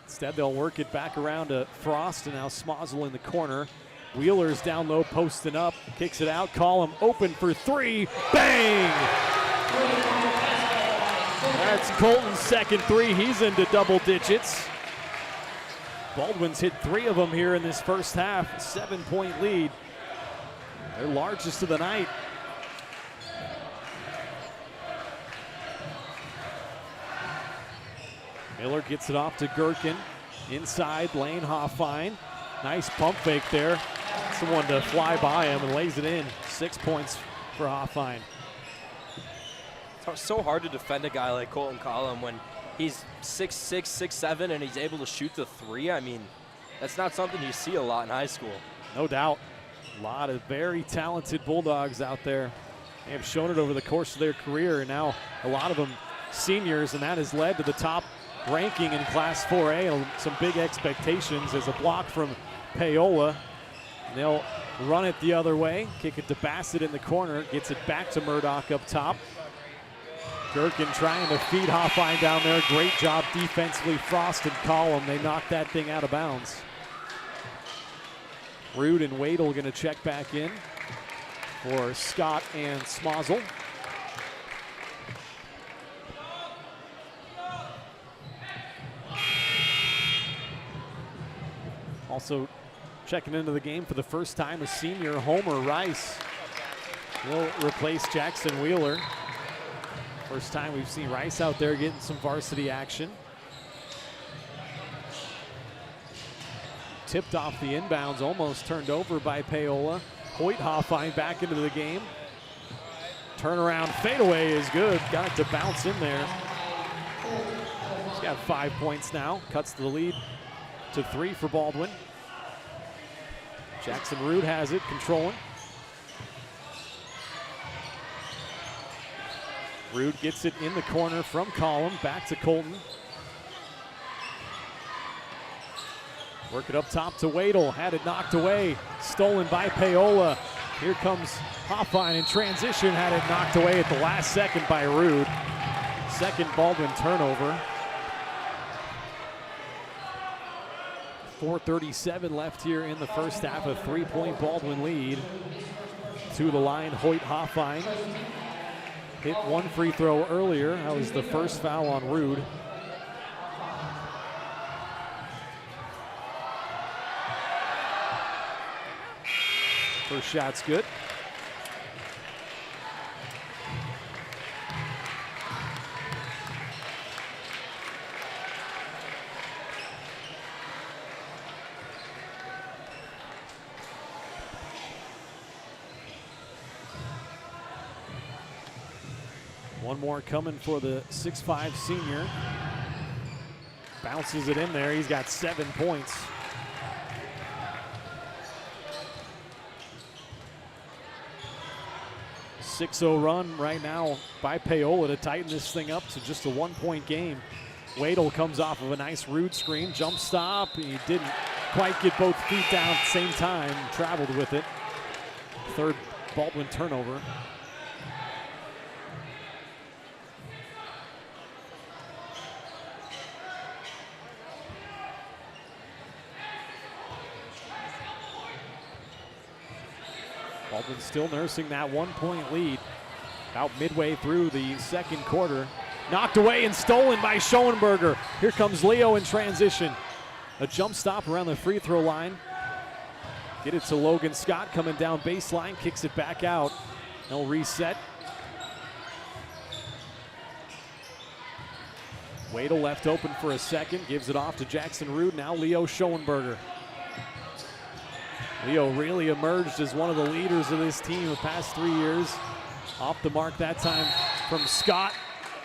Instead, they'll work it back around to Frost, and now Smazel in the corner. Wheeler's down low, posting up, kicks it out. Collum open for 3, bang! That's Colton's second 3. He's into double digits. Baldwin's hit 3 of them here in this first half. 7-point lead. Their largest of the night. Miller gets it off to Gherkin. Inside, Lane Hoffine. Nice pump fake there. Someone to fly by him and lays it in. 6 points for Hoffine. It's so hard to defend a guy like Colton Collum when he's 6'6", 6'7", and he's able to shoot the 3. I mean, that's not something you see a lot in high school. No doubt. A lot of very talented Bulldogs out there. They have shown it over the course of their career, and now a lot of them seniors, and that has led to the top ranking in Class 4A. Some big expectations as a block from Paola. They'll run it the other way, kick it to Bassett in the corner, gets it back to Murdoch up top. Gherkin trying to feed Hoffine down there. Great job defensively. Frost and Collum, they knocked that thing out of bounds. Rude and Wadle going to check back in for Scott and Smazel. Also checking into the game for the first time, a senior, Homer Rice. Will replace Jackson Wheeler. First time we've seen Rice out there getting some varsity action. Tipped off the inbounds, almost turned over by Paola. Hoyt Hoffine back into the game. Turnaround fadeaway is good. Got it to bounce in there. He's got 5 points now. Cuts the lead to 3 for Baldwin. Jackson Rude has it, controlling. Rude gets it in the corner from Collum, back to Colton. Work it up top to Wadle, had it knocked away, stolen by Paola. Here comes Hoffine in transition, had it knocked away at the last second by Rude. Second Baldwin turnover. 4:37 left here in the first half, a 3-point Baldwin lead. To the line, Hoyt Hoffine. Hit 1 free throw earlier. That was the first foul on Rude. First shot's good. One more coming for the 6'5" senior. Bounces it in there. He's got 7 points. 6-0 run right now by Paola to tighten this thing up to just a 1-point game. Wadle comes off of a nice Rude screen, jump stop. He didn't quite get both feet down at the same time, traveled with it. Third Baldwin turnover. Baldwin still nursing that 1-point lead. About midway through the second quarter. Knocked away and stolen by Schoenberger. Here comes Leo in transition. A jump stop around the free throw line. Get it to Logan Scott coming down baseline, kicks it back out. They'll reset. Wadle left open for a second, gives it off to Jackson Rude. Now Leo Schoenberger. Leo really emerged as one of the leaders of this team the past 3 years. Off the mark that time from Scott,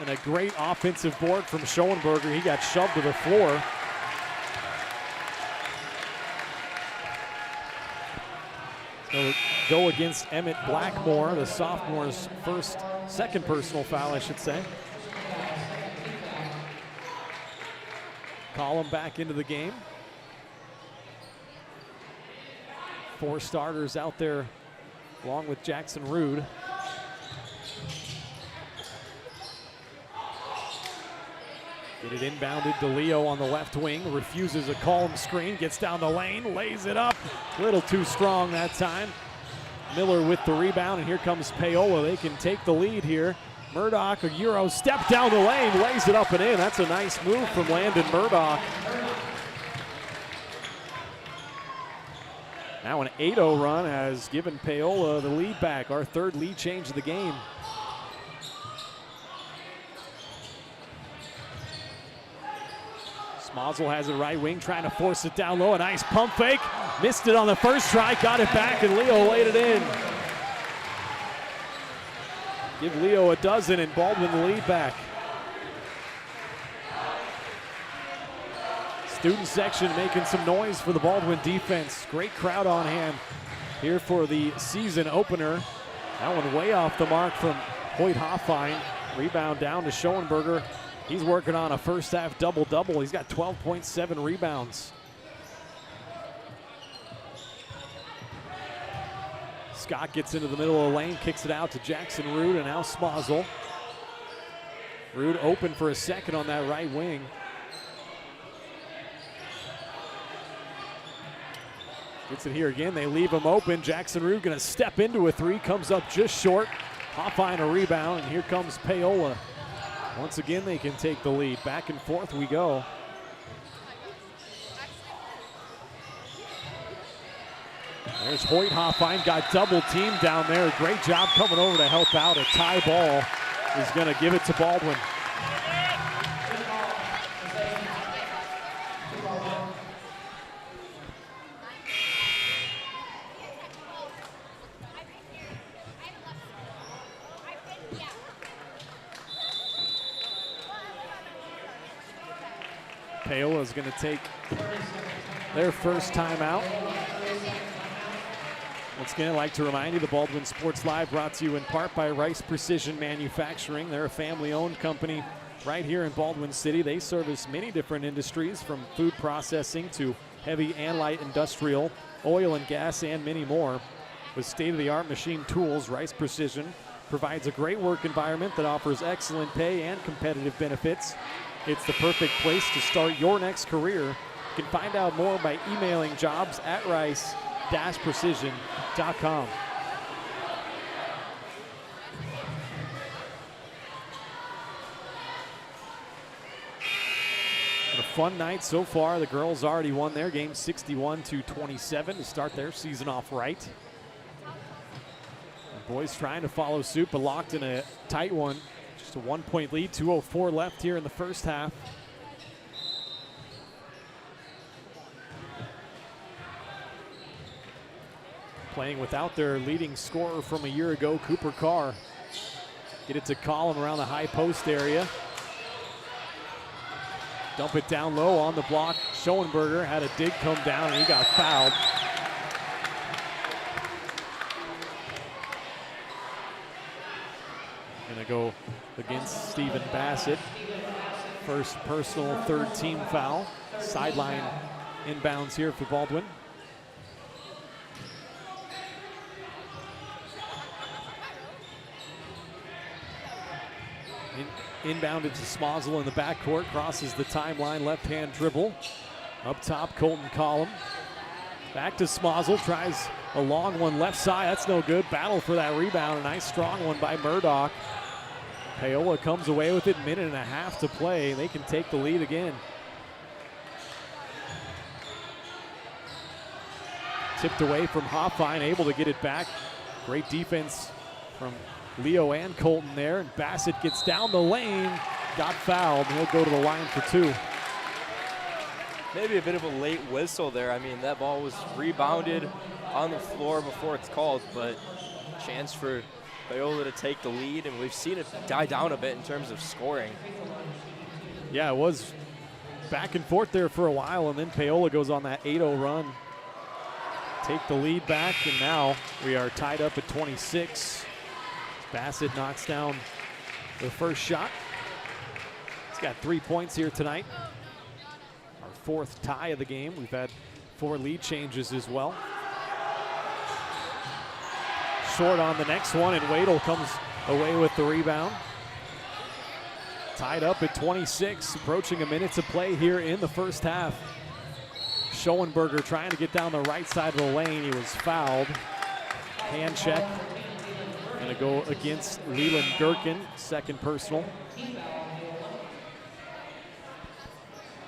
and a great offensive board from Schoenberger. He got shoved to the floor. So go against Emmett Blackmore, the sophomore's second personal foul, I should say. Call him back into the game. 4 starters out there along with Jackson Rude. Get it inbounded to Leo on the left wing, refuses a call screen, gets down the lane, lays it up. A little too strong that time. Miller with the rebound, and here comes Paola. They can take the lead here. Murdoch, a Euro step down the lane, lays it up and in. That's a nice move from Landon Murdoch. Now an 8-0 run has given Paola the lead back, our third lead change of the game. Smozzle has it right wing, trying to force it down low. A nice pump fake. Missed it on the first try, got it back, and Leo laid it in. Give Leo a dozen and Baldwin the lead back. Student section making some noise for the Baldwin defense. Great crowd on hand here for the season opener. That one way off the mark from Hoyt Hoffine. Rebound down to Schoenberger. He's working on a first half double-double. He's got 12.7 rebounds. Scott gets into the middle of the lane, kicks it out to Jackson Rude, and now Smozzle. Rude open for a second on that right wing. Gets it here again, they leave him open. Jackson Rude gonna step into a three, comes up just short. Hoffine a rebound, and here comes Paola. Once again, they can take the lead. Back and forth we go. There's Hoyt Hoffine, got double teamed down there. Great job coming over to help out. A tie ball is gonna give it to Baldwin. Paola is going to take their first timeout. Once again, I'd like to remind you the Baldwin Sports Live brought to you in part by Rice Precision Manufacturing. They're a family-owned company right here in Baldwin City. They service many different industries, from food processing to heavy and light industrial, oil and gas, and many more. With state-of-the-art machine tools, Rice Precision provides a great work environment that offers excellent pay and competitive benefits. It's the perfect place to start your next career. You can find out more by emailing jobs@rice-precision.com. A fun night so far. The girls already won their game 61-27 to start their season off right. The boys trying to follow suit, but locked in a tight one. Just a 1-point lead, 2:04 left here in the first half. Playing without their leading scorer from a year ago, Cooper Carr. Get it to Collum around the high post area. Dump it down low on the block. Schoenberger had a dig come down and he got fouled. Going to go against Stephen Bassett. First personal, third team foul. Sideline inbounds here for Baldwin. Inbounded to Smozzle in the backcourt, crosses the timeline, left-hand dribble. Up top, Colton Collum. Back to Smozzle, tries a long one left side, that's no good. Battle for that rebound, a nice strong one by Murdoch. Paola comes away with it, minute and a half to play. They can take the lead again. Tipped away from Hoffine, able to get it back. Great defense from Leo and Colton there. And Bassett gets down the lane, got fouled. He'll go to the line for 2. Maybe a bit of a late whistle there. I mean, that ball was rebounded on the floor before it's called, but chance for Paola to take the lead, and we've seen it die down a bit in terms of scoring. Yeah, it was back and forth there for a while, and then Paola goes on that 8-0 run. Take the lead back, and now we are tied up at 26. Bassett knocks down the first shot. He's got 3 points here tonight. Our 4th tie of the game. We've had 4 lead changes as well. Short on the next one, and Wadle comes away with the rebound. Tied up at 26, approaching a minute to play here in the first half. Schoenberger trying to get down the right side of the lane. He was fouled. Hand check. Going to go against Leland Gherkin, second personal.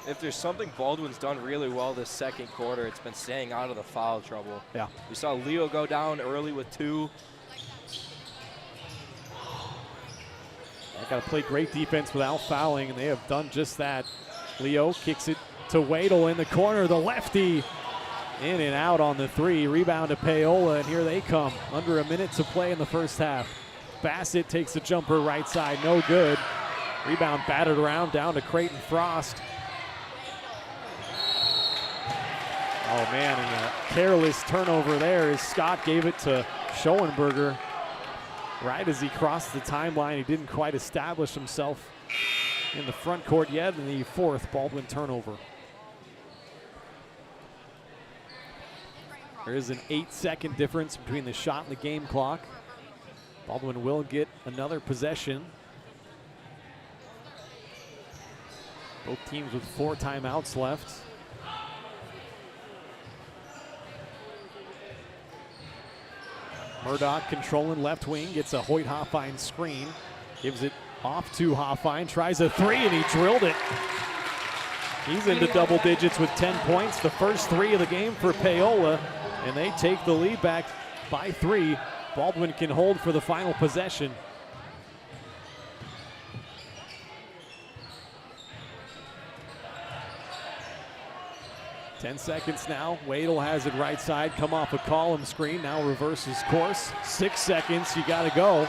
If there's something Baldwin's done really well this second quarter, it's been staying out of the foul trouble. Yeah. We saw Leo go down early with 2. They got to play great defense without fouling, and they have done just that. Leo kicks it to Wadle in the corner, the lefty. In and out on the 3, rebound to Paola, and here they come. Under a minute to play in the first half. Bassett takes a jumper right side, no good. Rebound batted around down to Creighton Frost. Oh man, and a careless turnover there as Scott gave it to Schoenberger. Right as he crossed the timeline, he didn't quite establish himself in the front court yet, in the 4th Baldwin turnover. There is an 8-second difference between the shot and the game clock. Baldwin will get another possession. Both teams with 4 timeouts left. Murdoch controlling left wing, gets a Hoyt Hoffine screen, gives it off to Hoffine, tries a 3 and he drilled it. He's into double digits with 10 points, the first 3 of the game for Paola, and they take the lead back by 3. Baldwin can hold for the final possession. Ten seconds now. Wadle has it right side. Come off a column screen. Now reverses course. 6 seconds. You got to go.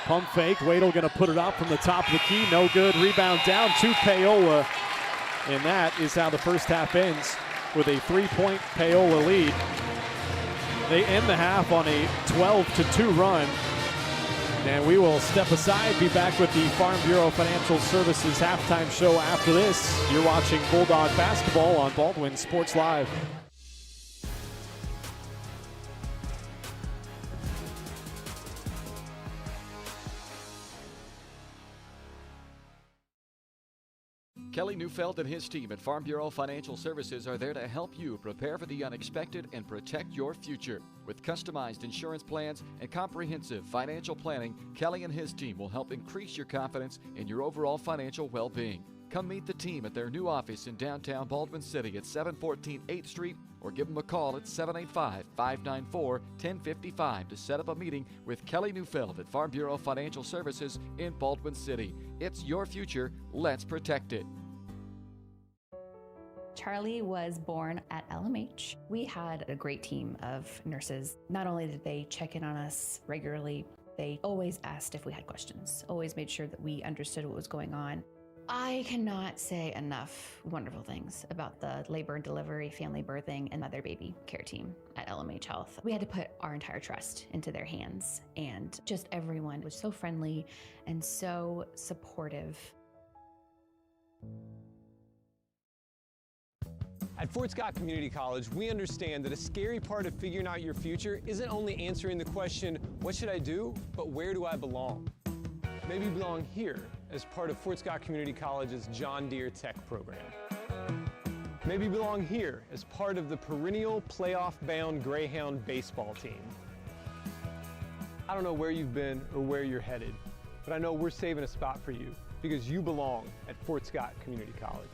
Pump fake. Wadle going to put it up from the top of the key. No good. Rebound down to Paola. And that is how the first half ends, with a 3-point Paola lead. They end the half on a 12-2 run. And we will step aside, be back with the Farm Bureau Financial Services halftime show after this. You're watching Bulldog basketball on Baldwin Sports Live. Kelly Neufeld and his team at Farm Bureau Financial Services are there to help you prepare for the unexpected and protect your future. With customized insurance plans and comprehensive financial planning, Kelly and his team will help increase your confidence in your overall financial well-being. Come meet the team at their new office in downtown Baldwin City at 714 8th Street, or give them a call at 785-594-1055 to set up a meeting with Kelly Neufeld at Farm Bureau Financial Services in Baldwin City. It's your future. Let's protect it. Charlie was born at LMH. We had a great team of nurses. Not only did they check in on us regularly, they always asked if we had questions, always made sure that we understood what was going on. I cannot say enough wonderful things about the labor and delivery, family birthing, and mother baby care team at LMH Health. We had to put our entire trust into their hands, and just everyone was so friendly and so supportive. At Fort Scott Community College, we understand that a scary part of figuring out your future isn't only answering the question, what should I do, but where do I belong? Maybe you belong here as part of Fort Scott Community College's John Deere Tech program. Maybe you belong here as part of the perennial playoff-bound Greyhound baseball team. I don't know where you've been or where you're headed, but I know we're saving a spot for you because you belong at Fort Scott Community College.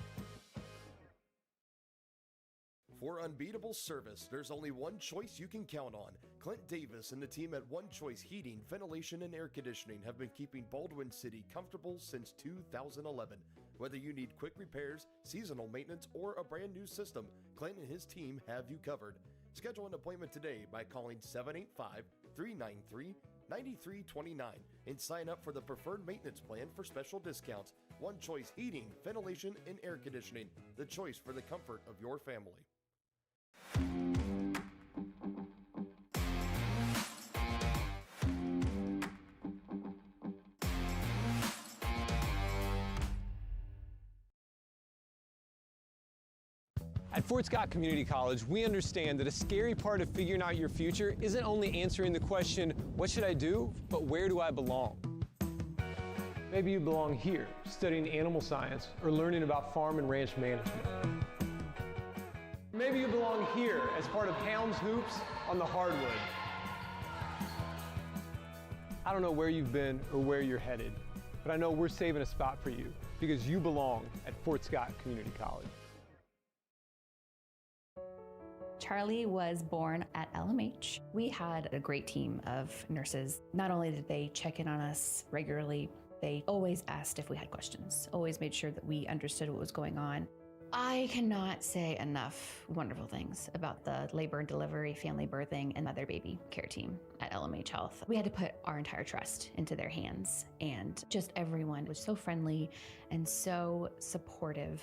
For unbeatable service, there's only one choice you can count on. Clint Davis and the team at One Choice Heating, Ventilation, and Air Conditioning have been keeping Baldwin City comfortable since 2011. Whether you need quick repairs, seasonal maintenance, or a brand new system, Clint and his team have you covered. Schedule an appointment today by calling 785-393-9329 and sign up for the preferred maintenance plan for special discounts. One Choice Heating, Ventilation, and Air Conditioning, the choice for the comfort of your family. At Fort Scott Community College, we understand that a scary part of figuring out your future isn't only answering the question, what should I do, but where do I belong? Maybe you belong here, studying animal science or learning about farm and ranch management. Maybe you belong here as part of Hounds Hoops on the hardwood. I don't know where you've been or where you're headed, but I know we're saving a spot for you because you belong at Fort Scott Community College. Charlie was born at LMH. We had a great team of nurses. Not only did they check in on us regularly, they always asked if we had questions, always made sure that we understood what was going on. I cannot say enough wonderful things about the labor and delivery, family birthing, and mother baby care team at LMH Health. We had to put our entire trust into their hands, and just everyone was so friendly and so supportive.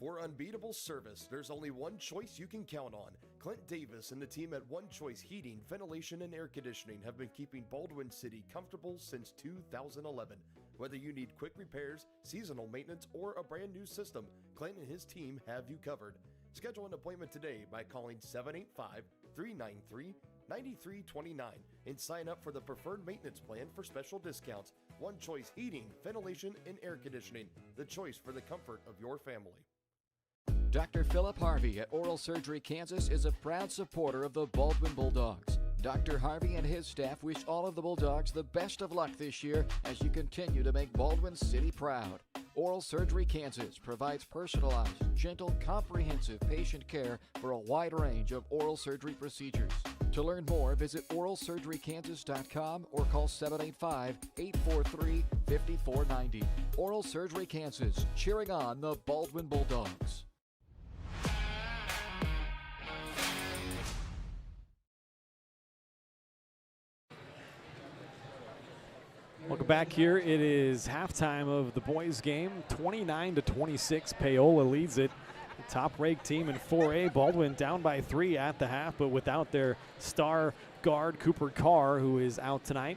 For unbeatable service, there's only one choice you can count on. Clint Davis and the team at One Choice Heating, Ventilation, and Air Conditioning have been keeping Baldwin City comfortable since 2011. Whether you need quick repairs, seasonal maintenance, or a brand new system, Clint and his team have you covered. Schedule an appointment today by calling 785-393-9329 and sign up for the preferred maintenance plan for special discounts. One Choice Heating, Ventilation, and Air Conditioning, the choice for the comfort of your family. Dr. Philip Harvey at Oral Surgery Kansas is a proud supporter of the Baldwin Bulldogs. Dr. Harvey and his staff wish all of the Bulldogs the best of luck this year as you continue to make Baldwin City proud. Oral Surgery Kansas provides personalized, gentle, comprehensive patient care for a wide range of oral surgery procedures. To learn more, visit oralsurgerykansas.com or call 785-843-5490. Oral Surgery Kansas, cheering on the Baldwin Bulldogs. Welcome back here. It is halftime of the boys game. 29-26. Paola leads it. The top-ranked team in 4A. Baldwin down by 3 at the half, but without their star guard, Cooper Carr, who is out tonight.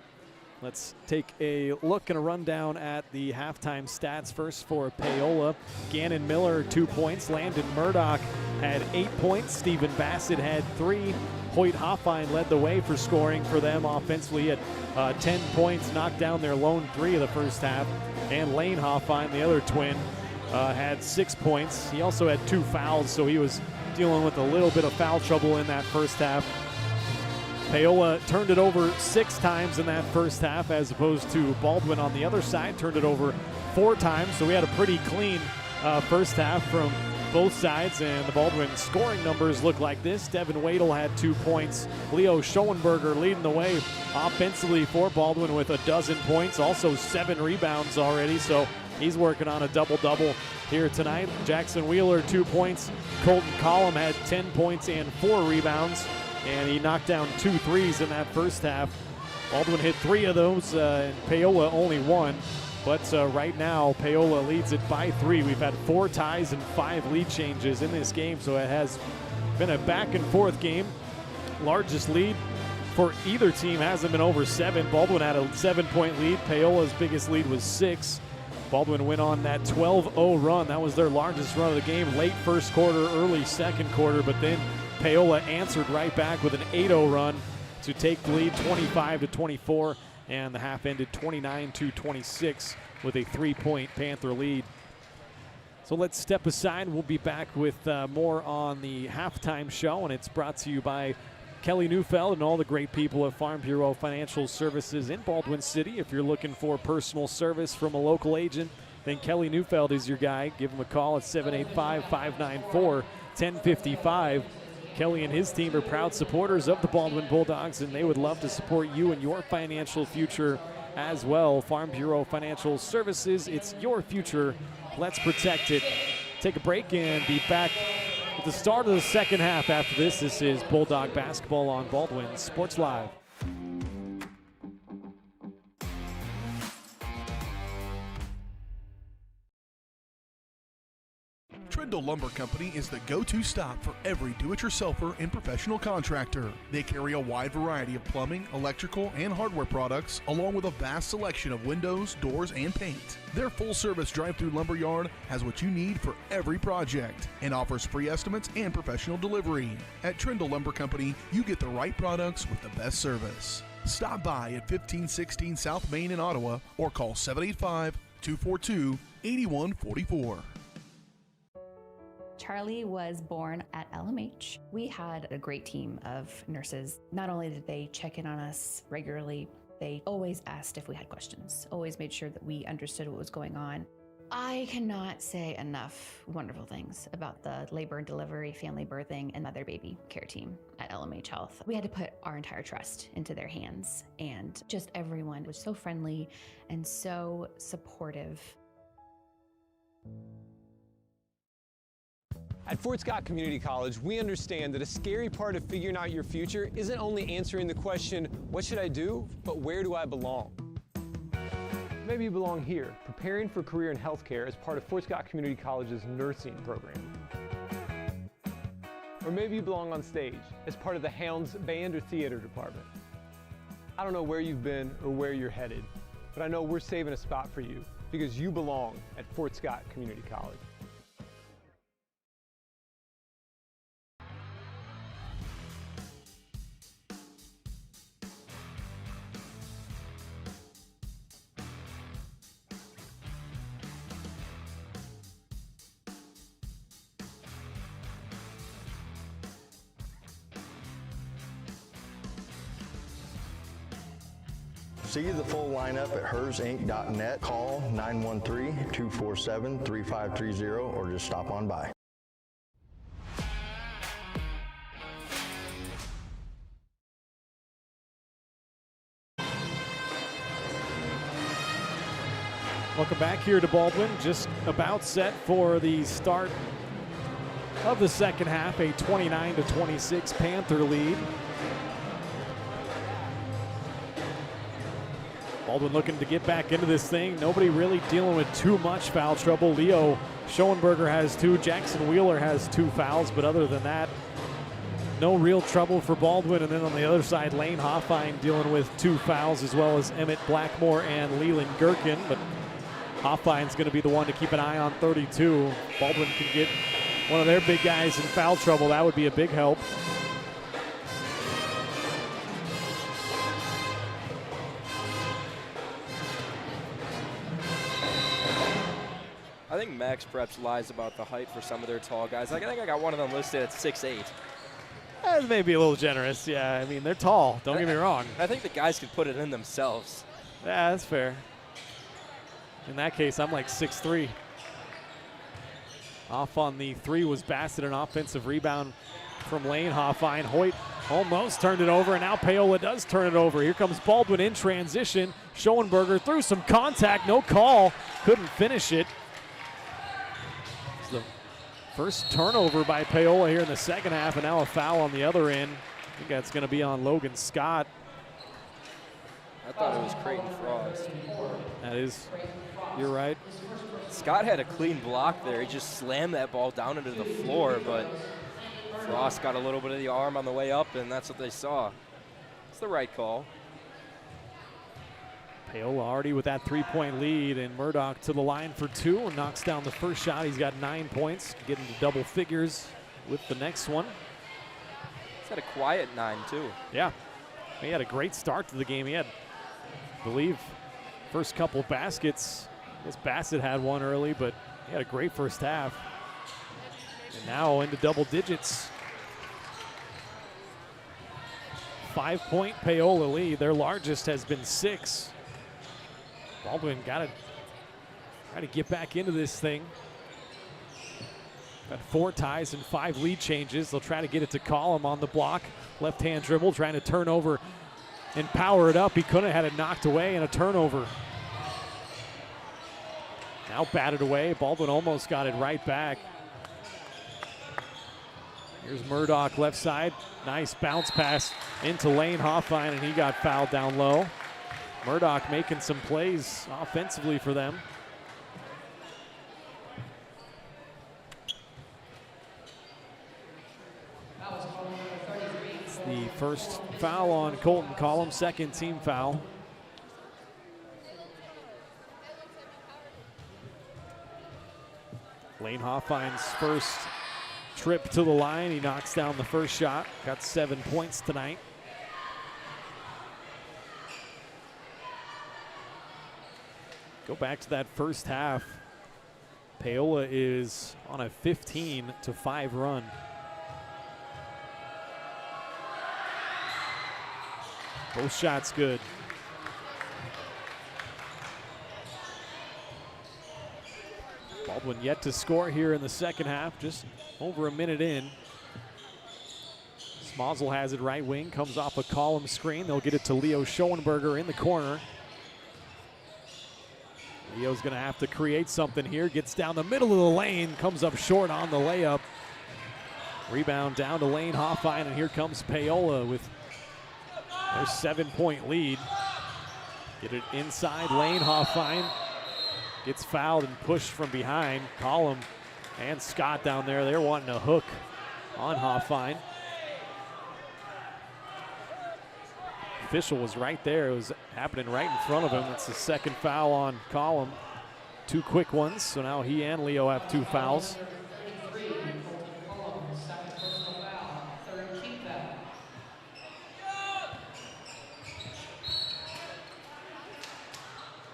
Let's take a look and a rundown at the halftime stats. First for Paola, Gannon Miller, 2 points. Landon Murdoch had 8 points. Stephen Bassett had 3. Hoyt Hoffine led the way for scoring for them offensively. He had 10 points, knocked down their lone 3 of the first half. And Lane Hoffine, the other twin, had 6 points. He also had 2 fouls, so he was dealing with a little bit of foul trouble in that first half. Paola turned it over 6 times in that first half, as opposed to Baldwin on the other side turned it over 4 times. So we had a pretty clean first half from both sides, and the Baldwin scoring numbers look like this. Devin Wadle had 2 points. Leo Schoenberger leading the way offensively for Baldwin with 12 points, also 7 rebounds already, so he's working on a double-double here tonight. Jackson Wheeler, 2 points. Colton Collum had 10 points and 4 rebounds, and he knocked down 2 threes in that first half. Baldwin hit 3 of those, and Paola only 1. But right now, Paola leads it by 3. We've had 4 ties and 5 lead changes in this game, so it has been a back-and-forth game. Largest lead for either team hasn't been over 7. Baldwin had a 7-point lead. Paola's biggest lead was 6. Baldwin went on that 12-0 run. That was their largest run of the game. Late first quarter, early second quarter, but then Paola answered right back with an 8-0 run to take the lead 25-24, and the half ended 29-26 with a 3-point Panther lead. So let's step aside. We'll be back with more on the halftime show, and it's brought to you by Kelly Neufeld and all the great people at Farm Bureau Financial Services in Baldwin City. If you're looking for personal service from a local agent, then Kelly Neufeld is your guy. Give him a call at 785-594-1055. Kelly and his team are proud supporters of the Baldwin Bulldogs, and they would love to support you in your financial future as well. Farm Bureau Financial Services, it's your future. Let's protect it. Take a break and be back with the start of the second half after this. This is Bulldog Basketball on Baldwin Sports Live. Trindle Lumber Company is the go-to stop for every do-it-yourselfer and professional contractor. They carry a wide variety of plumbing, electrical, and hardware products, along with a vast selection of windows, doors, and paint. Their full-service drive-through lumber yard has what you need for every project and offers free estimates and professional delivery. At Trindle Lumber Company, you get the right products with the best service. Stop by at 1516 South Main in Ottawa or call 785-242-8144. Charlie was born at LMH. We had a great team of nurses. Not only did they check in on us regularly, they always asked if we had questions, always made sure that we understood what was going on. I cannot say enough wonderful things about the labor and delivery, family birthing, and mother baby care team at LMH Health. We had to put our entire trust into their hands, and just everyone was so friendly and so supportive. At Fort Scott Community College, we understand that a scary part of figuring out your future isn't only answering the question, what should I do, but where do I belong? Maybe you belong here, preparing for a career in healthcare as part of Fort Scott Community College's nursing program. Or maybe you belong on stage as part of the Hounds band or theater department. I don't know where you've been or where you're headed, but I know we're saving a spot for you because you belong at Fort Scott Community College. See the full lineup at hersinc.net. Call 913-247-3530 or just stop on by. Welcome back here to Baldwin. Just about set for the start of the second half. A 29-26 Panther lead. Baldwin looking to get back into this thing. Nobody really dealing with too much foul trouble. Leo Schoenberger has 2. Jackson Wheeler has 2 fouls. But other than that, no real trouble for Baldwin. And then on the other side, Lane Hoffine dealing with 2 fouls, as well as Emmett Blackmore and Leland Gherkin. But Hoffine's going to be the one to keep an eye on 32. Baldwin can get one of their big guys in foul trouble. That would be a big help. I think Max perhaps lies about the height for some of their tall guys. I think I got one of them listed at 6'8". That may be a little generous. Yeah, I mean, they're tall. Don't get me wrong. I think the guys can put it in themselves. Yeah, that's fair. In that case, I'm like 6'3". Off on the 3 was Bassett, an offensive rebound from Lane Hoffine. Hoyt almost turned it over, and now Paola does turn it over. Here comes Baldwin in transition. Schoenberger through some contact, no call. Couldn't finish it. It's the first turnover by Paola here in the second half, and now a foul on the other end. I think that's going to be on Logan Scott. I thought it was Creighton Frost. That is, you're right. Scott had a clean block there. He just slammed that ball down into the floor, but Frost got a little bit of the arm on the way up, and that's what they saw. It's the right call. Paola already with that 3-point lead, and Murdoch to the line for 2 and knocks down the first shot. He's got 9 points, getting to double figures with the next one. He's had a quiet 9, too. Yeah, he had a great start to the game. He had, I believe, first couple baskets. I guess Bassett had one early, but he had a great first half. And now into double digits. 5-point Paola lead. Their largest has been 6. Baldwin got to try to get back into this thing. Got 4 ties and 5 lead changes. They'll try to get it to Collum on the block. Left-hand dribble, trying to turn over and power it up. He couldn't have had it knocked away and a turnover. Now batted away. Baldwin almost got it right back. Here's Murdoch left side. Nice bounce pass into Lane Hoffine, and he got fouled down low. Murdoch making some plays offensively for them. It's the first foul on Colton Collum, second team foul. Lane Hoffine's first trip to the line. He knocks down the first shot. Got 7 points tonight. Go back to that first half. Paola is on a 15-5 run. Both shots good. Baldwin yet to score here in the second half, just over a minute in. Smozzle has it right wing, comes off a column screen. They'll get it to Leo Schoenberger in the corner. Leo's gonna have to create something here. Gets down the middle of the lane, comes up short on the layup. Rebound down to Lane Hoffine, and here comes Paola with their 7-point lead. Get it inside, Lane Hoffine gets fouled and pushed from behind. Collum and Scott down there, they're wanting a hook on Hoffine. Official was right there. It was happening right in front of him. It's the second foul on Collum. 2 quick ones, so now he and Leo have 2 fouls.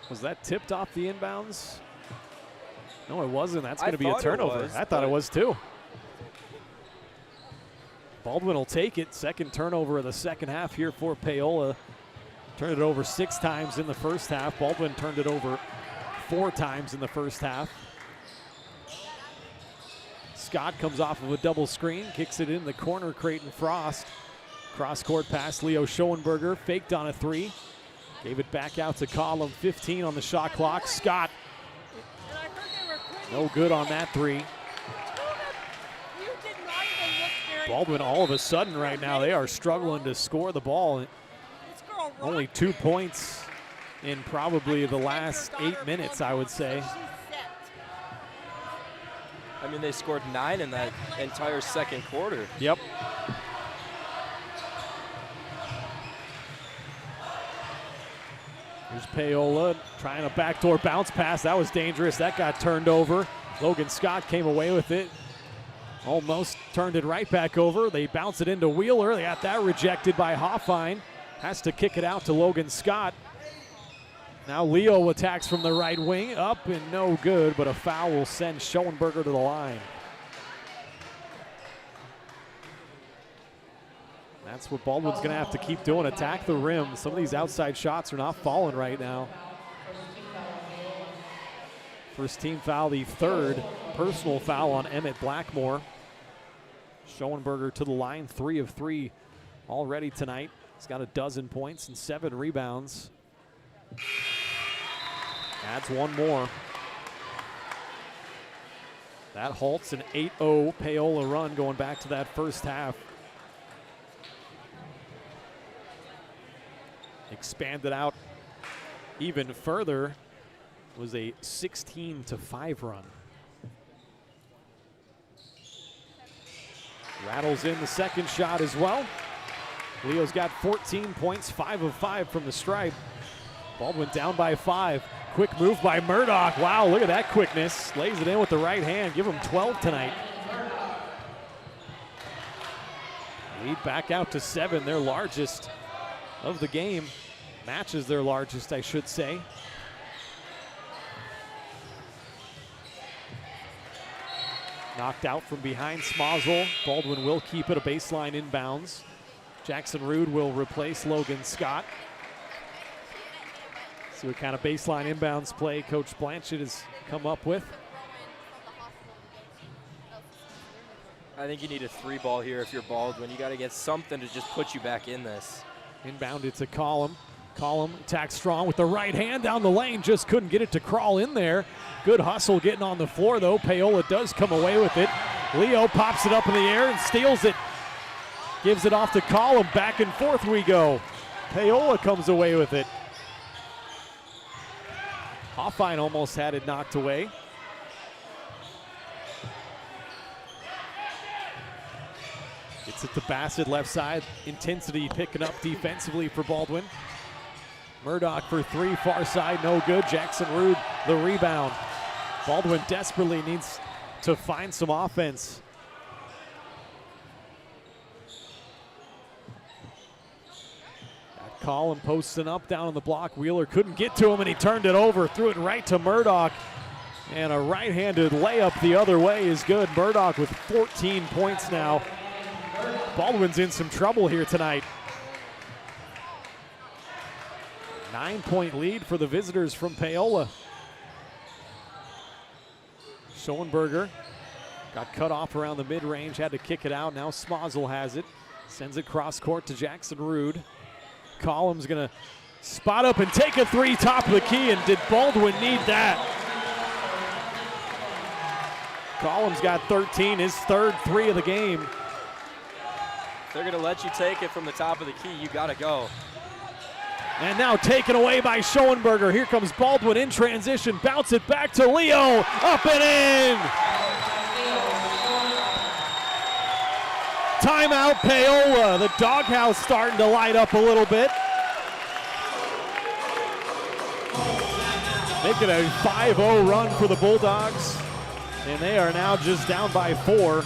Was that tipped off the inbounds? No, it wasn't. That's going to be a turnover. I thought it was too. Baldwin will take it. Second turnover of the second half here for Paola. Turned it over 6 times in the first half. Baldwin turned it over 4 times in the first half. Scott comes off of a double screen, kicks it in the corner. Creighton Frost. Cross-court pass, Leo Schoenberger faked on a 3. Gave it back out to Collum. 15 on the shot clock. Scott, no good on that 3. Baldwin all of a sudden right now, they are struggling to score the ball. Only 2 points in probably the last 8 minutes, I would say. I mean, they scored 9 in that entire second quarter. Yep. Here's Paola trying a backdoor bounce pass. That was dangerous. That got turned over. Logan Scott came away with it. Almost turned it right back over. They bounce it into Wheeler. They got that rejected by Hoffine. Has to kick it out to Logan Scott. Now Leo attacks from the right wing. Up and no good, but a foul will send Schoenberger to the line. That's what Baldwin's going to have to keep doing, attack the rim. Some of these outside shots are not falling right now. First team foul, the 3rd personal foul on Emmett Blackmore. Schoenberger to the line, 3 of 3 already tonight. He's got 12 points and 7 rebounds. Adds 1 more. That halts an 8-0 Paola run going back to that first half. expanded out even further. It was a 16-5 run. Rattles in the second shot as well. Leo's got 14 points, 5 of 5 from the stripe. Baldwin down by 5. Quick move by Murdoch. Wow, look at that quickness. Lays it in with the right hand. Give him 12 tonight. Lead back out to 7, their largest of the game. Matches their largest, I should say. Knocked out from behind Smozzle. Baldwin will keep it a baseline inbounds. Jackson Rude will replace Logan Scott. See what kind of baseline inbounds play Coach Blanchett has come up with. I think you need a 3-ball here if you're Baldwin. You got to get something to just put you back in this. Inbounded to Collum. Collum attacks strong with the right hand down the lane. Just couldn't get it to crawl in there. Good hustle getting on the floor, though. Paola does come away with it. Leo pops it up in the air and steals it. Gives it off to Collum. Back and forth we go. Paola comes away with it. Hoffine almost had it knocked away. Gets it to Bassett, left side. Intensity picking up defensively for Baldwin. Murdoch for 3, far side, no good. Jackson Rude, the rebound. Baldwin desperately needs to find some offense. Got Collin posting up down on the block. Wheeler couldn't get to him, and he turned it over, threw it right to Murdoch. And a right-handed layup the other way is good. Murdoch with 14 points now. Baldwin's in some trouble here tonight. 9-point lead for the visitors from Paola. Schoenberger got cut off around the mid-range, had to kick it out. Now Smozzle has it. Sends it cross court to Jackson Rude. Collum's gonna spot up and take a 3 top of the key, and did Baldwin need that? Collum's got 13, his third 3 of the game. If they're gonna let you take it from the top of the key, you gotta go. And now taken away by Schoenberger. Here comes Baldwin in transition. Bounce it back to Leo. Up and in. Timeout Paola. The doghouse starting to light up a little bit. Making a 5-0 run for the Bulldogs. And they are now just down by 4.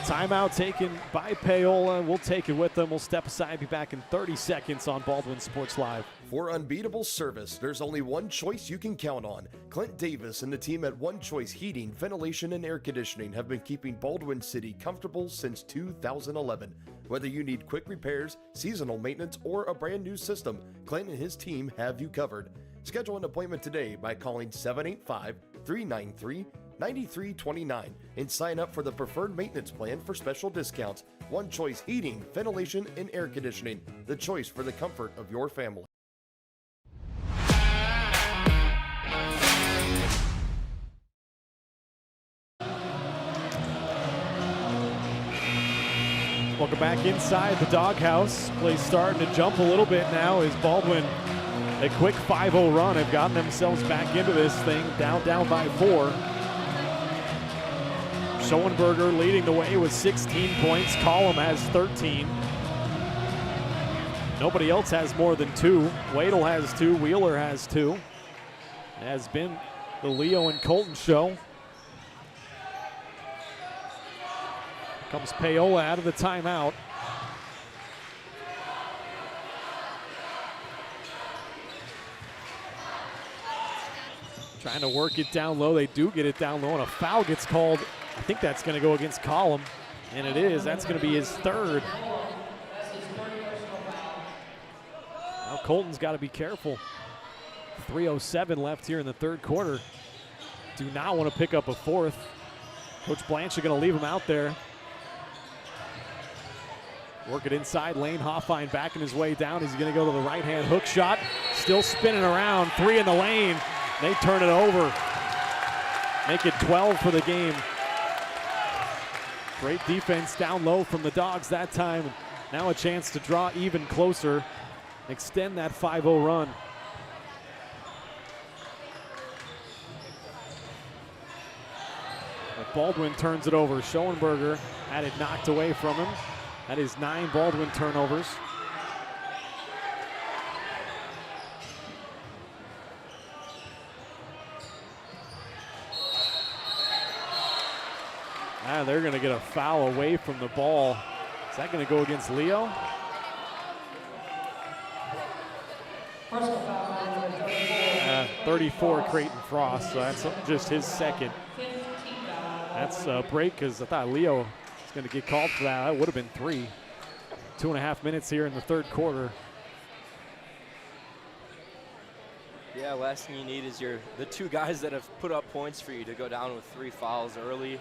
Timeout taken by Paola. We'll take it with them. We'll step aside, be back in 30 seconds on Baldwin Sports Live. For unbeatable service, there's only one choice you can count on. Clint Davis and the team at One Choice Heating, Ventilation, and Air Conditioning have been keeping Baldwin City comfortable since 2011. Whether you need quick repairs, seasonal maintenance, or a brand new system, Clint and his team have you covered. Schedule an appointment today by calling 785-393-9329 and sign up for the preferred maintenance plan for special discounts. One Choice Heating, Ventilation, and Air Conditioning, the choice for the comfort of your family. Welcome back inside the doghouse. Play starting to jump a little bit now as Baldwin, a quick 5-0 run, have gotten themselves back into this thing, down by 4. Schoenberger leading the way with 16 points. Collum has 13. Nobody else has more than 2. Wadle has 2. Wheeler has 2. It has been the Leo and Colton show. Comes Paola out of the timeout. Trying to work it down low. They do get it down low, and a foul gets called. I think that's going to go against Collum, and it is. That's going to be his third. Now Colton's got to be careful. 3:07 left here in the third quarter. Do not want to pick up a fourth. Coach Blanchett going to leave him out there. Work it inside lane. Hoffine backing his way down. He's going to go to the right-hand hook shot. Still spinning around. 3 in the lane. They turn it over. Make it 12 for the game. Great defense down low from the Dogs that time. Now a chance to draw even closer, extend that 5-0 run. But Baldwin turns it over. Schoenberger had it knocked away from him. That is 9 Baldwin turnovers. They're going to get a foul away from the ball. Is that going to go against Leo? 34 Creighton Frost, so that's just his second. That's a break because I thought Leo was going to get called for that. That would have been 3. 2.5 minutes here in the third quarter. Yeah, last thing you need is the 2 guys that have put up points for you to go down with 3 fouls early.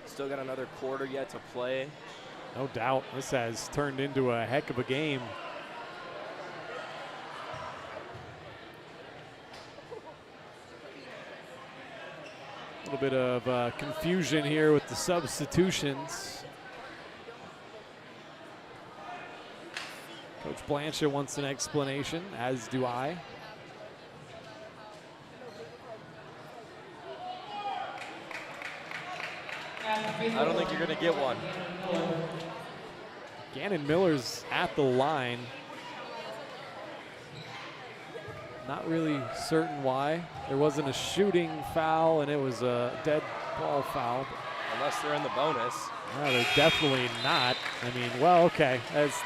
Still got another quarter yet to play. No doubt. This has turned into a heck of a game. A little bit of confusion here with the substitutions. Coach Blanchard wants an explanation, as do I. I don't think you're going to get one. Gannon Miller's at the line. Not really certain why. There wasn't a shooting foul, and it was a dead ball foul. Unless they're in the bonus. No, they're definitely not. I mean, well, okay. That's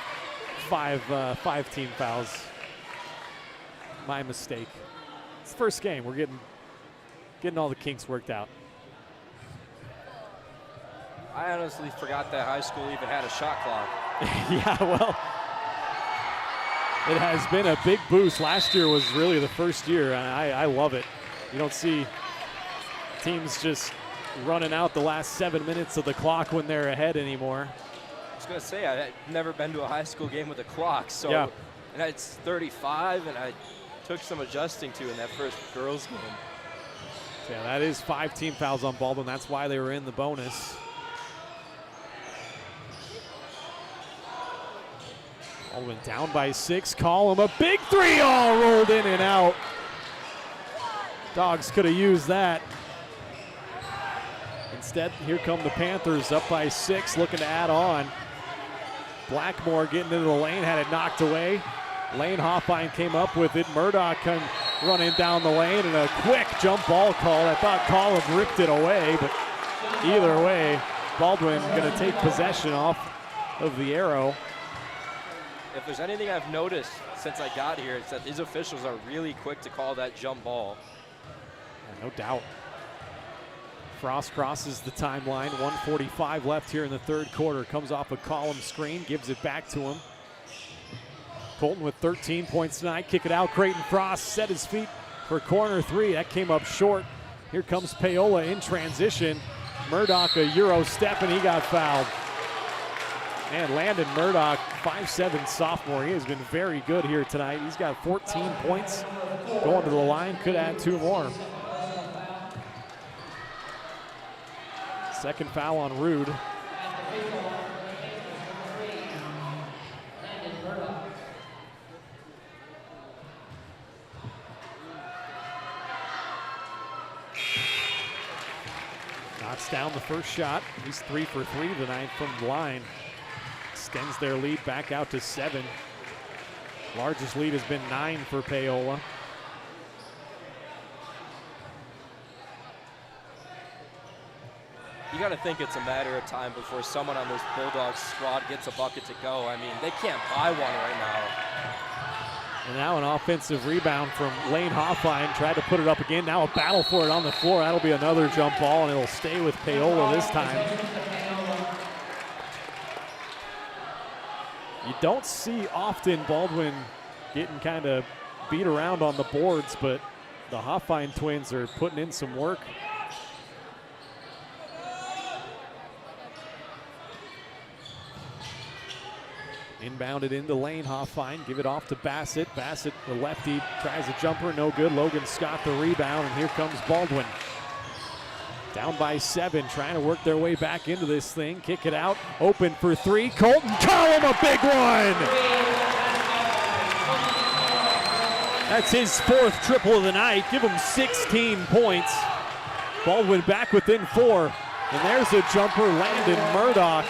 5 team fouls. My mistake. It's the first game. We're getting all the kinks worked out. I honestly forgot that high school even had a shot clock. Yeah, well, it has been a big boost. Last year was really the first year, and I love it. You don't see teams just running out the last 7 minutes of the clock when they're ahead anymore. I was going to say, I've never been to a high school game with a clock, so yeah. And it's 35, and I took some adjusting to in that first girls game. So yeah, that is 5 team fouls on Baldwin. That's why they were in the bonus. Baldwin down by 6. Call him a big 3, all rolled in and out. Dogs could have used that. Instead, here come the Panthers up by 6, looking to add on. Blackmore getting into the lane, had it knocked away. Lane Hoffine came up with it. Murdoch come running down the lane, and a quick jump ball call. I thought Collin ripped it away, but either way, Baldwin going to take possession off of the arrow. If there's anything I've noticed since I got here, it's that these officials are really quick to call that jump ball. Yeah, no doubt. Frost crosses the timeline. 1:45 left here in the third quarter. Comes off a column screen, gives it back to him. Colton with 13 points tonight. Kick it out. Creighton Frost set his feet for corner 3. That came up short. Here comes Paola in transition. Murdoch a Euro step, and he got fouled. And Landon Murdoch, 5'7" sophomore. He has been very good here tonight. He's got 14 points. Going to the line, could add 2 more. Second foul on Rude. Knocks down the first shot. He's 3 for 3 tonight from the line. Extends their lead back out to 7. Largest lead has been 9 for Paola. You got to think it's a matter of time before someone on this Bulldogs squad gets a bucket to go. I mean, they can't buy one right now. And now an offensive rebound from Lane Hoffine. Tried to put it up again. Now a battle for it on the floor. That'll be another jump ball, and it'll stay with Paola this time. You don't see often Baldwin getting kind of beat around on the boards, but the Hoffine twins are putting in some work. Inbounded into Lane Hoffine. Give it off to Bassett. Bassett, the lefty, tries a jumper. No good. Logan Scott the rebound, and here comes Baldwin. Down by 7, trying to work their way back into this thing. Kick it out, open for 3. Colton Collum, a big one! That's his 4th triple of the night. Give him 16 points. Baldwin back within 4. And there's a jumper, Landon Murdoch.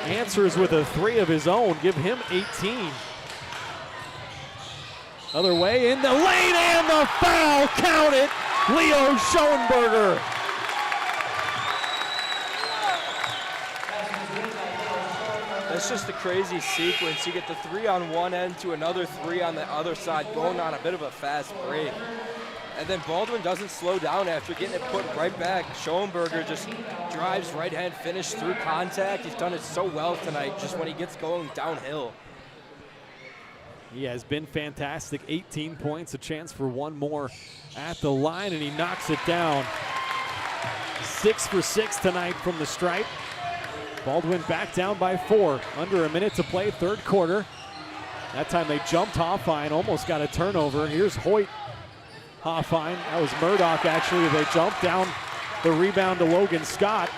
Answers with a 3 of his own. Give him 18. Other way in the lane and the foul. Count it. Leo Schoenberger. That's just a crazy sequence. You get the 3 on one end to another 3 on the other side, going on a bit of a fast break. And then Baldwin doesn't slow down after getting it put right back. Schoenberger just drives right-hand finish through contact. He's done it so well tonight just when he gets going downhill. He has been fantastic. 18 points, a chance for one more at the line, and he knocks it down. 6 for 6 tonight from the stripe. Baldwin back down by 4. Under a minute to play, 3rd quarter. That time they jumped Hoffine, almost got a turnover. Here's Hoyt. Hoffine, that was Murdoch actually. They jumped down the rebound to Logan Scott.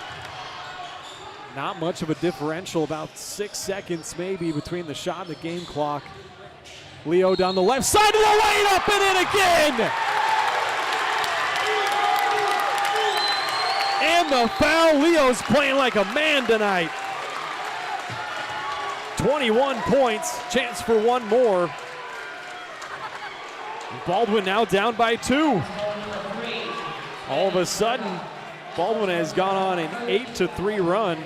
Not much of a differential, about 6 seconds maybe between the shot and the game clock. Leo down the left side of the lane, up and in again! And the foul. Leo's playing like a man tonight. 21 points, chance for one more. Baldwin now down by 2. All of a sudden, Baldwin has gone on an 8-3 run.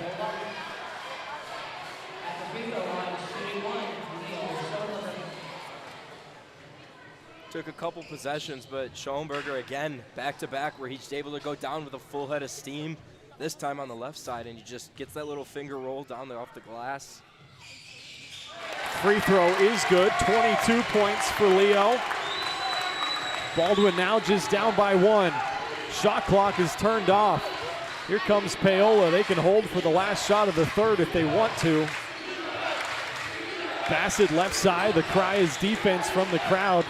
Took a couple possessions, but Schoenberger again, back-to-back, where he's able to go down with a full head of steam, this time on the left side, and he just gets that little finger roll down there off the glass. Free throw is good, 22 points for Leo. Baldwin now just down by 1. Shot clock is turned off. Here comes Paola. They can hold for the last shot of the 3rd if they want to. Bassett left side, the cry is defense from the crowd.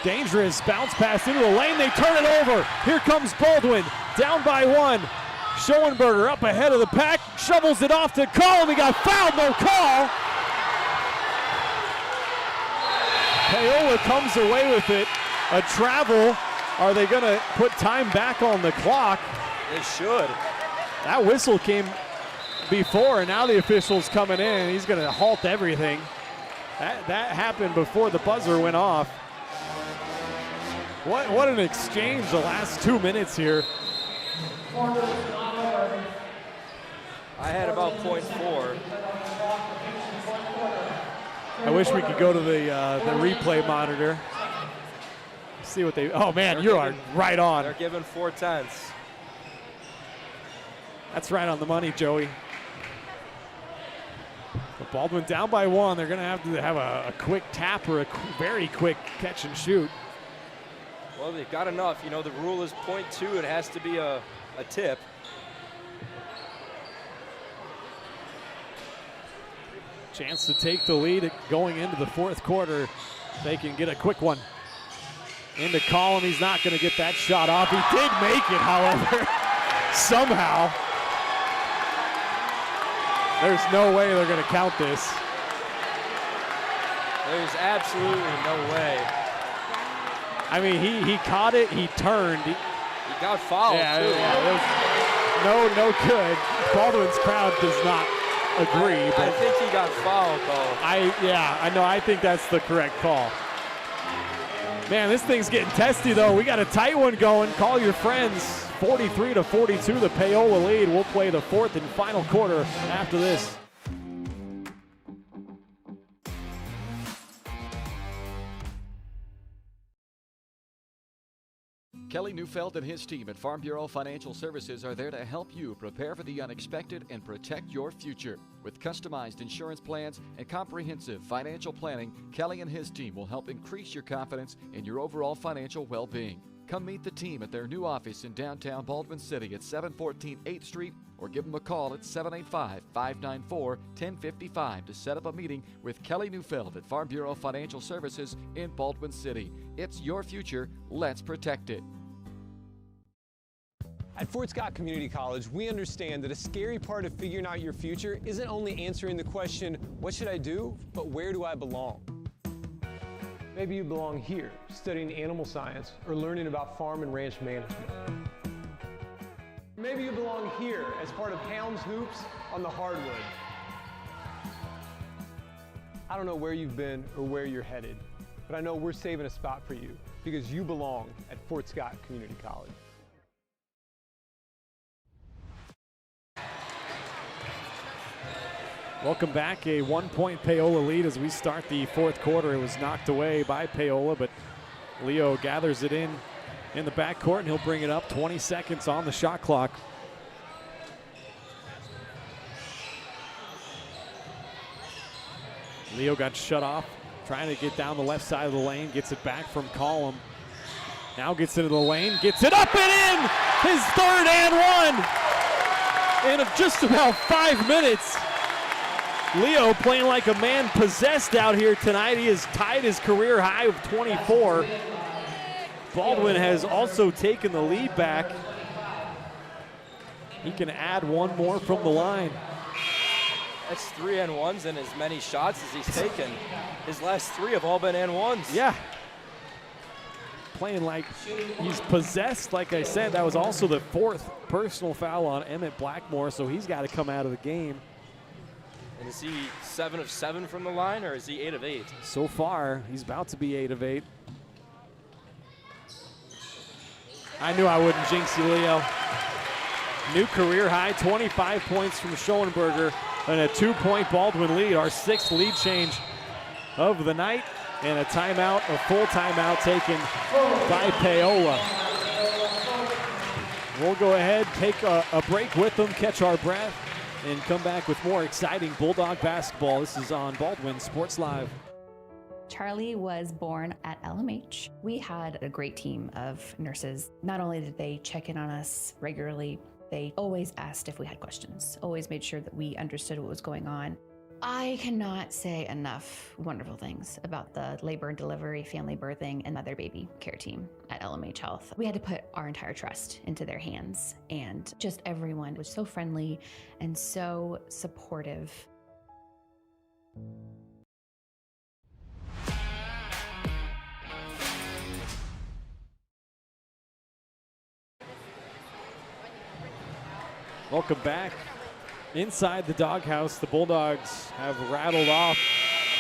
Dangerous bounce pass into the lane, they turn it over. Here comes Baldwin, down by 1. Schoenberger up ahead of the pack, shovels it off to Collum. He got fouled, no call. Paola comes away with it. A travel. Are they going to put time back on the clock? They should. That whistle came before, and now the official's coming in. He's going to halt everything. That happened before the buzzer went off. What an exchange the last 2 minutes here. I had about .4. I wish we could go to the replay monitor. See what they, oh man, you are right on. They're giving 4/10. That's right on the money, Joey. But Baldwin down by 1. They're going to have a quick tap or a very quick catch and shoot. Well, they've got enough. You know, the rule is .2. It has to be a tip. Chance to take the lead going into the 4th quarter. They can get a quick one. Into Collum, he's not going to get that shot off. He did make it, however, somehow. There's no way they're going to count this. There's absolutely no way. I mean, he caught it, he turned. He got fouled, too. Yeah, no good. Baldwin's crowd does not agree. I think he got fouled, though. I know. I think that's the correct call. Man, this thing's getting testy, though. We got a tight one going. Call your friends. 43-42, the Paola lead. We'll play the 4th and final quarter after this. Kelly Neufeld and his team at Farm Bureau Financial Services are there to help you prepare for the unexpected and protect your future. With customized insurance plans and comprehensive financial planning, Kelly and his team will help increase your confidence in your overall financial well-being. Come meet the team at their new office in downtown Baldwin City at 714 8th Street, or give them a call at 785-594-1055 to set up a meeting with Kelly Neufeld at Farm Bureau Financial Services in Baldwin City. It's your future. Let's protect it. At Fort Scott Community College, we understand that a scary part of figuring out your future isn't only answering the question, what should I do, but where do I belong? Maybe you belong here, studying animal science or learning about farm and ranch management. Maybe you belong here as part of Hounds Hoops on the hardwood. I don't know where you've been or where you're headed, but I know we're saving a spot for you because you belong at Fort Scott Community College. Welcome back. A 1-point Paola lead as we start the fourth quarter. It was knocked away by Paola, but Leo gathers it in the backcourt, and he'll bring it up. 20 seconds on the shot clock. Leo got shut off, trying to get down the left side of the lane, gets it back from Collum. Now gets into the lane, gets it up and in! His third and one! In just about 5 minutes. Leo playing like a man possessed out here tonight. He has tied his career high of 24. Baldwin has also taken the lead back. He can add one more from the line. That's 3 and 1s and as many shots as he's taken. His last 3 have all been and 1s. Yeah. Playing like he's possessed, like I said. That was also the 4th personal foul on Emmett Blackmore, so he's got to come out of the game. And is he 7 of 7 from the line, or is he 8 of 8? So far, he's about to be 8 of 8. I knew I wouldn't jinx you, Leo. New career high, 25 points from Schoenberger, and a 2-point Baldwin lead, our 6th lead change of the night, and a timeout, a full timeout taken by Paola. We'll go ahead, take a break with them, catch our breath, and come back with more exciting Bulldog basketball. This is on Baldwin Sports Live. Charlie was born at LMH. We had a great team of nurses. Not only did they check in on us regularly, they always asked if we had questions, always made sure that we understood what was going on. I cannot say enough wonderful things about the labor and delivery, family birthing, and mother baby care team at LMH Health. We had to put our entire trust into their hands, and just everyone was so friendly and so supportive. Welcome back. Inside the doghouse, the Bulldogs have rattled off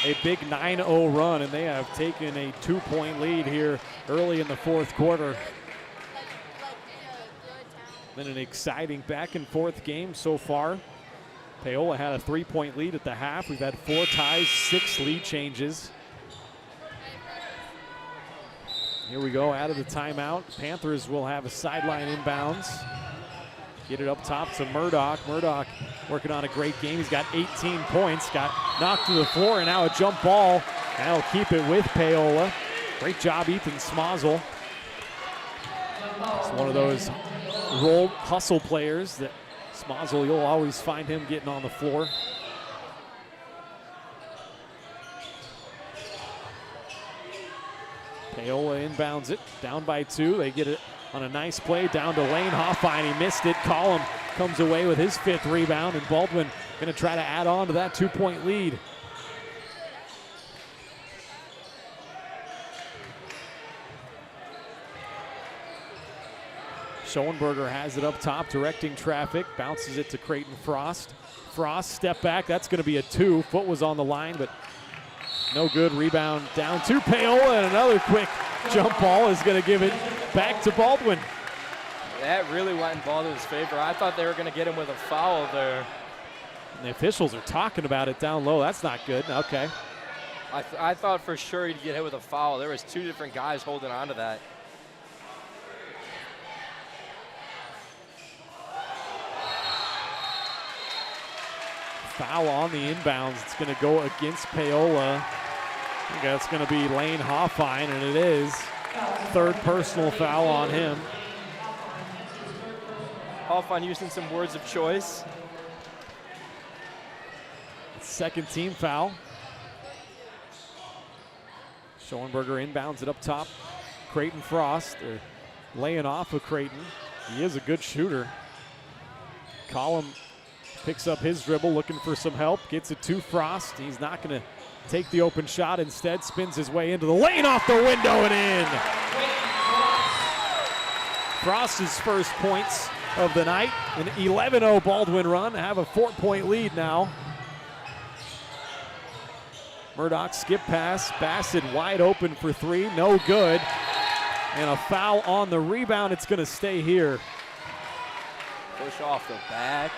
a big 9-0 run, and they have taken a 2-point lead here early in the fourth quarter. Been an exciting back and forth game so far. Paola had a 3-point lead at the half. We've had 4 ties, 6 lead changes. Here we go, out of the timeout. Panthers will have a sideline inbounds. Get it up top to Murdoch. Murdoch working on a great game. He's got 18 points. Got knocked to the floor, and now a jump ball. That'll keep it with Paola. Great job, Ethan Smazel. It's one of those roll hustle players that Smazel, you'll always find him getting on the floor. Paola inbounds it, down by 2. They get it on a nice play down to Lane Hoffine. He missed it. Collum comes away with his 5th rebound, and Baldwin going to try to add on to that 2-point lead. Schoenberger has it up top, directing traffic, bounces it to Creighton Frost. Frost, step back, that's going to be a 2. Foot was on the line, but no good. Rebound down to Paola, and another quick jump ball is going to give it back to Baldwin. That really went in Baldwin's favor. I thought they were going to get him with a foul there. And the officials are talking about it down low. That's not good. Okay. I thought for sure he'd get hit with a foul. There was 2 different guys holding on to that. Foul on the inbounds. It's going to go against Paola. I think that's going to be Lane Hoffine, and it is. Third personal foul on him. Hoffman using some words of choice. Second team foul. Schoenberger inbounds it up top. Creighton Frost. They're laying off of Creighton. He is a good shooter. Collum picks up his dribble, looking for some help. Gets it to Frost. He's not going to take the open shot. Instead, spins his way into the lane, off the window and in. Frost's first points of the night. An 11-0 Baldwin run. Have a 4-point lead now. Murdoch skip pass. Bassett wide open for three. No good. And a foul on the rebound. It's going to stay here. Push off the back.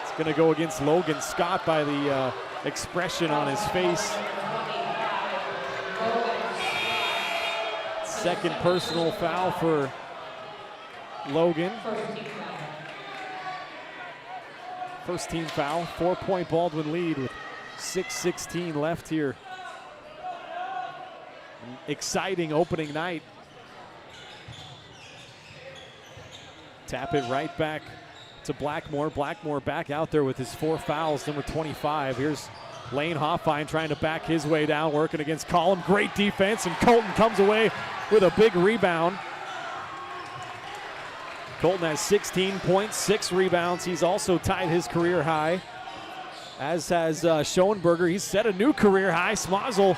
It's going to go against Logan Scott by the expression on his face. Second personal foul for Logan. First team foul. 4-point Baldwin lead with 6:16 left here. An exciting opening night. Tap it right back to Blackmore. Blackmore back out there with his 4 fouls, number 25. Here's Lane Hoffine trying to back his way down, working against Collum. Great defense, and Colton comes away with a big rebound. Colton has 16 points, 6 rebounds. He's also tied his career high, as has Schoenberger. He's set a new career high. Smazel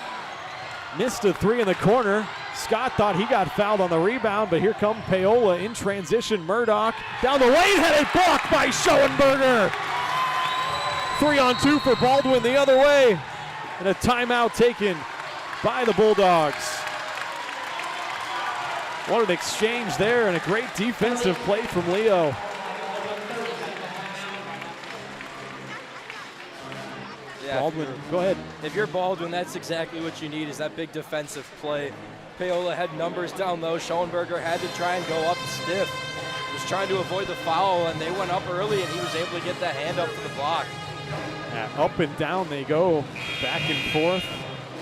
missed a 3 in the corner. Scott thought he got fouled on the rebound, but here comes Paola in transition. Murdoch down the lane, had it blocked by Schoenberger. 3-on-2 for Baldwin the other way, and a timeout taken by the Bulldogs. What an exchange there, and a great defensive play from Leo. Yeah, Baldwin, go ahead. If you're Baldwin, that's exactly what you need, is that big defensive play. Paola had numbers down low. Schoenberger had to try and go up stiff. He was trying to avoid the foul, and they went up early, and he was able to get that hand up to the block. Yeah, up and down they go, back and forth.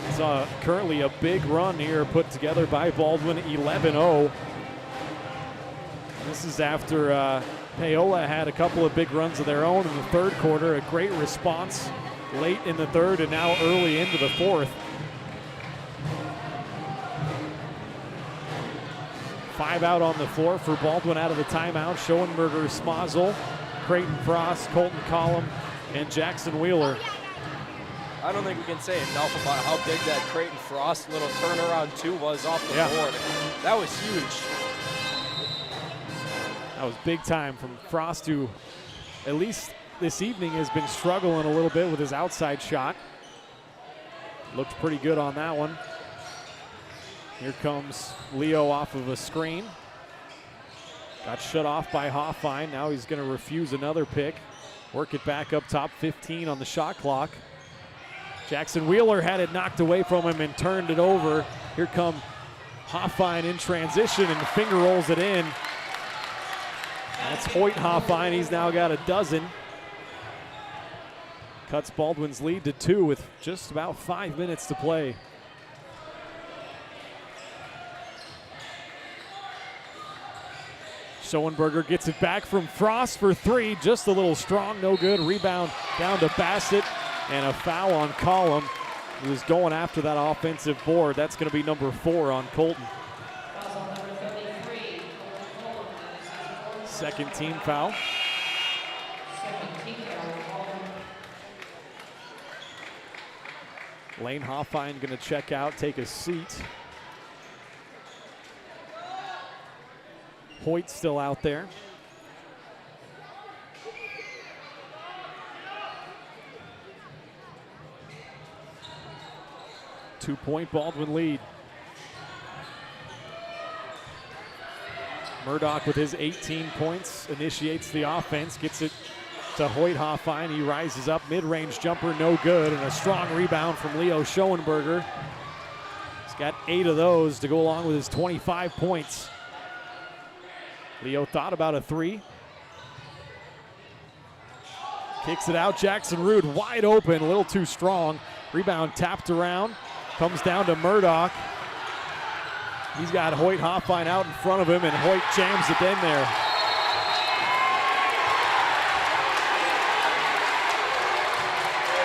It's currently a big run here put together by Baldwin, 11-0. This is after Paola had a couple of big runs of their own in the third quarter. A great response late in the third and now early into the fourth. 5 out on the floor for Baldwin out of the timeout. Schoenberger, Smazel, Creighton Frost, Colton Collum, and Jackson Wheeler. I don't think we can say enough about how big that Creighton Frost little turnaround 2 was off the board. That was huge. That was big time from Frost, who at least this evening has been struggling a little bit with his outside shot. Looked pretty good on that one. Here comes Leo off of a screen. Got shut off by Hoffine. Now he's going to refuse another pick. Work it back up top, 15 on the shot clock. Jackson Wheeler had it knocked away from him and turned it over. Here come Hoffine in transition and finger rolls it in. That's Hoyt Hoffine. He's now got a dozen. Cuts Baldwin's lead to 2 with just about 5 minutes to play. Schoenberger gets it back from Frost for 3. Just a little strong, no good. Rebound down to Bassett, and a foul on Collum, who was going after that offensive board. That's going to be number 4 on Colton. Second team foul. Lane Hoffine going to check out, take a seat. Hoyt still out there. Two-point Baldwin lead. Murdoch with his 18 points initiates the offense, gets it to Hoyt Hoffine. He rises up, mid-range jumper, no good, and a strong rebound from Leo Schoenberger. He's got 8 of those to go along with his 25 points. Leo thought about a 3. Kicks it out, Jackson Rood wide open, a little too strong. Rebound tapped around, comes down to Murdoch. He's got Hoyt Hoffine out in front of him, and Hoyt jams it in there.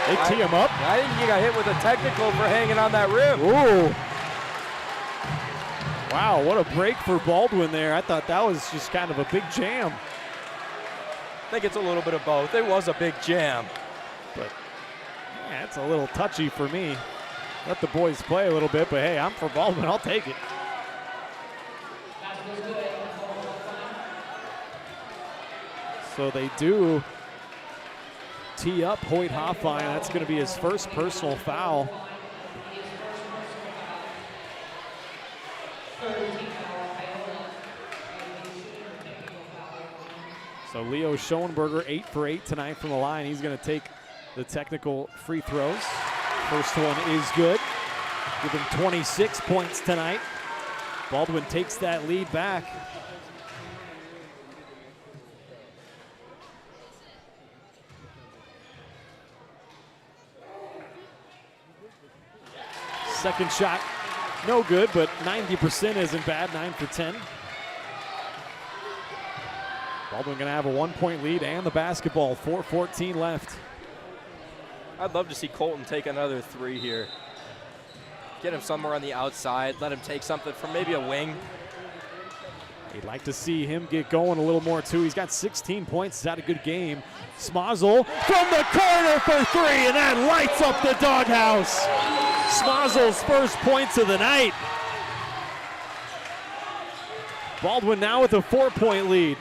They tee him up. I think he got hit with a technical for hanging on that rim. Ooh. Wow, what a break for Baldwin there. I thought that was just kind of a big jam. I think it's a little bit of both. It was a big jam. But yeah, it's a little touchy for me. Let the boys play a little bit, but hey, I'm for Baldwin. I'll take it. So they do tee up Hoyt Hoffine. That's going to be his first personal foul. So Leo Schoenberger 8 for 8 tonight from the line. He's going to take the technical free throws. First one is good. Give him 26 points tonight. Baldwin takes that lead back. Second shot, no good, but 90% isn't bad, 9 for 10. Baldwin gonna have a 1-point lead and the basketball, 4:14 left. I'd love to see Colton take another three here. Get him somewhere on the outside, let him take something from maybe a wing. You'd like to see him get going a little more too. He's got 16 points, he's had a good game. Smazel from the corner for three, and that lights up the doghouse. Smazel's first points of the night. Baldwin now with a 4-point lead.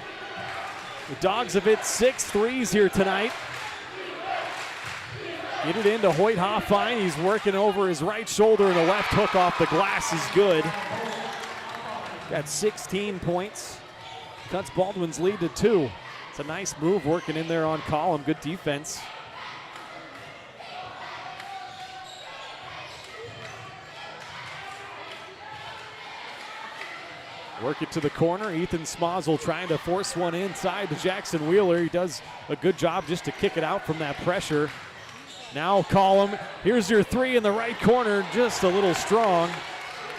The Dogs have hit 6 threes here tonight. Get it into Hoyt Hoffine. He's working over his right shoulder, and a left hook off the glass is good. Got 16 points. Cuts Baldwin's lead to 2. It's a nice move working in there on Collum. Good defense. Work it to the corner. Ethan Smazel trying to force one inside to Jackson Wheeler. He does a good job just to kick it out from that pressure. Now Collum, here's your three in the right corner, just a little strong.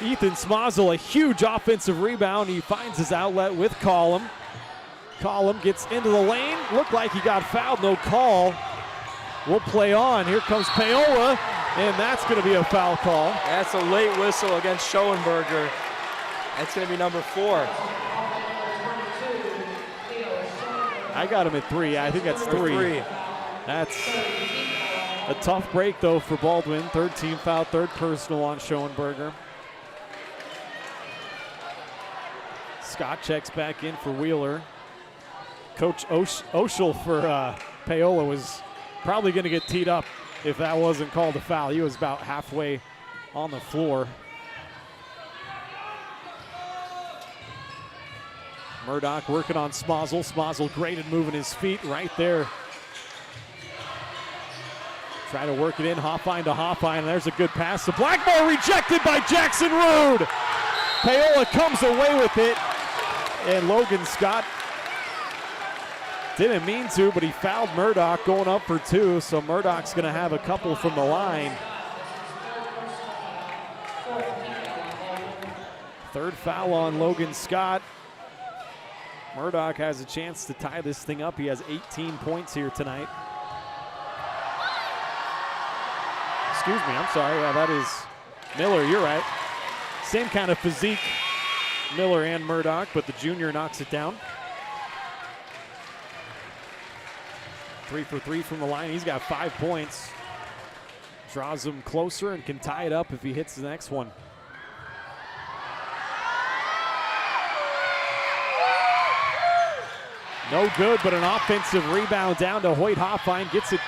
Ethan Smazel, a huge offensive rebound. He finds his outlet with Collum. Collum gets into the lane. Looked like he got fouled, no call. We'll play on. Here comes Paola, and that's going to be a foul call. That's a late whistle against Schoenberger. That's going to be number 4. I got him at 3. I think that's 3. That's a tough break, though, for Baldwin. Third team foul, third personal on Schoenberger. Scott checks back in for Wheeler. Coach Oshel for Paola was probably going to get teed up if that wasn't called a foul. He was about halfway on the floor. Murdoch working on Smazel. Smazel great at moving his feet right there. Try to work it in, Hoffine to Hoffine, and there's a good pass. The Blackmore rejected by Jackson Rude. Paola comes away with it, and Logan Scott didn't mean to, but he fouled Murdoch going up for 2, so Murdoch's gonna have a couple from the line. Third foul on Logan Scott. Murdoch has a chance to tie this thing up. He has 18 points here tonight. Excuse me, I'm sorry. Yeah, that is Miller, you're right. Same kind of physique, Miller and Murdoch, but the junior knocks it down. 3 for 3 from the line. He's got 5 points. Draws him closer and can tie it up if he hits the next one. No good, but an offensive rebound down to Hoyt Hoffine. Gets it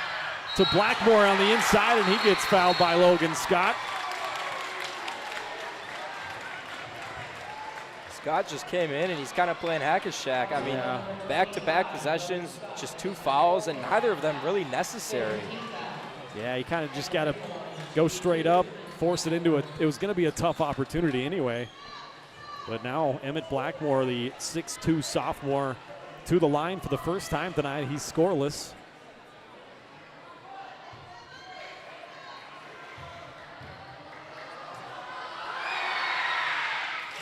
to Blackmore on the inside, and he gets fouled by Logan Scott. Scott just came in, and he's kind of playing hack-a-shack. I mean, back-to-back possessions, just 2 fouls, and neither of them really necessary. Yeah, he kind of just got to go straight up, force it into it. It was going to be a tough opportunity anyway. But now Emmett Blackmore, the 6'2 sophomore, to the line for the first time tonight. He's scoreless.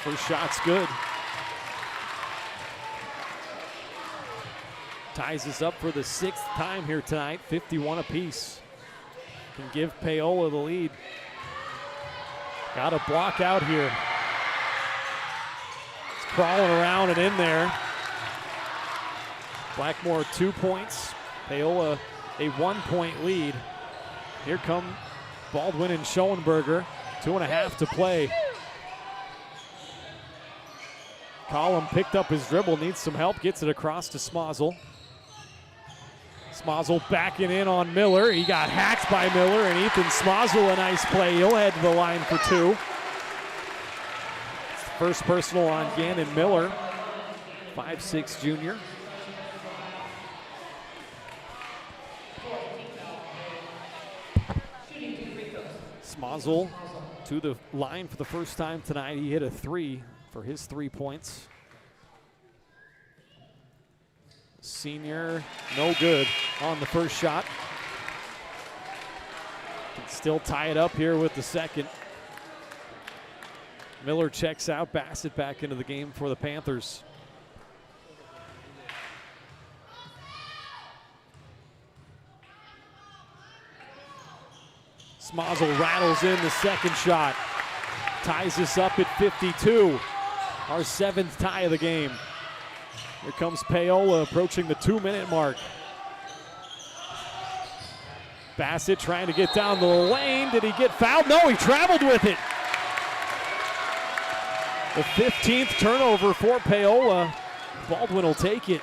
First shot's good. Ties us up for the 6th time here tonight, 51 apiece. Can give Paola the lead. Got a block out here. It's crawling around and in there. Blackmore 2 points. Paola a 1-point lead. Here come Baldwin and Schoenberger. 2.5 to play. Collum picked up his dribble, needs some help, gets it across to Smozzle. Smozzle backing in on Miller. He got hacked by Miller, and Ethan Smozzle, a nice play. He'll head to the line for 2. It's the first personal on Gannon Miller, 5'6" junior. Smozzle to the line for the first time tonight. He hit a 3 for his 3 points. Senior, no good on the first shot. Can still tie it up here with the second. Miller checks out, Bassett back into the game for the Panthers. Smozzle rattles in the second shot. Ties us up at 52. Our 7th tie of the game. Here comes Paola approaching the 2-minute mark. Bassett trying to get down the lane. Did he get fouled? No, he traveled with it. The 15th turnover for Paola. Baldwin will take it.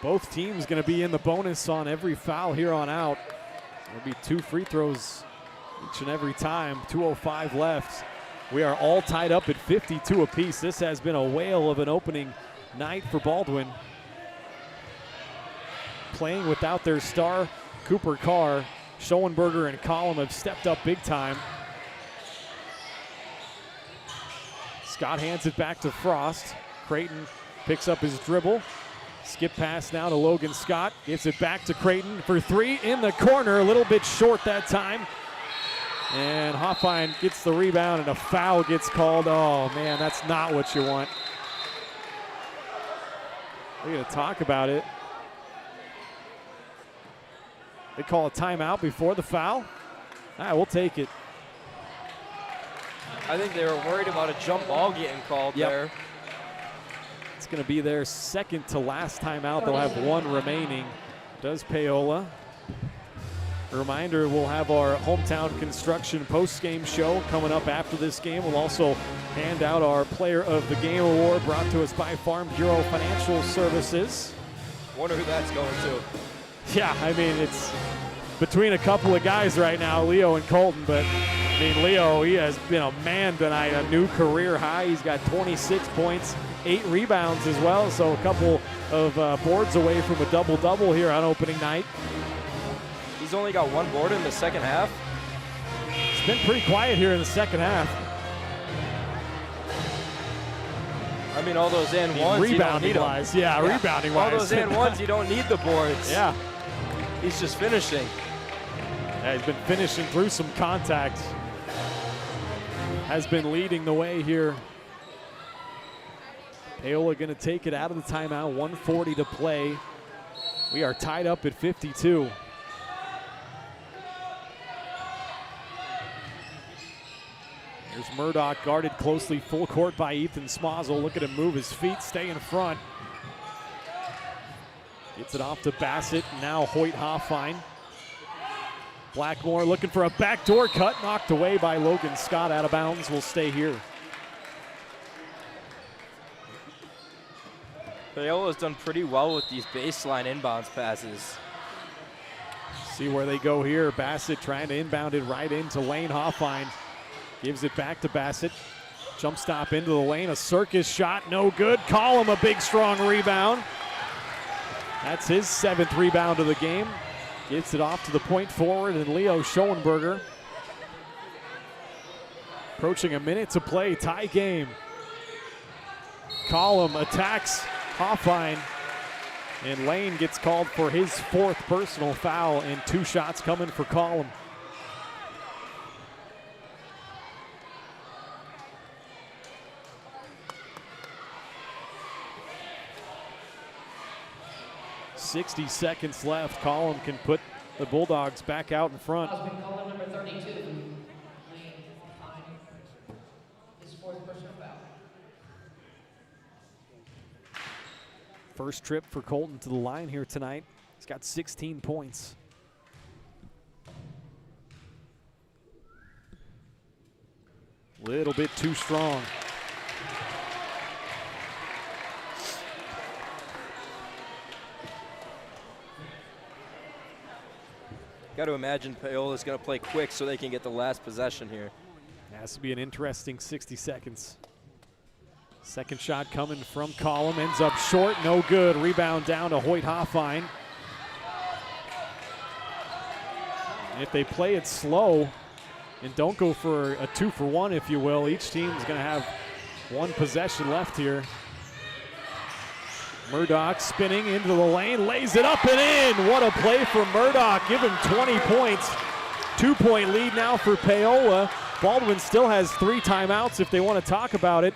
Both teams going to be in the bonus on every foul here on out. There'll be 2 free throws each and every time. 2:05 left. We are all tied up at 52 apiece. This has been a whale of an opening night for Baldwin. Playing without their star, Cooper Carr. Schoenberger and Collum have stepped up big time. Scott hands it back to Frost. Creighton picks up his dribble. Skip pass now to Logan Scott. Gives it back to Creighton for 3 in the corner. A little bit short that time. And Hoffine gets the rebound and a foul gets called. Oh man, that's not what you want. We're gonna talk about it. They call a timeout before the foul. All right, we'll take it. I think they were worried about a jump ball getting called there. It's going to be their second to last timeout. They'll have 1 remaining. Does Paola. A reminder, we'll have our hometown construction post-game show coming up after this game. We'll also hand out our Player of the Game award brought to us by Farm Bureau Financial Services. Wonder who that's going to. Yeah, I mean, it's between a couple of guys right now, Leo and Colton, but I mean, Leo, he has been a man tonight, a new career high. He's got 26 points, 8 rebounds as well, so a couple of boards away from a double-double here on opening night. He's only got 1 board in the second half. It's been pretty quiet here in the second half. I mean, all those and ones, rebounding wise, rebounding wise. All those and ones, you don't need the boards. Yeah. He's just finishing. Yeah, he's been finishing through some contact. Has been leading the way here. Paola going to take it out of the timeout. 1:40 to play. We are tied up at 52. Here's Murdoch guarded closely full court by Ethan Smozzle. Look at him move his feet, stay in front. Gets it off to Bassett, now Hoyt Hoffine. Blackmore looking for a backdoor cut, knocked away by Logan Scott, out of bounds, will stay here. Paola's done pretty well with these baseline inbounds passes. See where they go here. Bassett trying to inbound it right into Lane Hoffine. Gives it back to Bassett. Jump stop into the lane, a circus shot, no good. Collum, a big strong rebound. That's his 7th rebound of the game. Gets it off to the point forward, and Leo Schoenberger. Approaching a minute to play, tie game. Collum attacks Hoffine, and Lane gets called for his 4th personal foul, and 2 shots coming for Collum. 60 seconds left. Collum can put the Bulldogs back out in front. Number 32. His fourth personal foul. First trip for Colton to the line here tonight. He's got 16 points. Little bit too strong. Got to imagine Paola's going to play quick so they can get the last possession here. Has to be an interesting 60 seconds. Second shot coming from Collum, ends up short, no good. Rebound down to Hoyt Hoffine. And if they play it slow and don't go for a 2-for-1, if you will, each team is going to have one possession left here. Murdoch spinning into the lane, lays it up and in. What a play from Murdoch, give him 20 points. 2-point lead now for Paola. Baldwin still has 3 timeouts if they want to talk about it.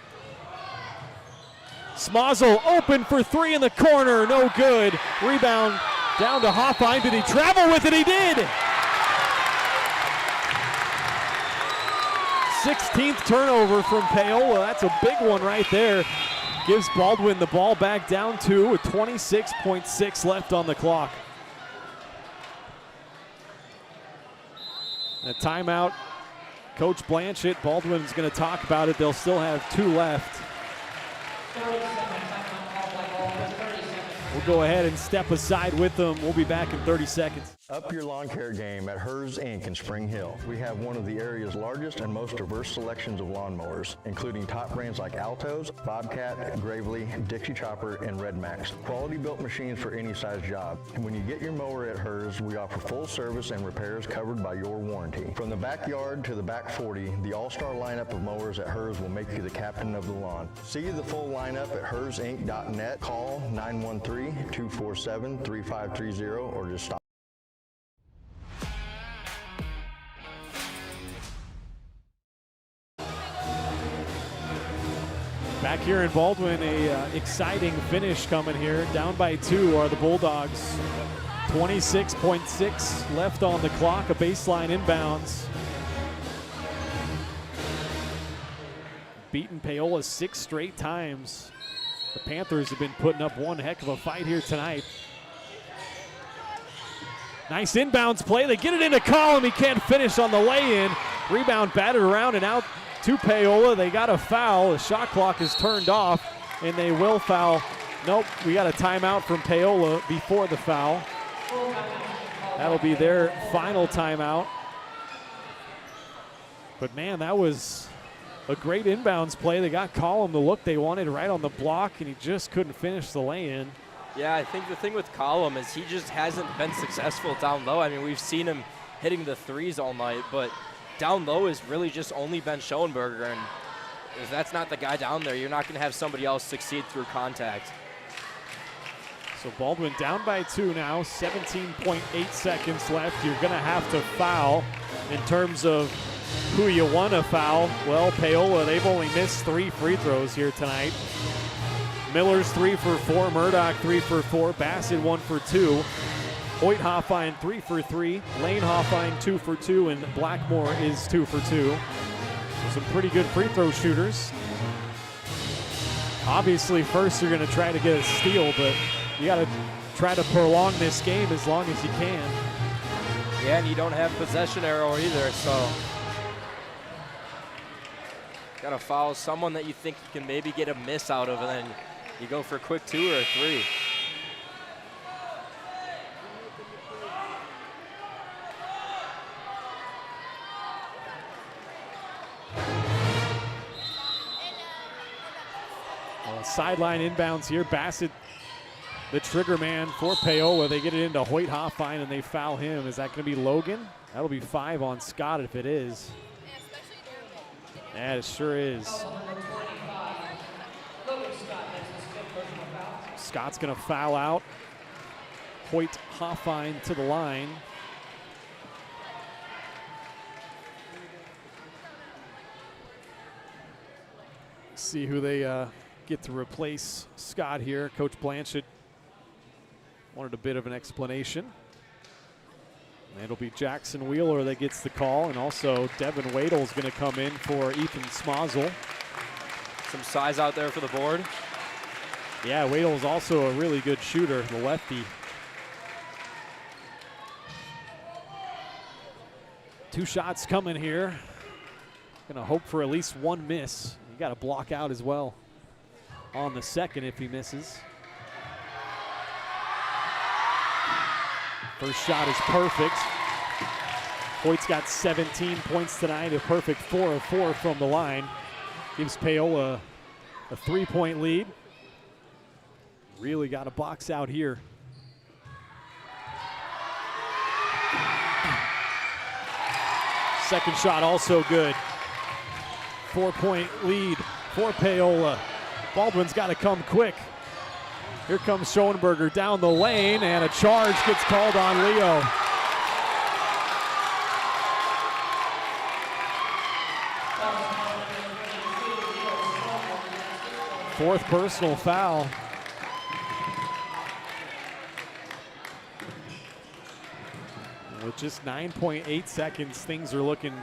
Smazel open for 3 in the corner, no good. Rebound down to Hoffine. Did he travel with it? He did. 16th turnover from Paola. That's a big one right there. Gives Baldwin the ball back down 2 with 26.6 left on the clock. A timeout. Coach Blanchett, Baldwin's going to talk about it. They'll still have 2 left. We'll go ahead and step aside with them. We'll be back in 30 seconds. Up your lawn care game at Hers Inc. in Spring Hill. We have one of the area's largest and most diverse selections of lawnmowers, including top brands like Altos, Bobcat, Gravely, Dixie Chopper, and Red Max. Quality built machines for any size job. And when you get your mower at Hers, we offer full service and repairs covered by your warranty. From the backyard to the back 40, the all-star lineup of mowers at Hers will make you the captain of the lawn. See the full lineup at hersinc.net. Call 913-247-3530 or just stop. Back here in Baldwin, a exciting finish coming here. Down by 2 are the Bulldogs. 26.6 left on the clock, a baseline inbounds. Beaten Paola 6 straight times. The Panthers have been putting up one heck of a fight here tonight. Nice inbounds play. They get it into Collum. He can't finish on the lay-in. Rebound batted around and out to Paola. They got a foul. The shot clock is turned off, and they will foul. Nope, we got a timeout from Paola before the foul. That'll be their final timeout. But man, that was a great inbounds play. They got Collum the look they wanted right on the block, and he just couldn't finish the lay-in. Yeah, I think the thing with Collum is he just hasn't been successful down low. I mean, we've seen him hitting the threes all night, but down low has really just only been Schoenberger, and if that's not the guy down there, you're not going to have somebody else succeed through contact. So Baldwin down by 2 now, 17.8 seconds left. You're going to have to foul. In terms of who you want to foul, well, Paola, they've only missed 3 free throws here tonight. Miller's 3 for 4, Murdoch 3 for 4, Bassett 1 for 2. Hoyt Hoffine 3 for 3, Lane Hoffine 2 for 2, and Blackmore is 2 for 2. So some pretty good free throw shooters. Obviously, first you're going to try to get a steal, but you got to try to prolong this game as long as you can. Yeah, and you don't have possession arrow either, so got to foul someone that you think you can maybe get a miss out of, and then you go for a quick 2 or a 3. Sideline inbounds here. Bassett, the trigger man for Paola. They get it into Hoyt Hoffine and they foul him. Is that going to be Logan? That'll be 5 on Scott if it is. Yeah, it sure is. Scott's going to foul out. Hoyt Hoffine to the line. See who they get to replace Scott here. Coach Blanchett wanted a bit of an explanation. And it'll be Jackson Wheeler that gets the call, and also Devin Wadle's going to come in for Ethan Smozzle. Some size out there for the board. Yeah, Wadle's also a really good shooter, the lefty. 2 shots coming here. Going to hope for at least 1 miss. You got to block out as well on the second if he misses. First shot is perfect. Hoyt's got 17 points tonight, a perfect 4 of 4 from the line. Gives Paola a 3-point lead. Really got a box out here. Second shot also good. 4-point lead for Paola. Baldwin's got to come quick. Here comes Schoenberger down the lane, and a charge gets called on Leo. Fourth personal foul. With just 9.8 seconds, things are looking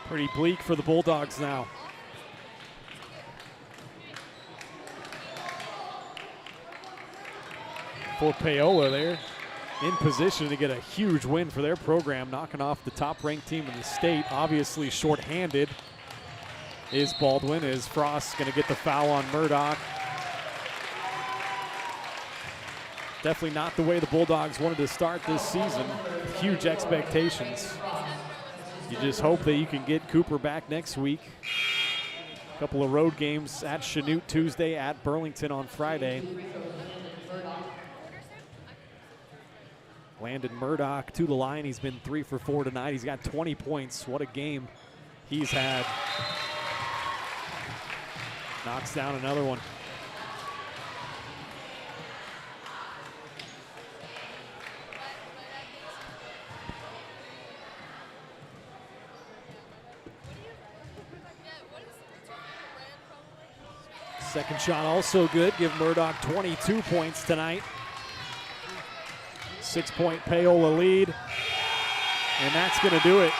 pretty bleak for the Bulldogs now. For Paola, they're in position to get a huge win for their program, knocking off the top-ranked team in the state. Obviously short-handed is Baldwin, as Frost going to get the foul on Murdoch. Definitely not the way the Bulldogs wanted to start this season. Huge expectations. You just hope that you can get Cooper back next week. A couple of road games at Chanute Tuesday, at Burlington on Friday. Landon Murdoch to the line. He's been 3 for 4 tonight. He's got 20 points. What a game he's had. Knocks down another one. Second shot also good. Give Murdoch 22 points tonight. 6-point Paola lead, and that's going to do it.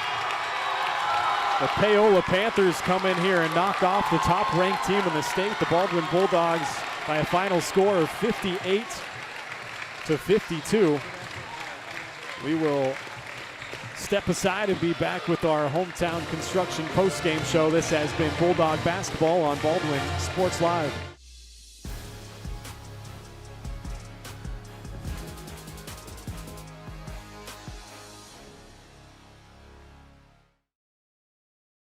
The Paola Panthers come in here and knock off the top-ranked team in the state, the Baldwin Bulldogs, by a final score of 58-52. We will step aside and be back with our hometown construction post-game show. This has been Bulldog Basketball on Baldwin Sports Live.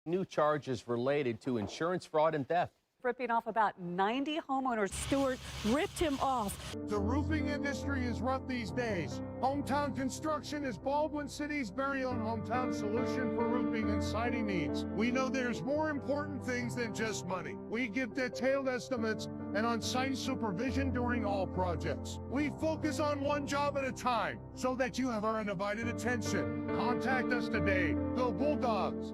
New charges related to insurance fraud and theft. Ripping off about 90 homeowners. Stewart ripped him off. The roofing industry is rough these days. Hometown Construction is Baldwin City's very own hometown solution for roofing and siding needs. We know there's more important things than just money. We give detailed estimates and on-site supervision during all projects. We focus on one job at a time so that you have our undivided attention. Contact us today. Go Bulldogs!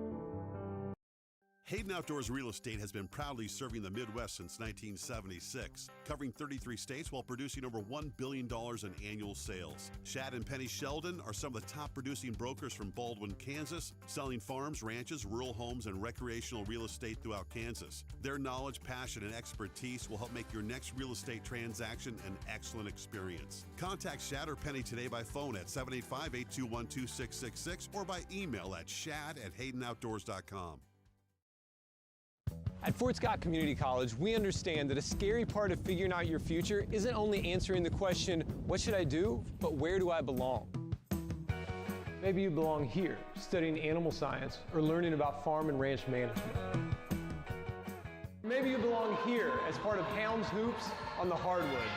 Hayden Outdoors Real Estate has been proudly serving the Midwest since 1976, covering 33 states while producing over $1 billion in annual sales. Shad and Penny Sheldon are some of the top producing brokers from Baldwin, Kansas, selling farms, ranches, rural homes, and recreational real estate throughout Kansas. Their knowledge, passion, and expertise will help make your next real estate transaction an excellent experience. Contact Shad or Penny today by phone at 785-821-2666 or by email at shad@haydenoutdoors.com. At Fort Scott Community College, we understand that a scary part of figuring out your future isn't only answering the question, what should I do, but where do I belong? Maybe you belong here, studying animal science or learning about farm and ranch management. Maybe you belong here as part of Helms Hoops on the hardwood.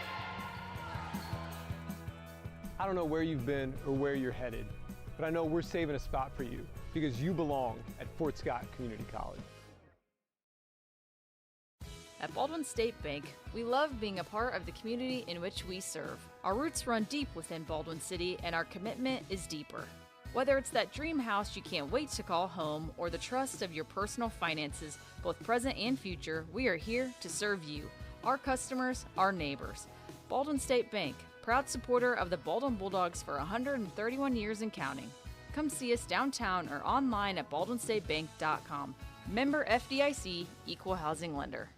I don't know where you've been or where you're headed, but I know we're saving a spot for you because you belong at Fort Scott Community College. At Baldwin State Bank, we love being a part of the community in which we serve. Our roots run deep within Baldwin City, and our commitment is deeper. Whether it's that dream house you can't wait to call home or the trust of your personal finances, both present and future, we are here to serve you, our customers, our neighbors. Baldwin State Bank, proud supporter of the Baldwin Bulldogs for 131 years and counting. Come see us downtown or online at baldwinstatebank.com. Member FDIC, Equal Housing Lender.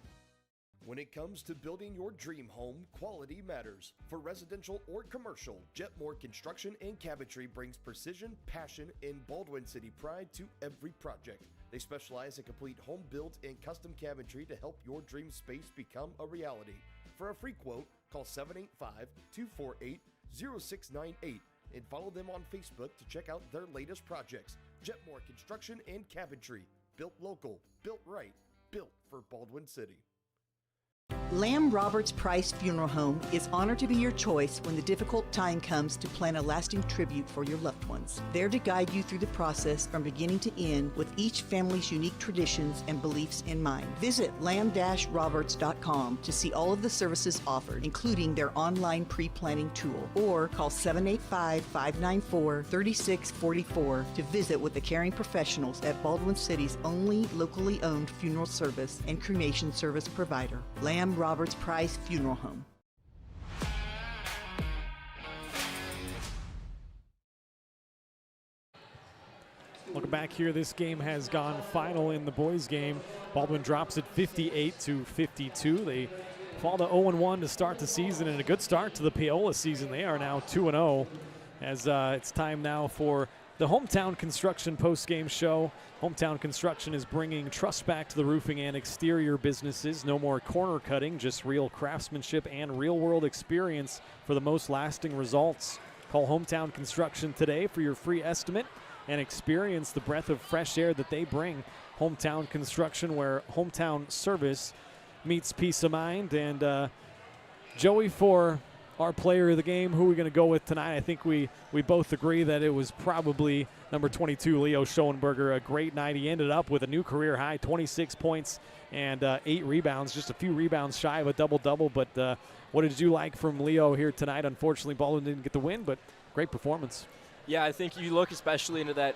When it comes to building your dream home, quality matters. For residential or commercial, Jetmore Construction and Cabinetry brings precision, passion, and Baldwin City pride to every project. They specialize in complete home builds and custom cabinetry to help your dream space become a reality. For a free quote, call 785-248-0698 and follow them on Facebook to check out their latest projects. Jetmore Construction and Cabinetry. Built local, built right, built for Baldwin City. Lamb Roberts Price Funeral Home is honored to be your choice when the difficult time comes to plan a lasting tribute for your loved ones. There to guide you through the process from beginning to end with each family's unique traditions and beliefs in mind. Visit lamb-roberts.com to see all of the services offered, including their online pre-planning tool, or call 785-594-3644 to visit with the caring professionals at Baldwin City's only locally owned funeral service and cremation service provider. Lamb Roberts Price Funeral Home. Welcome back here. This game has gone final in the boys game. Baldwin drops it 58-52. They fall to 0-1 to start the season, and a good start to the Paola season. They are now 2-0 as it's time now for the Hometown Construction post-game show. Hometown Construction is bringing trust back to the roofing and exterior businesses. No more corner cutting, just real craftsmanship and real-world experience for the most lasting results. Call Hometown Construction today for your free estimate and experience the breath of fresh air that they bring. Hometown Construction, where hometown service meets peace of mind. And Joey, for our player of the game, who are we going to go with tonight? I think we both agree that it was probably number 22, Leo Schoenberger. A great night. He ended up with a new career high, 26 points and 8 rebounds, just a few rebounds shy of a double-double. But what did you like from Leo here tonight? Unfortunately, Baldwin didn't get the win, but great performance. Yeah, I think you look especially into the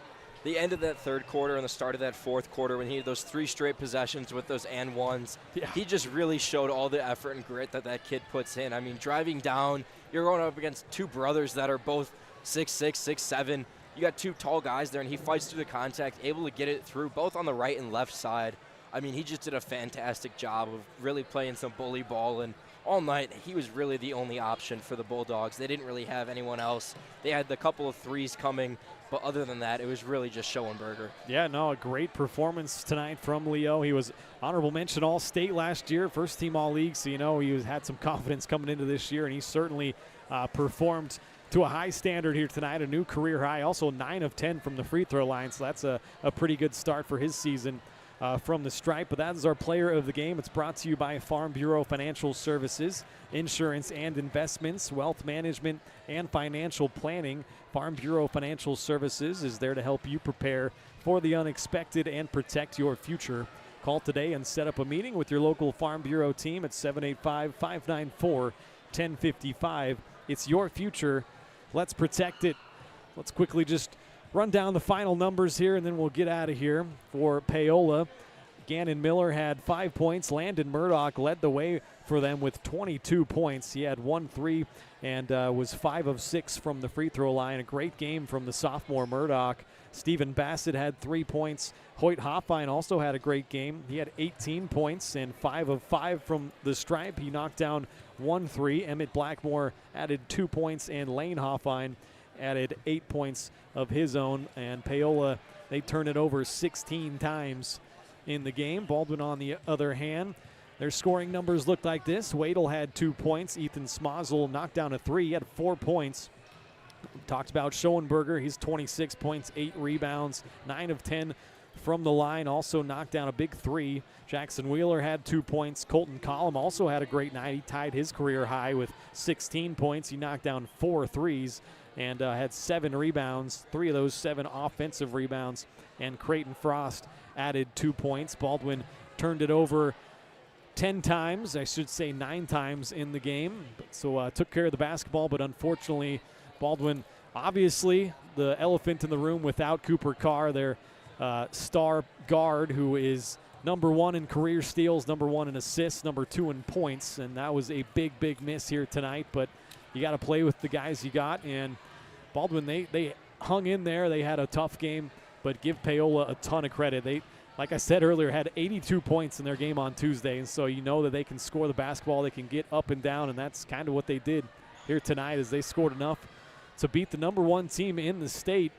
end of that third quarter and the start of that fourth quarter when he had those 3 straight possessions with those and ones. Yeah. He just really showed all the effort and grit that kid puts in. I mean, driving down, you're going up against 2 brothers that are both 6'6", 6'7". You got 2 tall guys there, and he fights through the contact, able to get it through both on the right and left side. I mean, he just did a fantastic job of really playing some bully ball, and all night he was really the only option for the Bulldogs. They didn't really have anyone else. They had the couple of threes coming, but other than that, it was really just Schoenberger. Yeah, no, a great performance tonight from Leo. He was honorable mention All-State last year, first team All-League, so he had some confidence coming into this year, and he certainly performed to a high standard here tonight, a new career high. Also 9 of 10 from the free throw line, so that's a pretty good start for his season from the stripe. But that is our player of the game. It's brought to you by Farm Bureau Financial Services, insurance and investments, wealth management, and financial planning. Farm Bureau Financial Services is there to help you prepare for the unexpected and protect your future. Call today and set up a meeting with your local Farm Bureau team at 785-594-1055. It's your future. Let's protect it. Let's quickly just run down the final numbers here, and then we'll get out of here. For Paola, Gannon Miller had 5 points. Landon Murdoch led the way for them with 22 points. He had 1 3 and was 5 of 6 from the free throw line. A great game from the sophomore Murdoch. Stephen Bassett had 3 points. Hoyt Hoffine also had a great game. He had 18 points and 5 of 5 from the stripe. He knocked down 1 3. Emmett Blackmore added 2 points, and Lane Hoffine added 8 points of his own. And Paola, they turned it over 16 times in the game. Baldwin, on the other hand, their scoring numbers looked like this. Wadle had 2 points. Ethan Smozzle knocked down a 3. He had 4 points. We talked about Schoenberger. He's 26 points, 8 rebounds, 9 of 10 from the line. Also knocked down a big 3. Jackson Wheeler had 2 points. Colton Collum also had a great night. He tied his career high with 16 points. He knocked down 4 threes and had 7 rebounds, 3 of those 7 offensive rebounds. And Creighton Frost added 2 points. Baldwin turned it over 10 times, I should say 9 times in the game. So took care of the basketball, but unfortunately Baldwin, obviously the elephant in the room without Cooper Carr, their star guard, who is number 1 in career steals, number 1 in assists, number 2 in points. And that was a big miss here tonight. But you got to play with the guys you got. And Baldwin, they hung in there. They had a tough game, but give Paola a ton of credit. They, like I said earlier, had 82 points in their game on Tuesday, and so you know that they can score the basketball. They can get up and down, and that's kind of what they did here tonight, as they scored enough to beat the number 1 team in the state.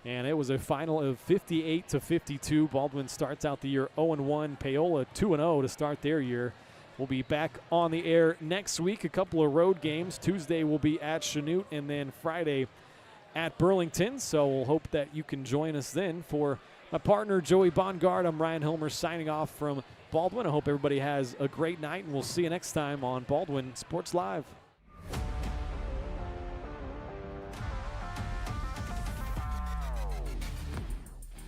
And it was a final of 58-52. Baldwin starts out the year 0-1. Paola 2-0 to start their year. We'll be back on the air next week. A couple of road games. Tuesday will be at Chanute, and then Friday at Burlington. So we'll hope that you can join us then. For my partner, Joey Bongard, I'm Ryan Hilmer signing off from Baldwin. I hope everybody has a great night, and we'll see you next time on Baldwin Sports Live.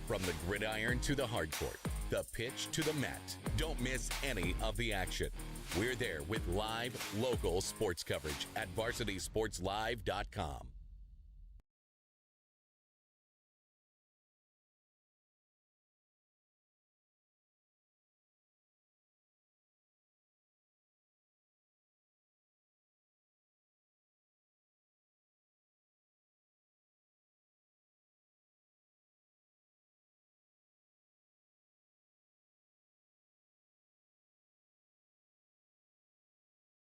From the gridiron to the hardcourt, the pitch to the mat, don't miss any of the action. We're there with live, local sports coverage at VarsitySportsLive.com.